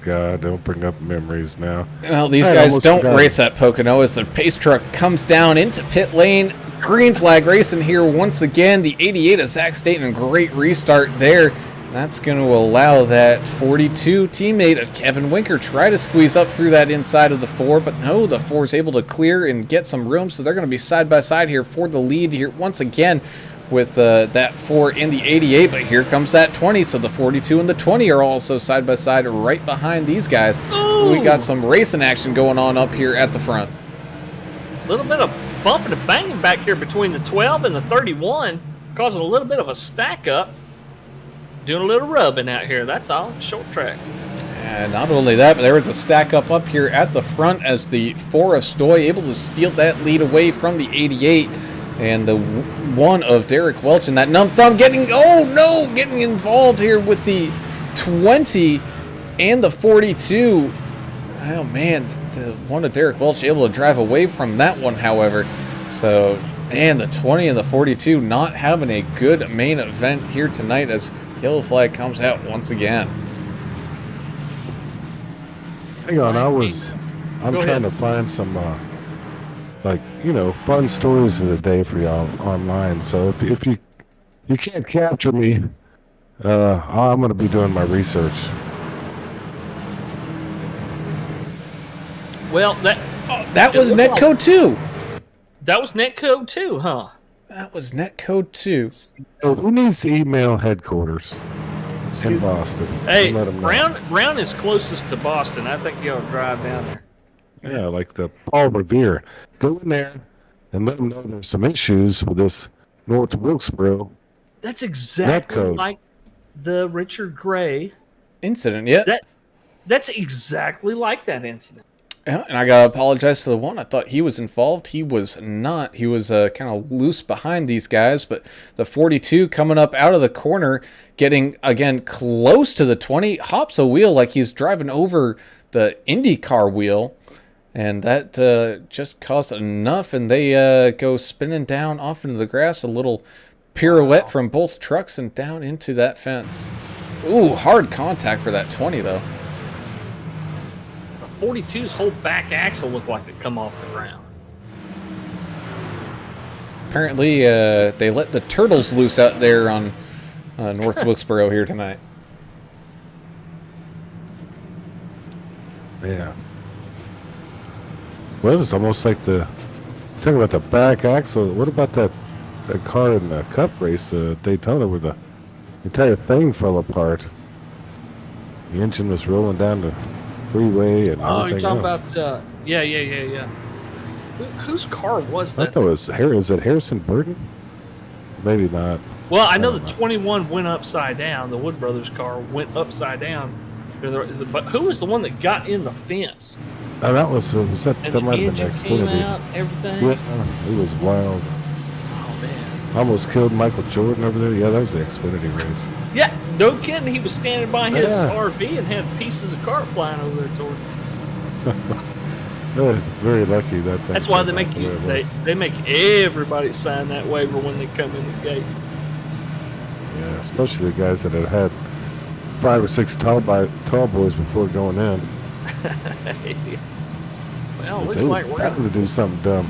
God, don't bring up memories now. Well, these I guys almost don't forgot. race at Pocono as the pace truck comes down into pit lane. Green flag racing here once again. The 88 of Zach Staten, a great restart there. That's going to allow that 42 teammate of Kevin Winker try to squeeze up through that inside of the 4, but no, the 4 is able to clear and get some room, so they're going to be side by side here for the lead here once again with that 4 in the 88, but here comes that 20, so the 42 and the 20 are also side by side right behind these guys. Ooh. We got some racing action going on up here at the front. A little bit of bumping and banging back here between the 12 and the 31, causing a little bit of a stack up. Doing a little rubbing out here, that's all. Short track. And not only that, but there was a stack up here at the front as the 4 of Stoy able to steal that lead away from the 88. And the 1 of Derrick Welch and that numb thumb getting involved here with the 20 and the 42. Oh man, the 1 of Derrick Welch able to drive away from that one, however. So, man, the 20 and the 42 not having a good main event here tonight as yellow flag comes out once again. Hang on, I'm Go trying ahead. to find some, fun stories of the day for y'all online. So if you can't capture me, I'm going to be doing my research. Well, That was It looks Netcode 2. that was Netcode too, huh? That was Netcode 2. So who needs to email headquarters in Boston? Hey, And let 'em know? Brown is closest to Boston. I think you ought to drive down there. Yeah, like the Paul Revere. Go in there and let them know there's some issues with this North Wilkesboro. That's exactly Netcode. like the Richard Gray. Incident, yeah. That's exactly like that incident. Yeah, and I gotta apologize to the 1. I thought he was involved. He was not. He was kind of loose behind these guys. But the 42 coming up out of the corner, getting again close to the 20, hops a wheel like he's driving over the IndyCar wheel, and that just caused enough. And they go spinning down off into the grass. A little pirouette from both trucks and down into that fence. Ooh, hard contact for that 20 though. The 42's whole back axle looked like it come off the ground. Apparently, they let the turtles loose out there on North Wilkesboro here tonight. Yeah. Well, it's almost like talking about the back axle. What about that car in the Cup race, Daytona, where the entire thing fell apart? The engine was rolling down the freeway and Oh, everything you're talking else. about yeah. Whose car was I that? thought it was is it Harrison Burton? Maybe not. Well, I know don't the know. 21 went upside down. The Wood Brothers car went upside down. But who was the one that got in the fence? That was that. And That the might have been engine came Xfinity. out, everything. Yeah, it was wild. Oh man. Almost killed Michael Jordan over there. Yeah, that was the Xfinity race. Yeah, no kidding. He was standing by his Yeah. RV and had pieces of car flying over there towards him. Very lucky that. That's why they turned make out the you. way it was. They make everybody sign that waiver when they come in the gate. Yeah, especially the guys that had 5 or 6 tall boys before going in. Well, They looks said, like "Ooh, we're time gonna. to do something dumb."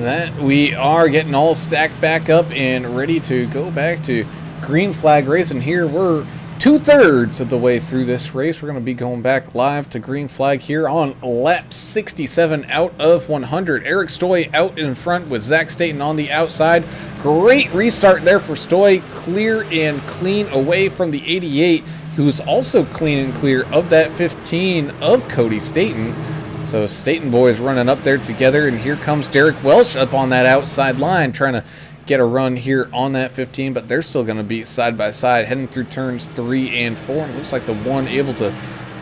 That we are getting all stacked back up and ready to go back to green flag racing here. We're 2/3 of the way through this race. We're going to be going back live to green flag here on lap 67 out of 100. Eric Stoy out in front with Zach Staten on the outside. Great restart there for Stoy. Clear and clean away from the 88, who's also clean and clear of that 15 of Cody Staten. So Staten boys running up there together, and here comes Derrick Welch up on that outside line trying to get a run here on that 15, but they're still going to be side by side heading through turns 3 and 4. And it looks like the one able to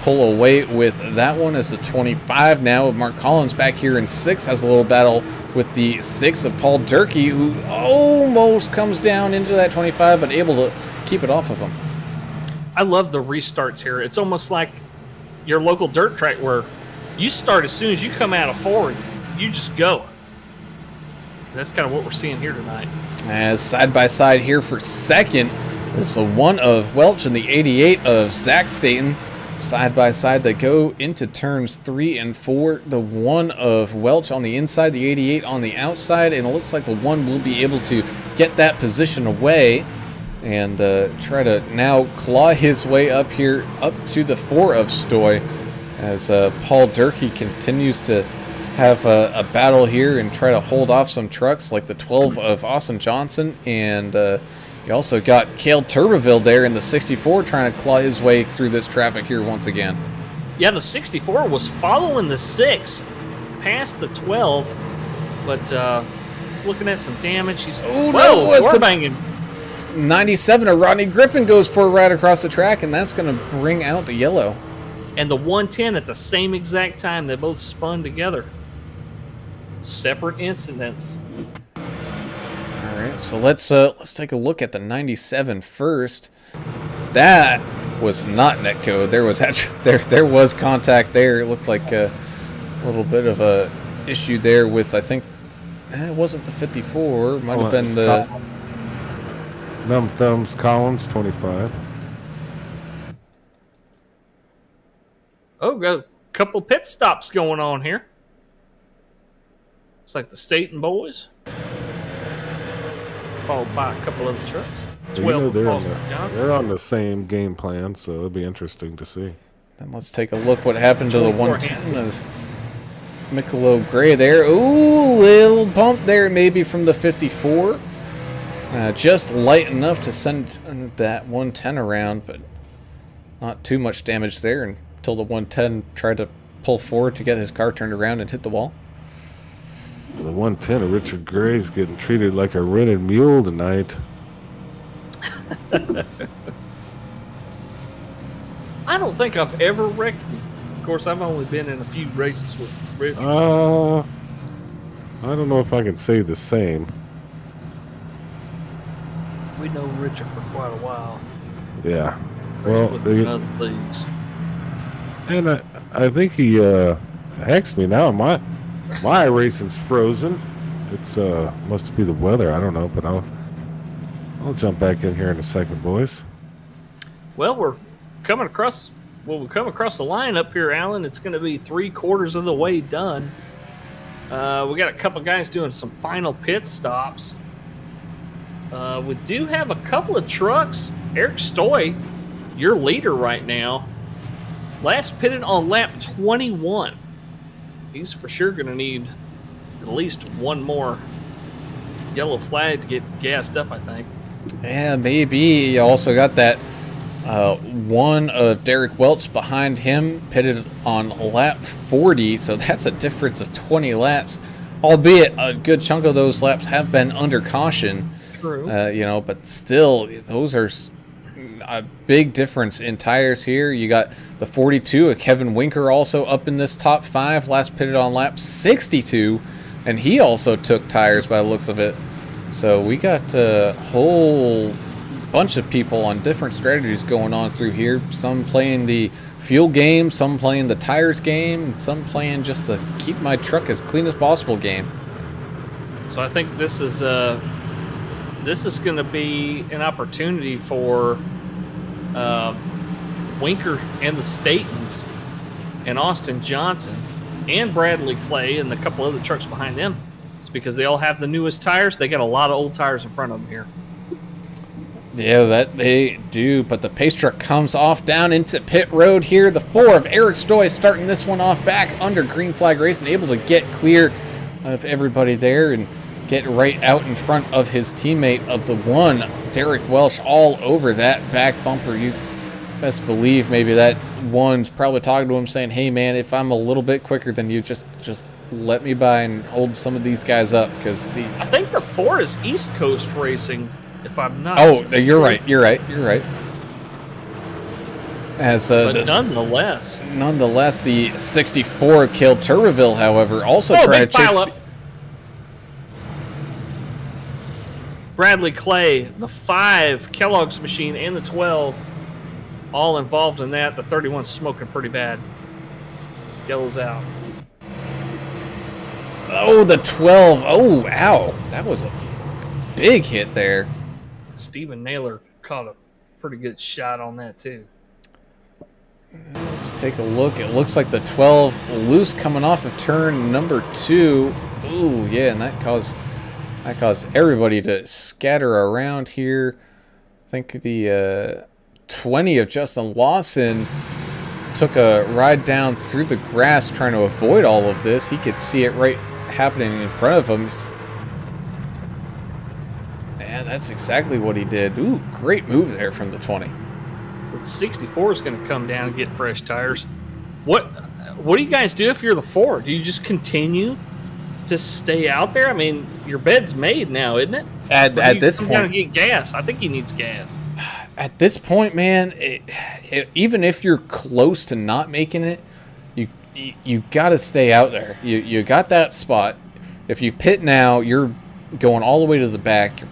pull away with that one is the 25 now of Mark Collins back here in 6, has a little battle with the 6 of Paul Durkee, who almost comes down into that 25 but able to keep it off of him. I love the restarts here. It's almost like your local dirt track where you start as soon as you come out of forward, you just go. That's kind of what we're seeing here tonight. As side by side here for second is the 1 of Welch and the 88 of Zach Staten. Side by side they go into turns 3 and 4. The 1 of Welch on the inside, the 88 on the outside, and it looks like the 1 will be able to get that position away and try to now claw his way up here, up to the 4 of Stoy, as Paul Durkee continues to have a battle here and try to hold off some trucks like the 12 of Austin Johnson. And you also got Cale Turbeville there in the 64 trying to claw his way through this traffic here once again. Yeah, the 64 was following the 6 past the 12, but he's looking at some damage. He's no, banging. 97 of Rodney Griffin goes for a ride across the track, and that's going to bring out the yellow. And the 110 at the same exact time, they both spun together. Separate incidents. All right, so let's take a look at the 97 first. That was not netcode. There was actually, there was contact there. It looked like a little bit of a issue there with, I think it wasn't the 54. Might have been the Numb Thumbs Collins 25. Oh, got a couple pit stops going on here. It's like the Staten boys. Followed by a couple other trucks. You 12 know, of they're, on Paul Johnson. they're on the same game plan, so it'll be interesting to see. Then let's take a look what happened to the 24 110 of Michelob Gray there. Ooh, little bump there maybe from the 54. Just light enough to send that 110 around, but not too much damage there until the 110 tried to pull forward to get his car turned around and hit the wall. The 110 of Richard Gray's getting treated like a rented mule tonight. I don't think I've ever wrecked. Of course, I've only been in a few races with Richard. I don't know if I can say the same. We know Richard for quite a while. Yeah. Well, With other leagues. and I think he hexed me now. My racing's frozen. It's must be the weather. I don't know, but I'll jump back in here in a second, boys. Well, we're coming across. Well, we come across the line up here, Alan. It's going to be 3/4 of the way done. We got a couple guys doing some final pit stops. We do have a couple of trucks. Eric Stoy, your leader right now, last pitted on lap 21. He's for sure going to need at least one more yellow flag to get gassed up, I think. Yeah, maybe. You also got that 1 of Derrick Welch behind him, pitted on lap 40, so that's a difference of 20 laps albeit a good chunk of those laps have been under caution. True. But still, those are a big difference in tires here. You got the 42 of Kevin Winker also up in this top 5, last pitted on lap 62, and he also took tires by the looks of it. So we got a whole bunch of people on different strategies going on through here. Some playing the fuel game, some playing the tires game, and some playing just to keep my truck as clean as possible game. So I think this is going to be an opportunity for Winker and the Statons and Austin Johnson and Bradley Clay and a couple other trucks behind them. It's because they all have the newest tires. They got a lot of old tires in front of them here. Yeah, that they do, but the pace truck comes off down into pit road here. The 4 of Eric Stoy starting this one off back under green flag race and able to get clear of everybody there and get right out in front of his teammate of the 1, Derrick Welch, all over that back bumper. You best believe maybe that 1's probably talking to him saying, hey man, if I'm a little bit quicker than you, just let me by and hold some of these guys up, because I think the 4 is East Coast Racing. If I'm not. Oh, you're right. As but nonetheless, the 64 of Cale Turbeville, however, also trying to chase. Bradley Clay, the 5, Kellogg's machine, and the 12, all involved in that. The 31's smoking pretty bad. Yellow's out. Oh, the 12. Oh, ow. That was a big hit there. Stephen Naylor caught a pretty good shot on that, too. Let's take a look. It looks like the 12 loose coming off of turn number 2. Ooh, yeah, and that caused everybody to scatter around here. I think the 20 of Justin Lawson took a ride down through the grass trying to avoid all of this. He could see it right happening in front of him. And that's exactly what he did. Ooh, great move there from the 20. So the 64 is going to come down and get fresh tires. What do you guys do if you're the 4? Do you just continue to stay out there? I mean, your bed's made now, isn't it? At this point, you gotta get gas. I think he needs gas. At this point, man, even if you're close to not making it, you got to stay out there. You got that spot. If you pit now, you're going all the way to the back. You're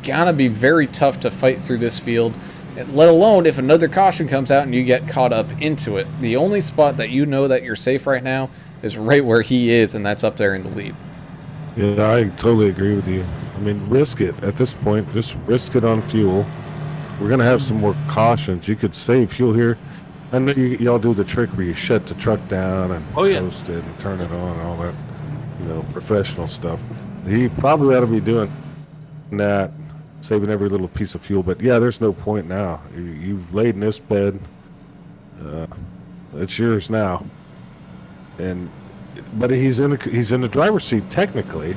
gonna be very tough to fight through this field, let alone if another caution comes out and you get caught up into it. The only spot that you know that you're safe right now is right where he is, and that's up there in the lead. Yeah, I totally agree with you. I mean, risk it at this point. Just risk it on fuel. We're going to have some more cautions. You could save fuel here. I know y'all do the trick where you shut the truck down and toast it and turn it on and all that, professional stuff. He probably ought to be doing that, saving every little piece of fuel. But, yeah, there's no point now. You've laid in this bed. It's yours now. But he's in the driver's seat technically.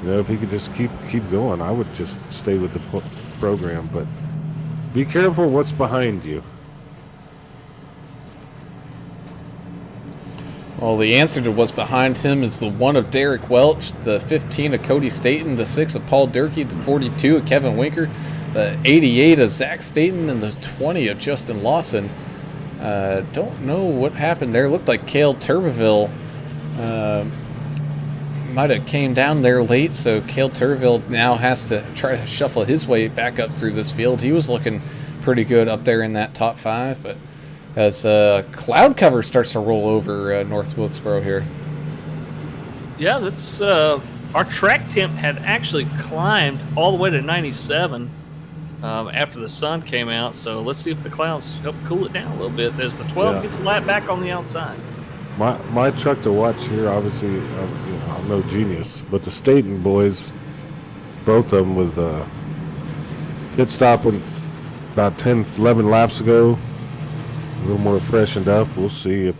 If he could just keep going, I would just stay with the program. But be careful what's behind you. Well, the answer to what's behind him is the 1 of Derrick Welch, the 15 of Cody Staton, the 6 of Paul Durkee, the 42 of Kevin Winker, the 88 of Zach Staton, and the 20 of Justin Lawson. Don't know what happened there. Looked like Cale Turbeville might have came down there late, so Cale Turbeville now has to try to shuffle his way back up through this field. He was looking pretty good up there in that top 5, but as cloud cover starts to roll over North Wilkesboro here. Yeah, that's our track temp had actually climbed all the way to 97 after the sun came out. So let's see if the clouds help cool it down a little bit as the 12 gets a lap back on the outside. My truck to watch here, obviously, I'm no genius, but the Staten boys, both of them with pit stop about 10, 11 laps ago, a little more freshened up. We'll see if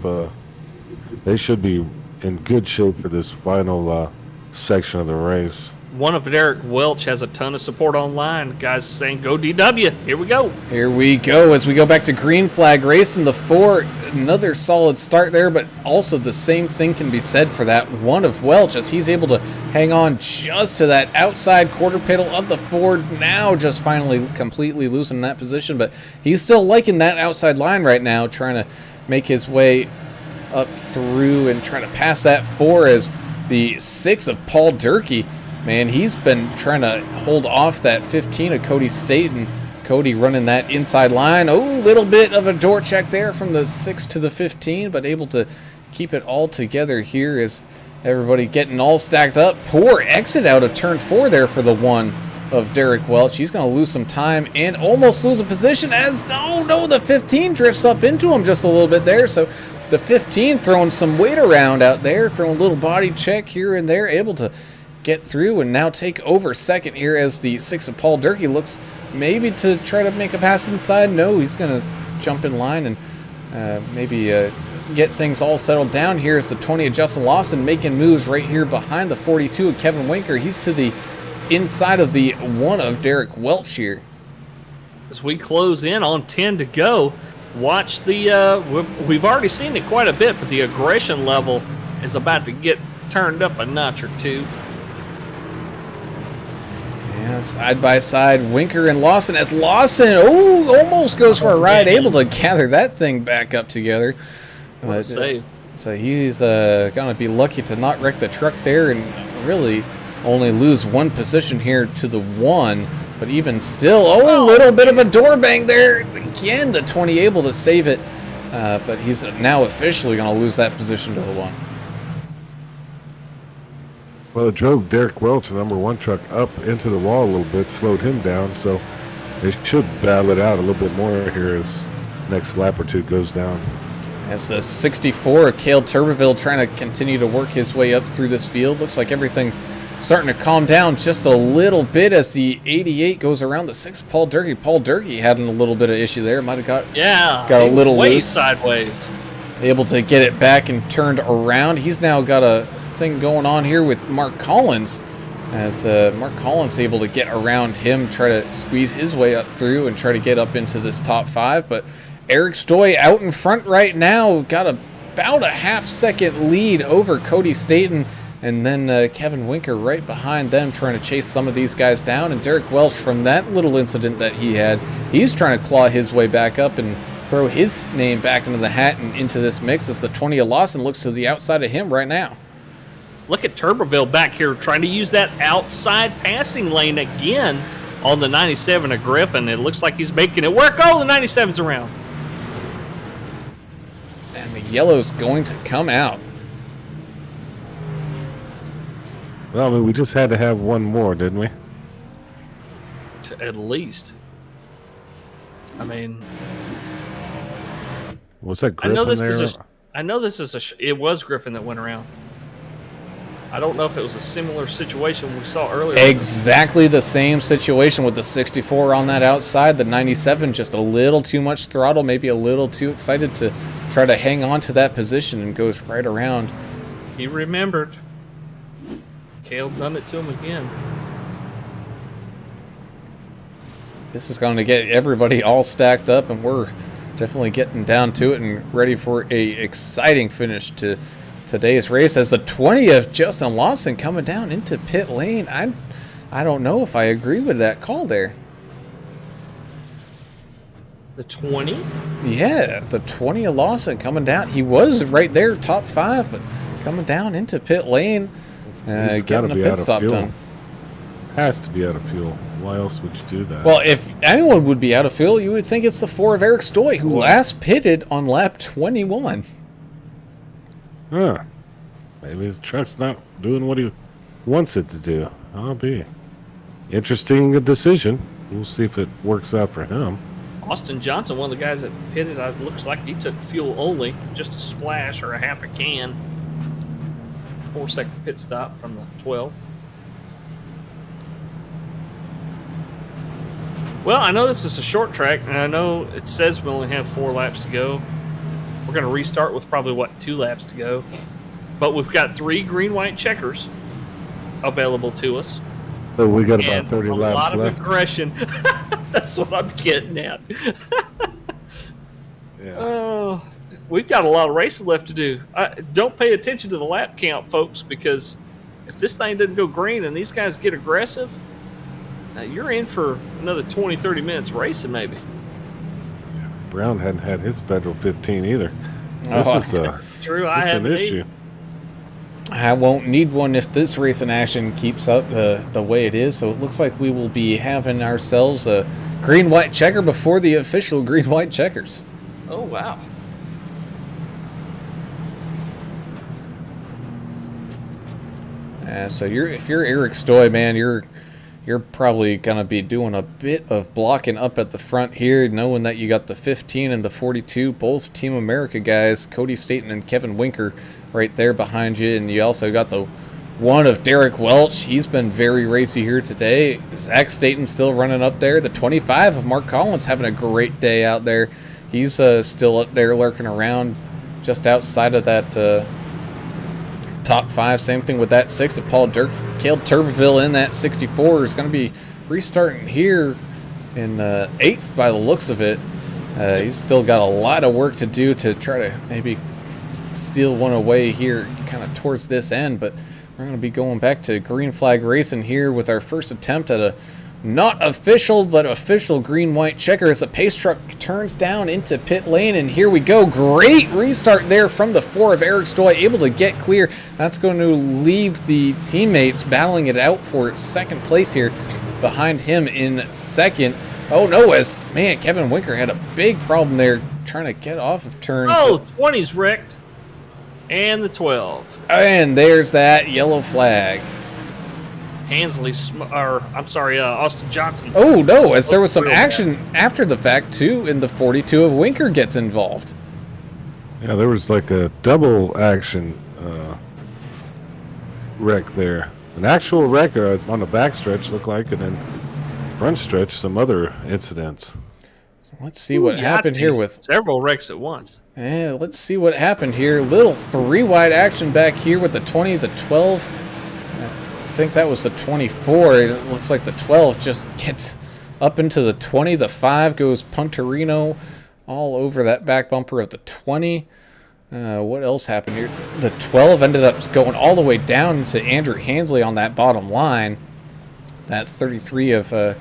they should be in good shape for this final section of the race. one of Derrick Welch has a ton of support online. Guys saying, go DW. Here we go. Here we go as we go back to green flag race in the 4. Another solid start there, but also the same thing can be said for that one of Welch as he's able to hang on just to that outside quarter pedal of the 4. Now just finally completely losing that position, but he's still liking that outside line right now, trying to make his way up through and trying to pass that 4 as the 6 of Paul Durkee. Man, he's been trying to hold off that 15 of Cody Staten. Cody running that inside line. Oh, little bit of a door check there from the 6 to the 15, but able to keep it all together here as everybody getting all stacked up. Poor exit out of turn 4 there for the 1 of Derrick Welch. He's going to lose some time and almost lose a position as, oh no, the 15 drifts up into him just a little bit there. So the 15 throwing some weight around out there, throwing a little body check here and there, able to get through and now take over second here as the 6 of Paul Durkee looks maybe to try to make a pass inside. No, he's going to jump in line and maybe get things all settled down. Here is the 20 of Justin Lawson making moves right here behind the 42 of Kevin Winker. He's to the inside of the 1 of Derrick Welch here. As we close in on 10 to go, watch the, we've already seen it quite a bit, but the aggression level is about to get turned up a notch or two. Yeah, side by side, Winker and Lawson as Lawson, almost goes for a ride, able to gather that thing back up together. Save. So he's going to be lucky to not wreck the truck there and really only lose one position here to the 1. But even still, a little bit of a door bang there. Again, the 20 able to save it. But he's now officially going to lose that position to the 1. Well, it drove Derrick Welch, the number 1 truck, up into the wall a little bit, slowed him down, so they should battle it out a little bit more here as next lap or 2 goes down. As the 64 of Cale Turbeville trying to continue to work his way up through this field. Looks like everything starting to calm down just a little bit as the 88 goes around the 6 Paul Durkee. Paul Durkee having a little bit of issue there. Might have got a little way loose. Sideways. Able to get it back and turned around. He's now got a thing going on here with Mark Collins as Mark Collins able to get around him, try to squeeze his way up through and try to get up into this top 5. But Eric Stoy out in front right now, got about a half-second lead over Cody Staten, and then Kevin Winker right behind them trying to chase some of these guys down. And Derrick Welch, from that little incident that he had, he's trying to claw his way back up and throw his name back into the hat and into this mix as the 20 of Lawson looks to the outside of him right now. Look at Turbeville back here trying to use that outside passing lane again on the 97 of Griffin. It looks like he's making it work. Oh, the 97's around. And the yellow's going to come out. Well, I mean, we just had to have one more, didn't we? At least. I mean, Was that Griffin I know this is it was Griffin that went around. I don't know if it was a similar situation we saw earlier. Exactly the same situation with the 64 on that outside. The 97 just a little too much throttle, maybe a little too excited to try to hang on to that position and goes right around. He remembered. Cale done it to him again. This is going to get everybody all stacked up, and we're definitely getting down to it and ready for a exciting finish to today's race as the 20 of Justin Lawson coming down into pit lane. I don't know if I agree with that call there. The 20? Yeah, the 20 of Lawson coming down. He was right there, top 5, but coming down into pit lane, getting a pit stop done. Has to be out of fuel. Why else would you do that? Well, if anyone would be out of fuel, you would think it's the 4 of Eric Stoy, who last pitted on lap 21. Huh. Maybe his truck's not doing what he wants it to do. I'll be. Interesting decision. We'll see if it works out for him. Austin Johnson, one of the guys that pitted, looks like he took fuel only, just a splash or a half a can. 4-second pit stop from the 12. Well, I know this is a short track, and I know it says we only have 4 laps to go. We're going to restart with probably, 2 laps to go. But we've got 3 green-white checkers available to us. So we got about and 30 a laps lot of left. aggression. That's what I'm getting at. Yeah. Oh, we've got a lot of racing left to do. Don't pay attention to the lap count, folks, because if this thing doesn't go green and these guys get aggressive, you're in for another 20, 30 minutes racing maybe. Brown hadn't had his federal 15 either. Oh, This is True, this I is have an an issue. I won't need one if this racing action keeps up the way it is. So it looks like we will be having ourselves a green-white checker before the official green-white checkers. Oh, wow. So if you're Eric Stoy, man, you're probably gonna be doing a bit of blocking up at the front here, knowing that you got the 15 and the 42, both Team America guys, Cody Staten and Kevin Winker, right there behind you, and you also got the one of Derrick Welch. He's been very racy here today. Zach Staten still running up there. The 25 of Mark Collins having a great day out there. He's still up there lurking around just outside of that top 5. Same thing with that 6 of Paul Dirk. Caleb Turbeville in that 64 is going to be restarting here in 8th by the looks of it. He's still got a lot of work to do to try to maybe steal one away here kind of towards this end, but we're going to be going back to green flag racing here with our first attempt at a not official but official green-white checker as the pace truck turns down into pit lane, and here we go. Great restart there from the 4 of Eric Stoy, able to get clear. That's going to leave the teammates battling it out for second place here behind him in second. Oh no, man, Kevin Winker had a big problem there trying to get off of turns. Oh, 20's wrecked. And the 12. And there's that yellow flag. Austin Johnson. Oh no, as there was some action after the fact too, and the 42 of Winker gets involved. Yeah, there was like a double action wreck there. An actual wreck on the back stretch looked like, and then front stretch some other incidents. Let's see what happened here with several wrecks at once. Yeah, let's see what happened here. Little 3-wide action back here with the 20, the 12. I think that was the 24. It looks like the 12 just gets up into the 20. The 5 goes Punterino all over that back bumper of the 20. What else happened here? The 12 ended up going all the way down to Andrew Hansley on that bottom line. That 33 of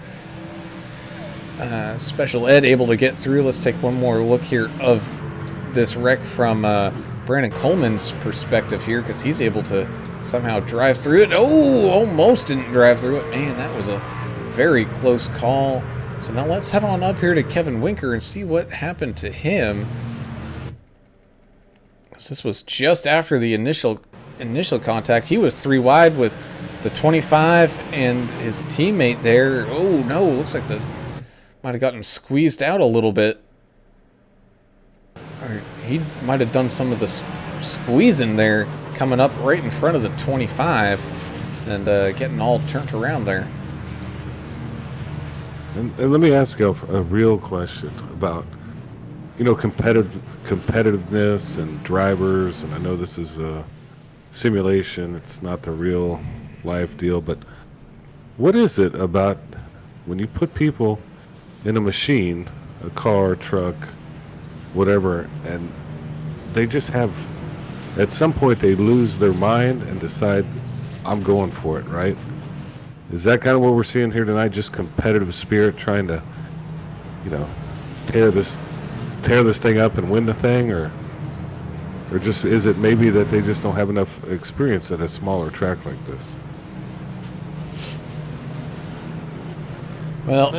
Special Ed able to get through. Let's take one more look here of this wreck from Brandon Coleman's perspective here, because he's able to somehow drive through it. Oh, almost didn't drive through it. Man, that was a very close call. So now let's head on up here to Kevin Winker and see what happened to him. This was just after the initial contact. He was 3 wide with the 25 and his teammate there. Oh no, looks like the might have gotten squeezed out a little bit. Or he might have done some of the squeezing there, coming up right in front of the 25 and getting all turned around there. And let me ask you a real question about, competitiveness and drivers. And I know this is a simulation; it's not the real life deal. But what is it about when you put people in a machine, a car, truck, whatever, and they just have, at some point they lose their mind and decide, I'm going for it, right? Is that kind of what we're seeing here tonight? Just competitive spirit, trying to, tear this thing up and win the thing, or just is it maybe that they just don't have enough experience at a smaller track like this? Well,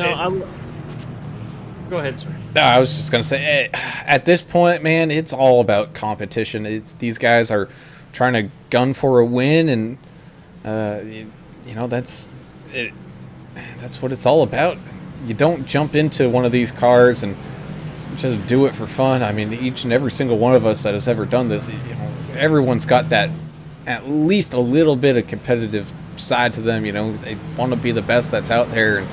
go ahead, sir. No, I was just gonna say, at this point, man, it's all about competition. These guys are trying to gun for a win, and that's what it's all about. You don't jump into one of these cars and just do it for fun. I mean, each and every single one of us that has ever done this, everyone's got that at least a little bit of competitive side to them. They want to be the best that's out there. And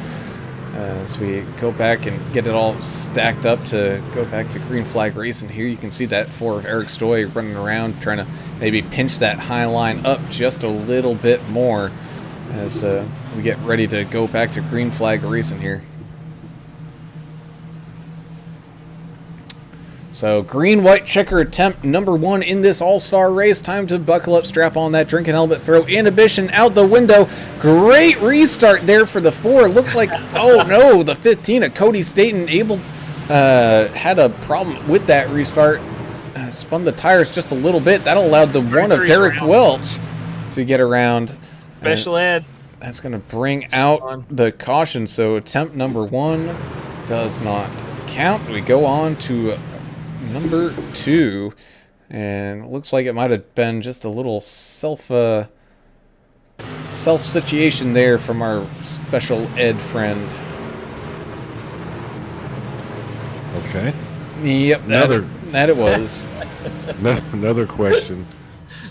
as we go back and get it all stacked up to go back to green flag racing here, you can see that 4 of Eric Stoy running around trying to maybe pinch that high line up just a little bit more. as we get ready to go back to green flag racing here. So green, white checker attempt number 1 in this all-star race. Time to buckle up, strap on that drinking helmet, throw inhibition out the window. Great restart there for the 4. Looked like, oh no, the 15 of Cody Staten had a problem with that restart. Spun the tires just a little bit. That allowed the 1 of Derrick Welch to get around. Special ed. That's going to bring out the caution. So attempt number 1 does not count. We go on to number 2, and it looks like it might have been just a little self situation there from our special ed friend. Okay. Yep, that it was. Another question.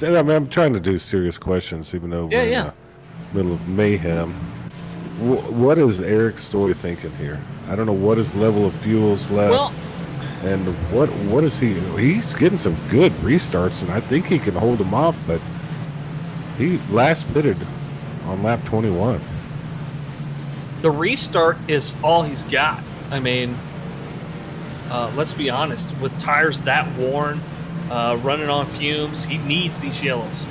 I mean, I'm trying to do serious questions, even though we're in the middle of mayhem. What is Eric Story thinking here? I don't know what his level of fuel's left. Well, and what is he? He's getting some good restarts, and I think he can hold them off. But he last pitted on lap 21. the restart is all he's got. I mean, let's be honest. With tires that worn, running on fumes, he needs these yellows.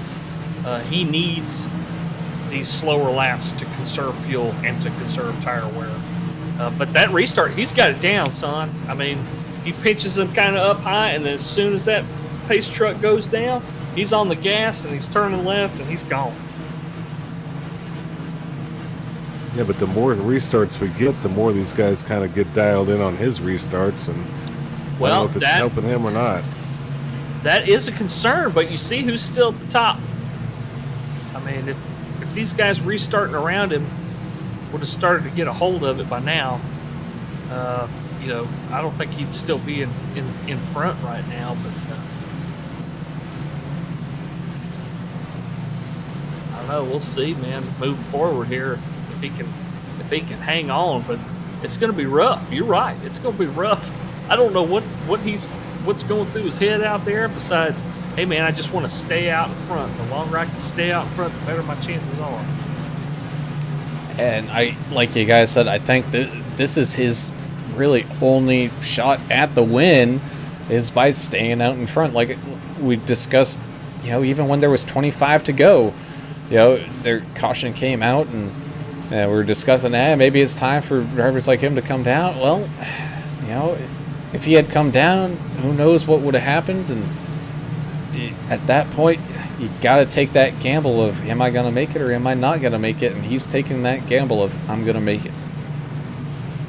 He needs these slower laps to conserve fuel and to conserve tire wear. But that restart, he's got it down, son. I mean, he pitches them kind of up high, and then as soon as that pace truck goes down, he's on the gas and he's turning left and he's gone. Yeah, but the more restarts we get, the more these guys kind of get dialed in on his restarts, and I don't know if it's helping him or not. That is a concern, but you see who's still at the top. I mean, if these guys restarting around him would have started to get a hold of it by now, I don't think he'd still be in front right now. But I don't know. We'll see, man. Moving forward here, if he can hang on, but it's going to be rough. You're right. It's going to be rough. I don't know what's going through his head out there. Besides, hey man, I just want to stay out in front. The longer I can stay out in front, the better my chances are. And like you guys said, I think that this is his really only shot at the win is by staying out in front. Like we discussed, even when there was 25 to go, their caution came out, and we were discussing, maybe it's time for drivers like him to come down. Well, if he had come down, who knows what would have happened. And at that point, you got to take that gamble of, am I going to make it or am I not going to make it? And he's taking that gamble of, I'm going to make it.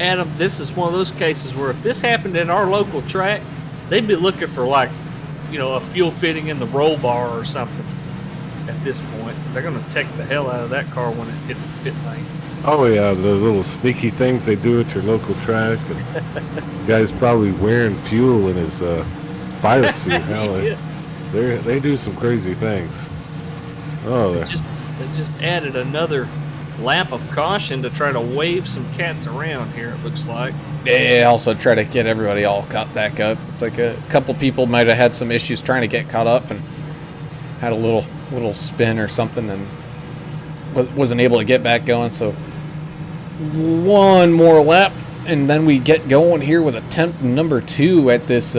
Adam, this is one of those cases where if this happened at our local track, they'd be looking for a fuel fitting in the roll bar or something at this point. They're going to take the hell out of that car when it hits the pit lane. Oh yeah, the little sneaky things they do at your local track. And the guy's probably wearing fuel in his fire suit. Hell, Yeah. they do some crazy things. Oh, They just added another lap of caution to try to wave some cats around here, it looks like. They also try to get everybody all caught back up. It's like a couple people might have had some issues trying to get caught up and had a little spin or something and wasn't able to get back going. So one more lap, and then we get going here with attempt number 2 at this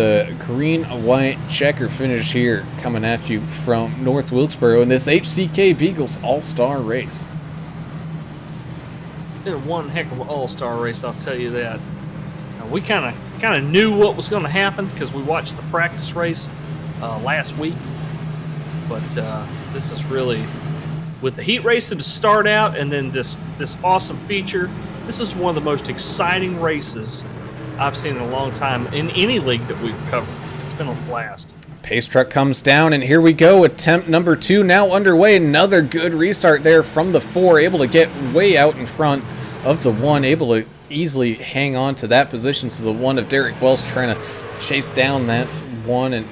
green-white checker finish here, coming at you from North Wilkesboro in this HCK Beagles All-Star Race. It's been one heck of an all-star race, I'll tell you that. We kind of knew what was going to happen because we watched the practice race last week. But this is really, with the heat race to start out and then this awesome feature, this is one of the most exciting races I've seen in a long time in any league that we've covered. It's been a blast. Pace truck comes down, and here we go. Attempt number 2 now underway. Another good restart there from the 4, able to get way out in front of the 1, able to easily hang on to that position. So the 1 of Derrick Welch trying to chase down that 1 and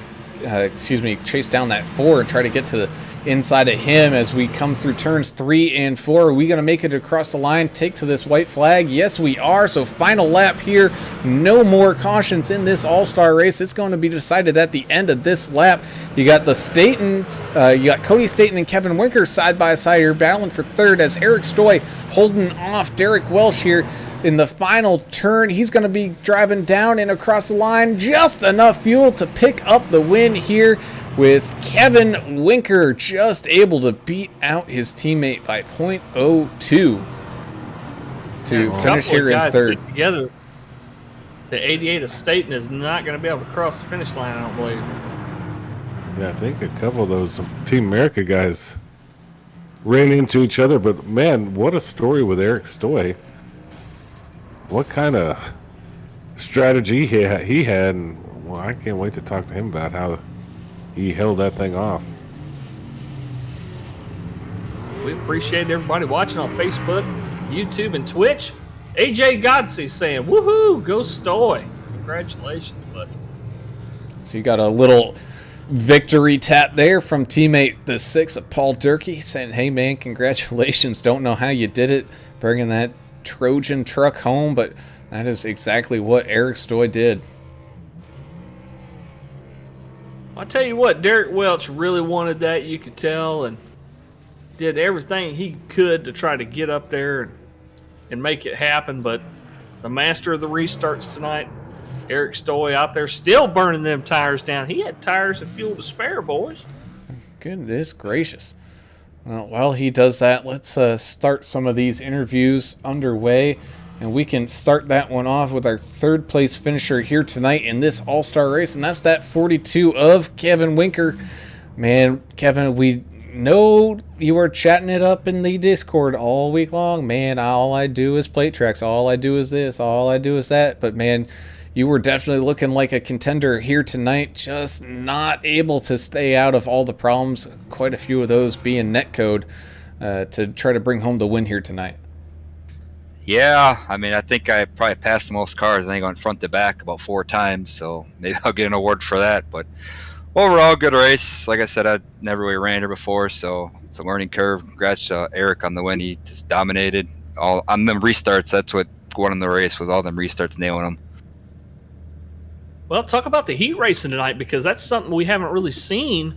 chase down that 4 and try to get to the inside of him as we come through turns 3 and 4. Are we going to make it across the line, take to this white flag? Yes, we are. So final lap here. No more cautions in this All-Star race. It's going to be decided at the end of this lap. You got the Statons, you got Cody Staton and Kevin Winker side by side here battling for third as Eric Stoy holding off Derrick Welch here in the final turn. He's going to be driving down and across the line. Just enough fuel to pick up the win here, with Kevin Winker just able to beat out his teammate by .02 to finish here in third. Together, the 88 of Staten is not going to be able to cross the finish line, I don't believe. Yeah, I think a couple of those Team America guys ran into each other, but man, what a story with Eric Stoy. What kind of strategy he had, and well, I can't wait to talk to him about how he held that thing off. We appreciate everybody watching on Facebook, YouTube, and Twitch. AJ Godsey saying, woohoo, go Stoy. Congratulations, buddy. So you got a little victory tap there from teammate the 6 of Paul Durkee saying, hey man, congratulations. Don't know how you did it, bringing that Trojan truck home, but that is exactly what Eric Stoy did. I'll tell you what, Derrick Welch really wanted that, you could tell, and did everything he could to try to get up there and make it happen. But the master of the restarts tonight, Eric Stoy, out there still burning them tires down. He had tires and fuel to spare, boys. Goodness gracious. Well, while he does that, let's start some of these interviews underway. And we can start that one off with our third place finisher here tonight in this All-Star race. And that's that 42 of Kevin Winker. Man, Kevin, we know you were chatting it up in the Discord all week long. Man, all I do is plate tracks. All I do is this. All I do is that. But man, you were definitely looking like a contender here tonight. Just not able to stay out of all the problems. Quite a few of those being netcode to try to bring home the win here tonight. Yeah, I mean, I think I probably passed the most cars. I think on front to back about 4 times, so maybe I'll get an award for that. But overall, good race. Like I said, I never really ran here before, so it's a learning curve. Congrats to Eric on the win. He just dominated all on them restarts. That's what won the race, was all them restarts, nailing them. Well, talk about the heat racing tonight, because that's something we haven't really seen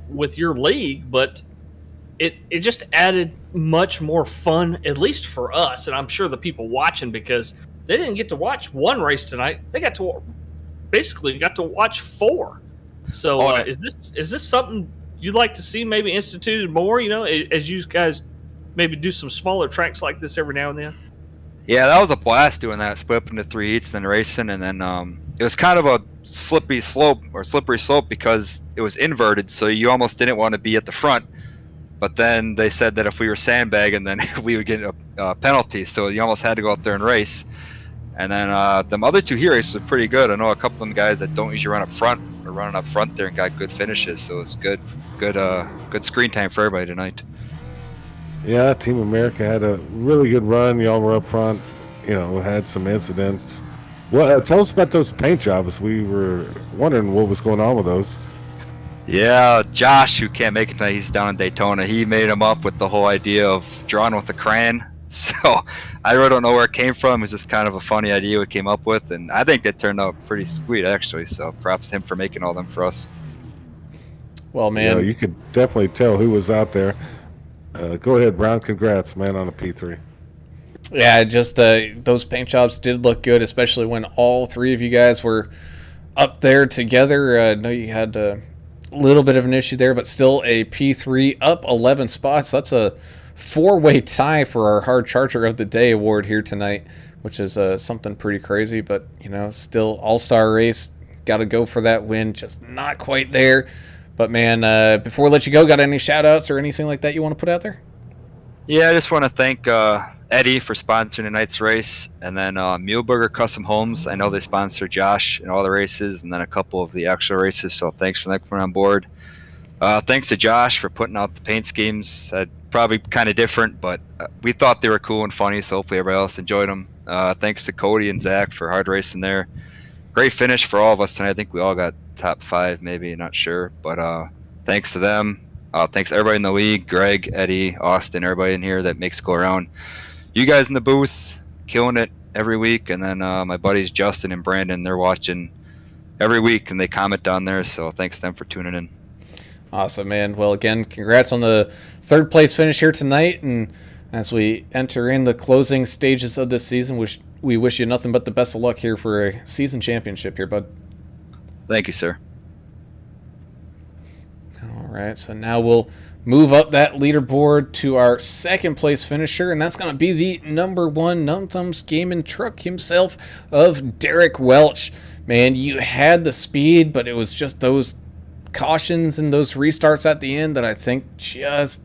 with your league, but it just added much more fun, at least for us, and I'm sure the people watching, because they didn't get to watch one race tonight. They got to watch 4. So is this something you'd like to see maybe instituted more, as you guys maybe do some smaller tracks like this every now and then? Yeah, that was a blast doing that, split up into 3 heats and then racing, and then it was kind of a slippery slope because it was inverted, so you almost didn't want to be at the front. But then they said that if we were sandbagging, then we would get a penalty, so you almost had to go out there and race. And then them other 2 heat races are pretty good. I know a couple of them guys that don't usually run up front are running up front there and got good finishes, so it's good screen time for everybody tonight. Yeah, Team America had a really good run. Y'all were up front, had some incidents. Well, tell us about those paint jobs. We were wondering what was going on with those. Yeah, Josh, who can't make it tonight, he's down in Daytona. He made him up with the whole idea of drawing with a crayon. So I really don't know where it came from. It's just kind of a funny idea we came up with, and I think that turned out pretty sweet, actually. So props to him for making all them for us. Well, man, you could definitely tell who was out there. Go ahead, Brown. Congrats, man, on a P3. Yeah, just those paint jobs did look good, especially when all 3 of you guys were up there together. I know you had a little bit of an issue there, but still a P3, up 11 spots. That's a 4-way tie for our Hard Charger of the Day award here tonight, which is something pretty crazy. But, still All-Star race. Got to go for that win. Just not quite there. But, man, before we let you go, got any shout-outs or anything like that you want to put out there? Yeah, I just want to thank Eddie for sponsoring tonight's race, and then Muleburger Custom Homes. I know they sponsor Josh in all the races, and then a couple of the actual races, so thanks for that coming on board. Thanks to Josh for putting out the paint schemes. Probably kind of different, but we thought they were cool and funny, so hopefully everybody else enjoyed them. Thanks to Cody and Zach for hard racing there. Great finish for all of us tonight. I think we all got top 5, maybe, not sure, but thanks to them. Thanks to everybody in the league, Greg, Eddie, Austin, everybody in here that makes it go around. You guys in the booth, killing it every week. And then my buddies Justin and Brandon, they're watching every week and they comment down there. So thanks to them for tuning in. Awesome, man. Well, again, congrats on the third place finish here tonight. And as we enter in the closing stages of this season, we wish you nothing but the best of luck here for a season championship here, bud. Thank you, sir. All right, so now we'll move up that leaderboard to our second place finisher, and that's going to be the number one Numb Thumbs Gaming Truck himself of Derrick Welch. Man, you had the speed, but it was just those cautions and those restarts at the end that I think just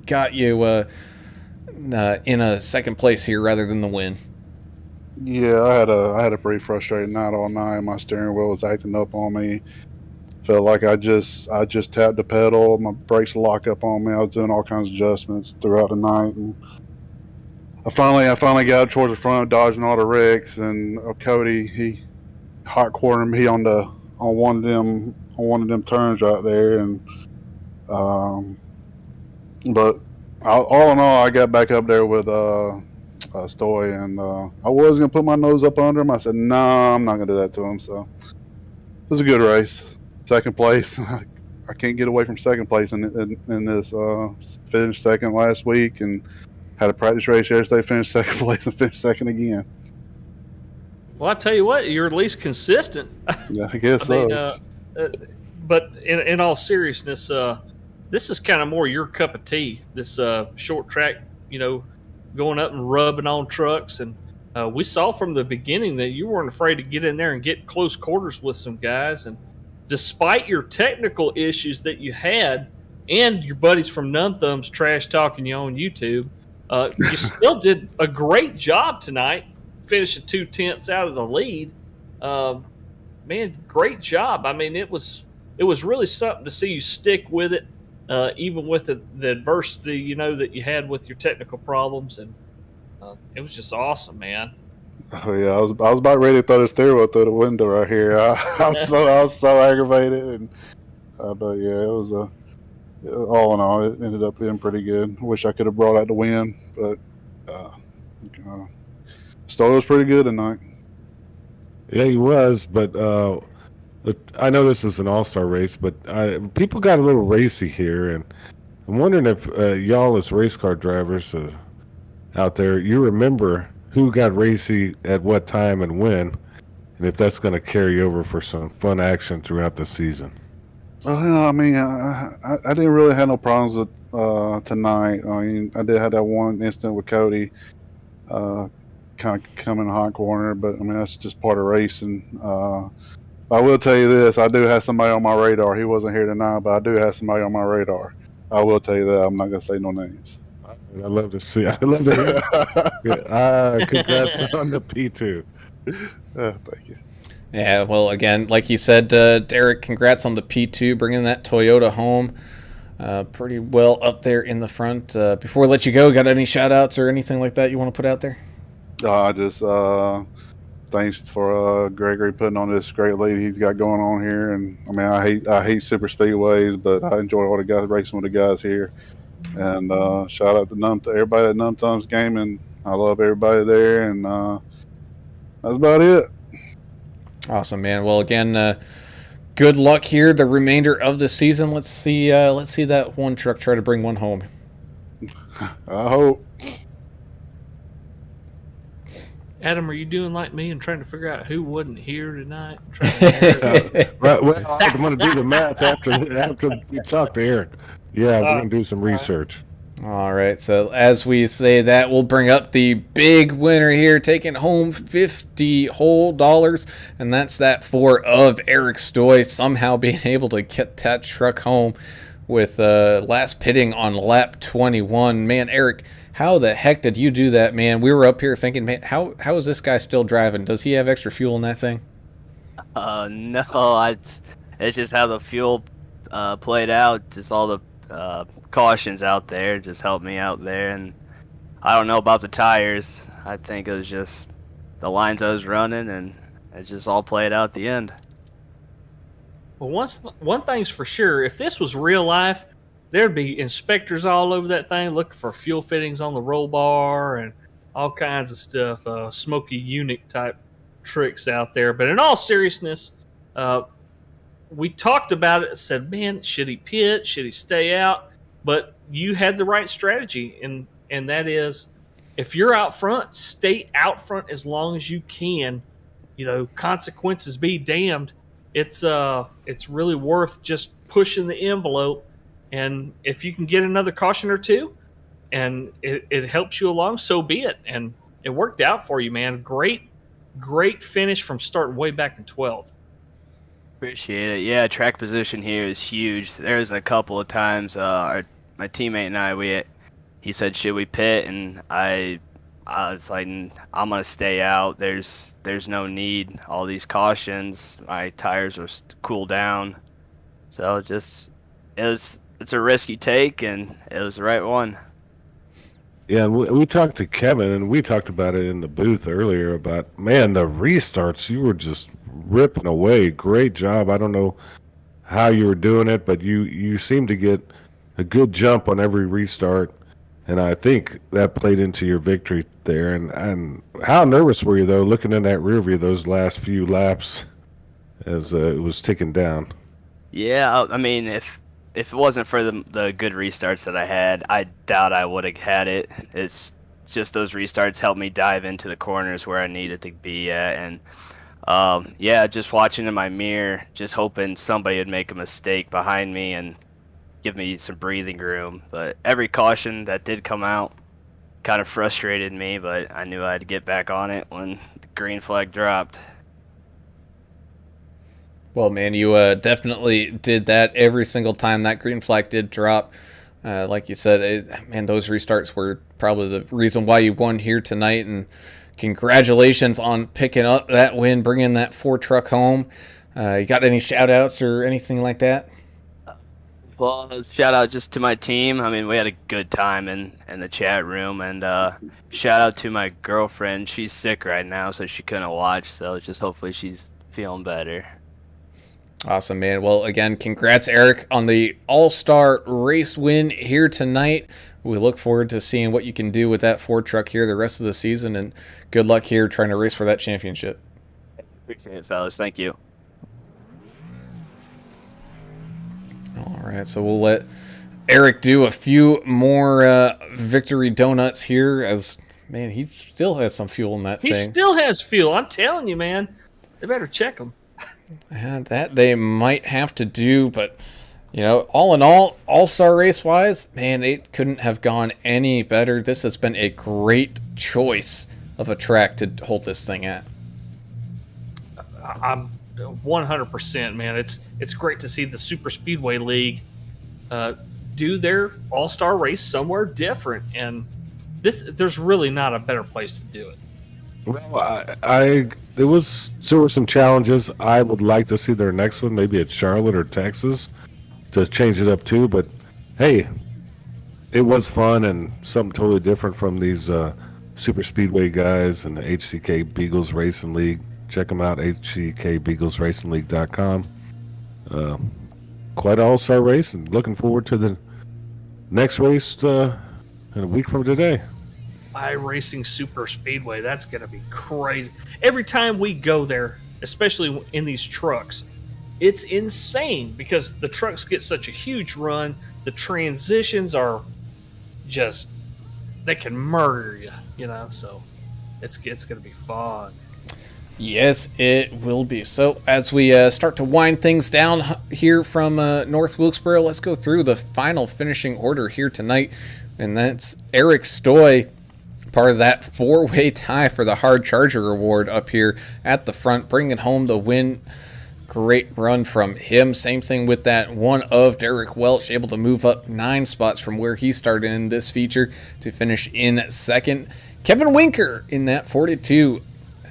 got you in a second place here rather than the win. Yeah, I had a pretty frustrating night all night. My steering wheel was acting up on me. Felt like I just tapped the pedal. My brakes locked up on me. I was doing all kinds of adjustments throughout the night, and I finally got up towards the front, dodging all the wrecks. And Cody, he hot cornered me on one of them turns right there, and but all in all, I got back up there with Stoy, and I was gonna put my nose up under him. I said, "No, I'm not gonna do that to him." So it was a good race. Second place. I can't get away from second place in this. Finished second last week and had a practice race yesterday. Finished second place and finished second again. Well, I tell you what, you're at least consistent. Yeah, I guess so. But in all seriousness, this is kind of more your cup of tea. This short track, going up and rubbing on trucks, and we saw from the beginning that you weren't afraid to get in there and get close quarters with some guys. And despite your technical issues that you had, and your buddies from Numb Thumbs trash talking you on YouTube, you still did a great job tonight, finishing 2/10 out of the lead. Man, great job. I mean, it was really something to see you stick with it, even with the adversity, that you had with your technical problems, and it was just awesome, man. Oh yeah, I was about ready to throw the steering wheel through the window right here. I was so aggravated, and but yeah, it was all in all, it ended up being pretty good. Wish I could have brought out the win, but Stoller was pretty good tonight. Yeah, he was, but I know this is an all-star race, but people got a little racy here, and I'm wondering if y'all as race car drivers out there, you remember who got racy at what time and when, and if that's going to carry over for some fun action throughout the season. Well, I mean, I didn't really have no problems with tonight. I mean, I did have that one incident with Cody, kind of coming hot corner, but I mean that's just part of racing. I will tell you this: I do have somebody on my radar. He wasn't here tonight, but I do have somebody on my radar. I will tell you that. I'm not gonna say no names. I love to see. I love to hear. Congrats on the P2. Thank you. Yeah, well, again, like you said, Derrick, congrats on the P2, bringing that Toyota home. Pretty well up there in the front. Before we let you go, got any shout-outs or anything like that you want to put out there? Just thanks for Gregory putting on this great lead he's got going on here. And I mean, I hate super speedways, but I enjoy all the guys racing with the guys here. And shout out to everybody at Numb Thumbs Gaming. I love everybody there, and that's about it. Awesome, man. Well, again, good luck here the remainder of the season. Let's see that one truck try to bring one home. I hope. Adam, are you doing like me and trying to figure out who wasn't here tonight? Right. Well, I'm going to do the math after we talk to Eric. Yeah, we're going to do some research. All right, so as we say that, we'll bring up the big winner here, taking home $50 whole, and that's that of Eric Stoy, somehow being able to get that truck home with last pitting on lap 21. Man, Eric, how the heck did you do that, man? We were up here thinking, man, how is this guy still driving? Does he have extra fuel in that thing? No, it's just how the fuel played out, just all the cautions out there just helped me out there, and I don't know about the tires. I think it was just the lines I was running, and it just all played out at the end. Well, one thing's for sure, if this was real life, there'd be inspectors all over that thing looking for fuel fittings on the roll bar and all kinds of stuff, smoky eunuch type tricks out there. But in all seriousness, we talked about it, said, man, should he pit? Should he stay out? But you had the right strategy, and that is, if you're out front, stay out front as long as you can. You know, consequences be damned. It's really worth just pushing the envelope, and if you can get another caution or two, and it helps you along, so be it. And it worked out for you, man. Great finish from starting way back in 12th. Appreciate it. Yeah, track position here is huge. There's a couple of times my teammate and I, he said, should we pit? And I was like, I'm gonna stay out. There's no need. All these cautions, my tires were cooled down. So it's a risk you take, and it was the right one. Yeah, and we talked to Kevin, and we talked about it in the booth earlier about, man, the restarts, you were just ripping away. Great job. I don't know how you were doing it, but you seemed to get a good jump on every restart, and I think that played into your victory there. And how nervous were you, though, looking in that rear view those last few laps as it was ticking down? Yeah, I mean, if it wasn't for the good restarts that I had, I doubt I would have had it. It's just those restarts helped me dive into the corners where I needed to be at. And, just watching in my mirror, just hoping somebody would make a mistake behind me and give me some breathing room. But every caution that did come out kind of frustrated me, but I knew I had to get back on it when the green flag dropped. Well, man, you definitely did that every single time that green flag did drop. Like you said, those restarts were probably the reason why you won here tonight. And congratulations on picking up that win, bringing that 4 truck home. You got any shout-outs or anything like that? Well, shout out just to my team. I mean, we had a good time in the chat room. And shout out to my girlfriend. She's sick right now, so she couldn't watch. So just hopefully she's feeling better. Awesome, man. Well, again, congrats, Eric, on the All-Star Race win here tonight. We look forward to seeing what you can do with that Ford truck here the rest of the season, and good luck here trying to race for that championship. Appreciate it, fellas. Thank you. All right, so we'll let Eric do a few more victory donuts here as, man, he still has some fuel in that thing. He still has fuel. I'm telling you, man. They better check him. And that they might have to do, but, you know, all in all, All-Star Race-wise, man, it couldn't have gone any better. This has been a great choice of a track to hold this thing at. I'm 100%, man. It's great to see the Super Speedway League do their All-Star Race somewhere different, and there's really not a better place to do it. Well, there were some challenges. I would like to see their next one, maybe at Charlotte or Texas, to change it up too. But hey, it was fun and something totally different from these Super Speedway guys and the HCK Beagles Racing League. Check them out, hckbeaglesracingleague.com. Quite an all-star race, and looking forward to the next race in a week from today. iRacing Super Speedway. That's going to be crazy. Every time we go there, especially in these trucks, it's insane because the trucks get such a huge run. The transitions are just, they can murder you, so it's going to be fun. Yes, it will be. So as we start to wind things down here from North Wilkesboro, let's go through the final finishing order here tonight. And that's Eric Stoy, part of that 4-way tie for the Hard Charger Award up here at the front, bringing home the win. Great run from him. Same thing with that one of Derrick Welch, able to move up 9 spots from where he started in this feature to finish in second. Kevin Winker in that 42,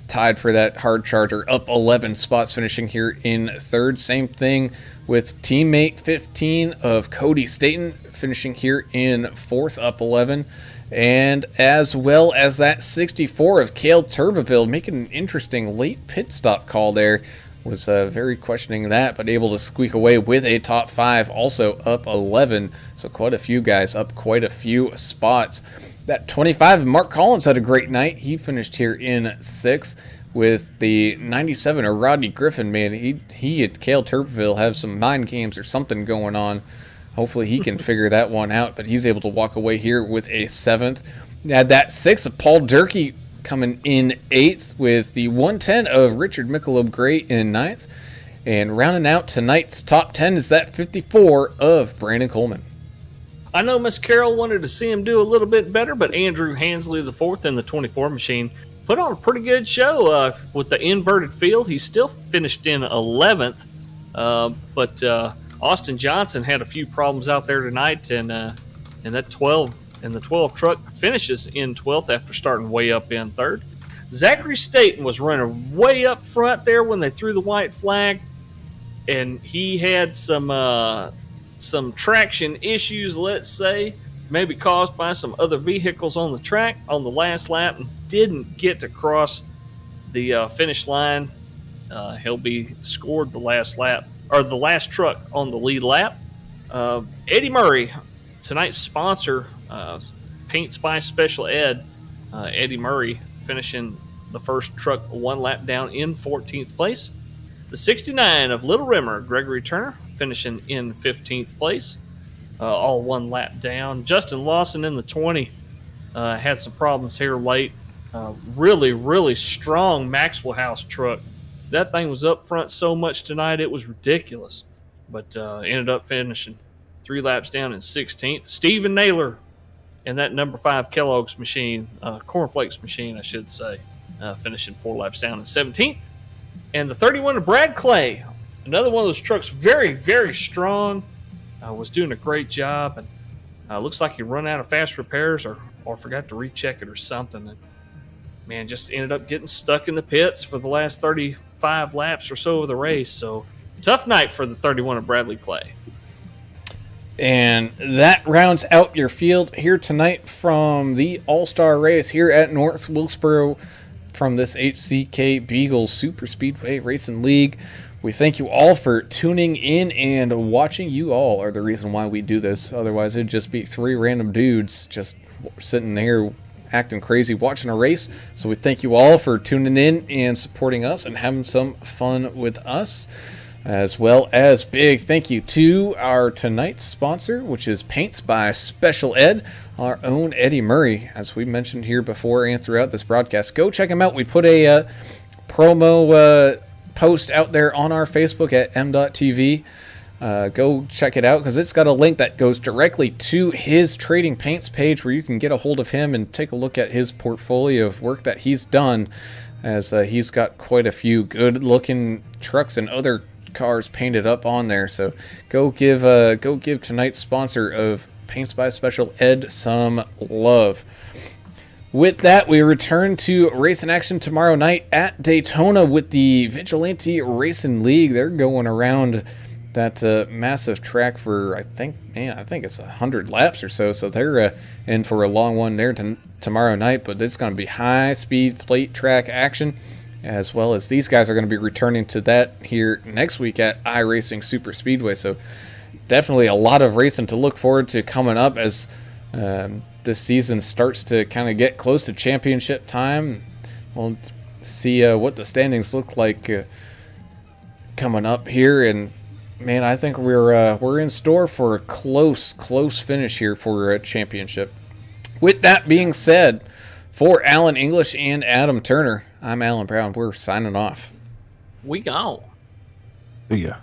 tied for that Hard Charger, up 11 spots, finishing here in third. Same thing with teammate 15 of Cody Staten, finishing here in fourth, up 11. And as well as that 64 of Cale Turbeville, making an interesting late pit stop call there was very questioning that, but able to squeak away with a top 5, also up 11. So quite a few guys up quite a few spots. That 25, Mark Collins had a great night. He finished here in 6th. With the 97 of Rodney Griffin, man, he at Cale Turpville have some mind games or something going on. Hopefully he can figure that one out, but he's able to walk away here with a 7th. Had that 6 of Paul Durkee coming in 8th, with the 110 of Richard Michelob Gray in 9th. And rounding out tonight's top 10 is that 54 of Brandon Coleman. I know Miss Carroll wanted to see him do a little bit better, but Andrew Hansley the 4th in the 24 machine put on a pretty good show with the inverted field. He still finished in 11th, but Austin Johnson had a few problems out there tonight, and the 12 truck finishes in 12th after starting way up in 3rd. Zachary Staten was running way up front there when they threw the white flag, and he had some traction issues, let's say, maybe caused by some other vehicles on the track on the last lap, and didn't get to cross the finish line. He'll be scored the last lap, or the last truck on the lead lap. Eddie Murray, tonight's sponsor, Paints by Special Ed. Eddie Murray finishing the first truck one lap down in 14th place. The 69 of Little Rimmer, Gregory Turner, finishing in 15th place. All one lap down. Justin Lawson in the 20 had some problems here late. Really, really strong Maxwell House truck. That thing was up front so much tonight, it was ridiculous. But ended up finishing 3 laps down in 16th. Stephen Naylor in that number 5 Kellogg's machine, Cornflakes machine, I should say, finishing 4 laps down in 17th. And the 31 of Brad Clay, another one of those trucks, very, very strong. Was doing a great job, and looks like he run out of fast repairs or forgot to recheck it or something. And man, just ended up getting stuck in the pits for the last 35 laps or so of the race. So tough night for the 31 of Bradley Clay. And that rounds out your field here tonight from the All-Star Race here at North Wilkesboro from this HCK Beagles Super Speedway Racing League. We thank you all for tuning in and watching. You all are the reason why we do this. Otherwise, it'd just be 3 random dudes just sitting there acting crazy watching a race. So we thank you all for tuning in and supporting us and having some fun with us. As well as big thank you to our tonight's sponsor, which is Paints by Special Ed, our own Eddie Murray. As we mentioned here before and throughout this broadcast, go check him out. We put a promo post out there on our Facebook at m.tv. Go check it out because it's got a link that goes directly to his Trading Paints page where you can get a hold of him and take a look at his portfolio of work that he's done, as he's got quite a few good looking trucks and other cars painted up on there. So go give tonight's sponsor of Paints by Special Ed some love. With that, we return to racing action tomorrow night at Daytona with the Vigilante Racing League. They're going around that massive track for, I think it's 100 laps or so. So they're in for a long one there tomorrow night. But it's going to be high-speed plate track action, as well as these guys are going to be returning to that here next week at iRacing Super Speedway. So definitely a lot of racing to look forward to coming up as this season starts to kind of get close to championship time. We'll see what the standings look like coming up here, and man, I think we're in store for a close finish here for a championship. With that being said, for Alan English and Adam Turner, I'm Alan Brown. We're signing off. We gone. See ya.